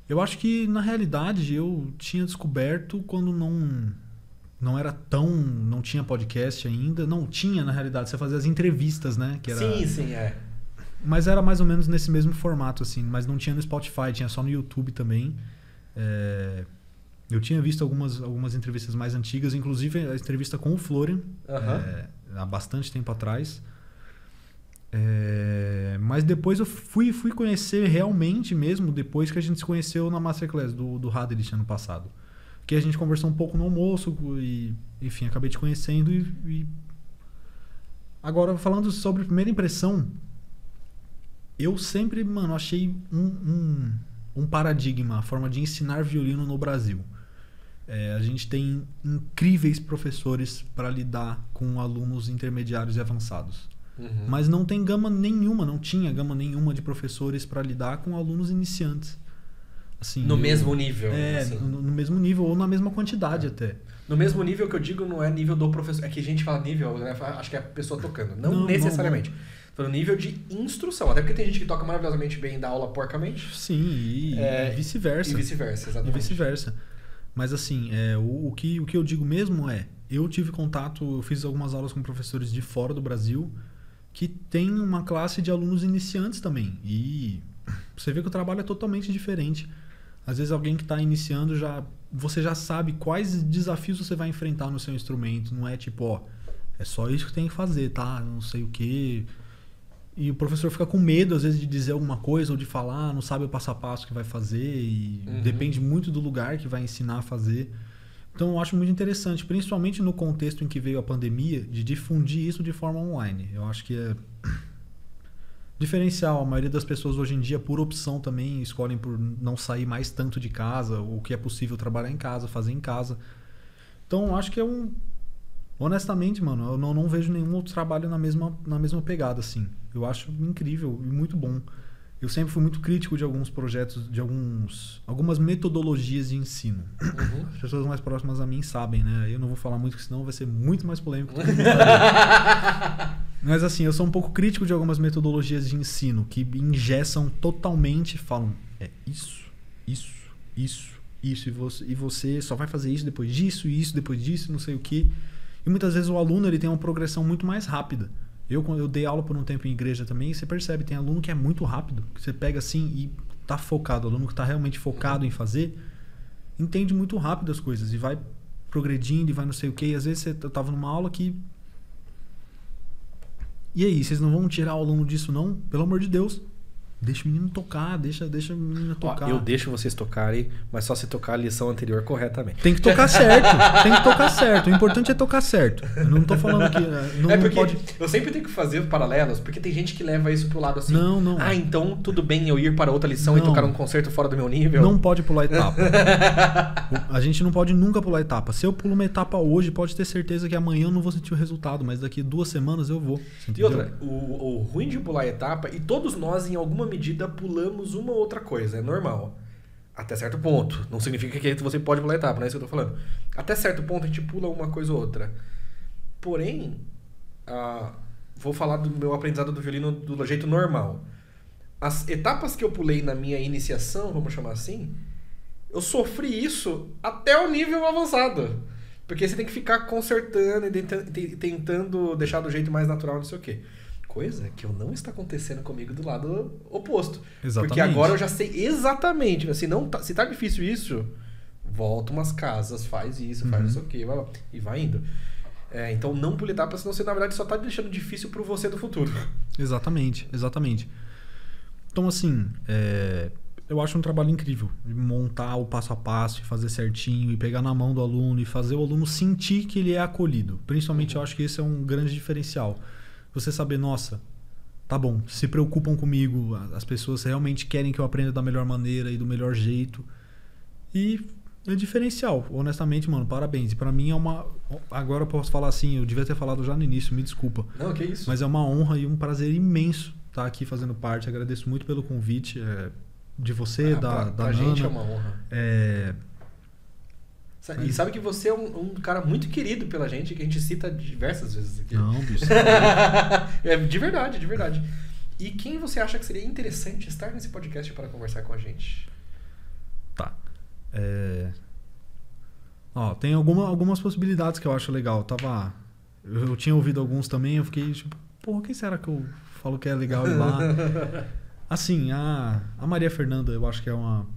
Eu acho que, na realidade, eu tinha descoberto quando não era tão... Não tinha podcast ainda. Não tinha, na realidade. Você fazia as entrevistas, né? Que era... Sim, Mas era mais ou menos nesse mesmo formato, assim. Mas não tinha no Spotify, tinha só no YouTube também. Eu tinha visto algumas entrevistas mais antigas, inclusive a entrevista com o Florian, há bastante tempo atrás. Mas depois eu fui conhecer realmente mesmo, depois que a gente se conheceu na Masterclass do Hadelich ano passado. Que a gente conversou um pouco no almoço e, enfim, acabei te conhecendo e... Agora, falando sobre a primeira impressão, eu sempre, achei um paradigma, a forma de ensinar violino no Brasil. A gente tem incríveis professores para lidar com alunos intermediários e avançados. Mas não tem não tinha gama nenhuma de professores para lidar com alunos iniciantes. Assim, no mesmo nível. Assim. No mesmo nível ou na mesma quantidade até. No mesmo nível que eu digo não é nível do professor. É que a gente fala nível, né? Acho que é a pessoa tocando. Não necessariamente. No nível de instrução. Até porque tem gente que toca maravilhosamente bem e dá aula porcamente. Sim, e vice-versa. E vice-versa, exatamente. E vice-versa. Mas assim, o que eu digo mesmo eu tive contato, eu fiz algumas aulas com professores de fora do Brasil que tem uma classe de alunos iniciantes também. E você vê que o trabalho é totalmente diferente. Às vezes alguém que está iniciando, você já sabe quais desafios você vai enfrentar no seu instrumento. Não é tipo, é só isso que tem que fazer, tá? Não sei o quê. E o professor fica com medo, às vezes, de dizer alguma coisa ou de falar, não sabe o passo a passo que vai fazer. E depende muito do lugar que vai ensinar a fazer. Então, eu acho muito interessante, principalmente no contexto em que veio a pandemia, de difundir isso de forma online. Eu acho que é diferencial. A maioria das pessoas hoje em dia, por opção também, escolhem por não sair mais tanto de casa, o que é possível trabalhar em casa, fazer em casa. Então, eu acho que Honestamente, mano, eu não vejo nenhum outro trabalho na mesma pegada, assim. Eu acho incrível e muito bom. Eu sempre fui muito crítico de alguns projetos, de algumas metodologias de ensino. Uhum. As pessoas mais próximas a mim sabem, né? Eu não vou falar muito, senão vai ser muito mais polêmico. Mas assim, eu sou um pouco crítico de algumas metodologias de ensino que engessam totalmente, falam, isso, e você só vai fazer isso depois disso, depois disso, não sei o quê. E muitas vezes o aluno ele tem uma progressão muito mais rápida. Quando eu dei aula por um tempo em igreja também, você percebe, tem aluno que é muito rápido, que você pega assim e tá focado, o aluno que tá realmente focado em fazer, entende muito rápido as coisas e vai progredindo e vai não sei o quê. E às vezes eu tava numa aula que... E aí, vocês não vão tirar o aluno disso não? Pelo amor de Deus. Deixa o menino tocar, deixa a menina tocar. Eu deixo vocês tocarem, mas só se tocar a lição anterior corretamente. Tem que tocar certo, O importante é tocar certo. Eu não tô falando que... Não pode... Eu sempre tenho que fazer paralelos, porque tem gente que leva isso pro lado assim. Não. Então tudo bem eu ir para outra lição e tocar um concerto fora do meu nível? Não pode pular etapa. A gente não pode nunca pular etapa. Se eu pulo uma etapa hoje, pode ter certeza que amanhã eu não vou sentir o resultado, mas daqui 2 semanas eu vou. E outra, o ruim de pular etapa, e todos nós em alguma medida pulamos uma ou outra coisa, é normal. Até certo ponto. Não significa que você pode pular etapa, não é isso que eu tô falando. Até certo ponto a gente pula uma coisa ou outra. Porém, vou falar do meu aprendizado do violino do jeito normal. As etapas que eu pulei na minha iniciação, vamos chamar assim, eu sofri isso até o nível avançado. Porque você tem que ficar consertando e tentando deixar do jeito mais natural, não sei o quê. Coisa que não está acontecendo comigo do lado oposto. Exatamente. Porque agora eu já sei exatamente. Assim, se tá difícil isso, volta umas casas, faz isso, faz não sei o quê, e vai indo. Então não pule etapas, senão você na verdade só tá deixando difícil pro você do futuro. Exatamente. Então assim, eu acho um trabalho incrível. De montar o passo a passo, e fazer certinho, e pegar na mão do aluno, e fazer o aluno sentir que ele é acolhido. Principalmente eu acho que esse é um grande diferencial. Você saber, nossa, tá bom, se preocupam comigo, as pessoas realmente querem que eu aprenda da melhor maneira e do melhor jeito. E é diferencial, honestamente, mano, parabéns. E pra mim é uma... Agora eu posso falar assim, eu devia ter falado já no início, me desculpa. Não, que isso. Mas é uma honra e um prazer imenso estar aqui fazendo parte. Agradeço muito pelo convite de você, da pra Nana. Gente é uma honra. E sabe que você é um cara muito querido pela gente, que a gente cita diversas vezes aqui. Não, bicho. De verdade. E quem você acha que seria interessante estar nesse podcast para conversar com a gente? Tá. Tem algumas possibilidades que eu acho legal. Eu tinha ouvido alguns também, eu fiquei tipo, porra, quem será que eu falo que é legal ir lá? Assim, a Maria Fernanda, eu acho que é uma...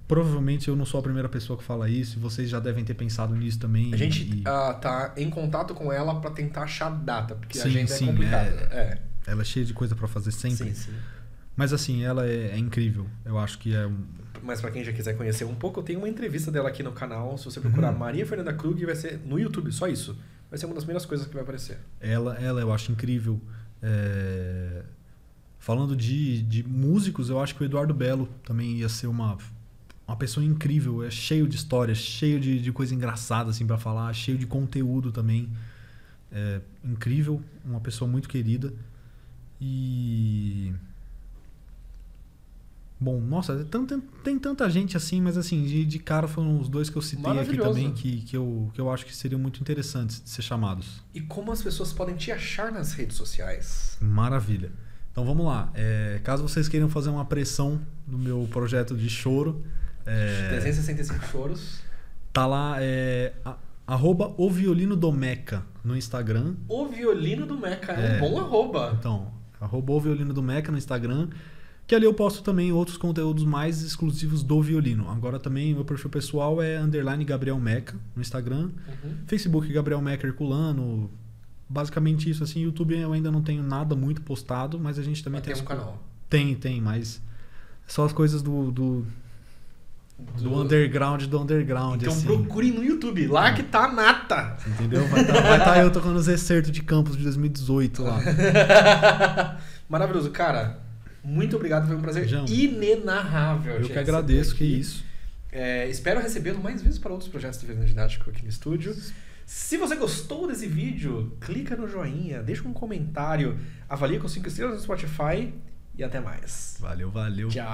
Provavelmente eu não sou a primeira pessoa que fala isso, vocês já devem ter pensado nisso também. A gente tá em contato com ela para tentar achar data, porque a agenda é complicada. Ela é cheia de coisa para fazer sempre. Sim. Mas assim, ela é incrível. Eu acho que é... Mas para quem já quiser conhecer um pouco, eu tenho uma entrevista dela aqui no canal. Se você procurar Maria Fernanda Krug, vai ser no YouTube, só isso. Vai ser uma das primeiras coisas que vai aparecer. Ela eu acho incrível. Falando de músicos, eu acho que o Eduardo Belo também ia ser uma pessoa incrível, é cheio de histórias, cheio de coisa engraçada assim para falar, cheio de conteúdo também. Incrível, uma pessoa muito querida. E... Bom, nossa, tem tanta gente assim, mas assim, de cara foram os dois que eu citei aqui também, que eu acho que seriam muito interessantes de ser chamados. E como as pessoas podem te achar nas redes sociais? Maravilha. Então vamos lá. Caso vocês queiram fazer uma pressão no meu projeto de choro... 365 choros. Tá lá, @o violino do Meca no Instagram. O violino do Meca é um bom arroba. Então, @o violino do Meca no Instagram. Que ali eu posto também outros conteúdos mais exclusivos do violino. Agora também meu perfil pessoal é _Gabriel Meca no Instagram. Facebook Gabriel Meca Herculano. Basicamente isso, assim. YouTube eu ainda não tenho nada muito postado, mas a gente também tem um canal. Tem, mas só as coisas do underground do underground. Então assim. procurem no YouTube, lá que tá a nata. Entendeu? Vai tá eu tocando os excertos de Campos de 2018 lá. Maravilhoso, cara. Muito obrigado, foi um prazer inenarrável. Eu que agradeço, que isso. Espero recebê-lo mais vezes para outros projetos de violino didático aqui no estúdio. Se você gostou desse vídeo, clica no joinha, deixa um comentário, avalia com 5 estrelas no Spotify e até mais. Valeu. Tchau.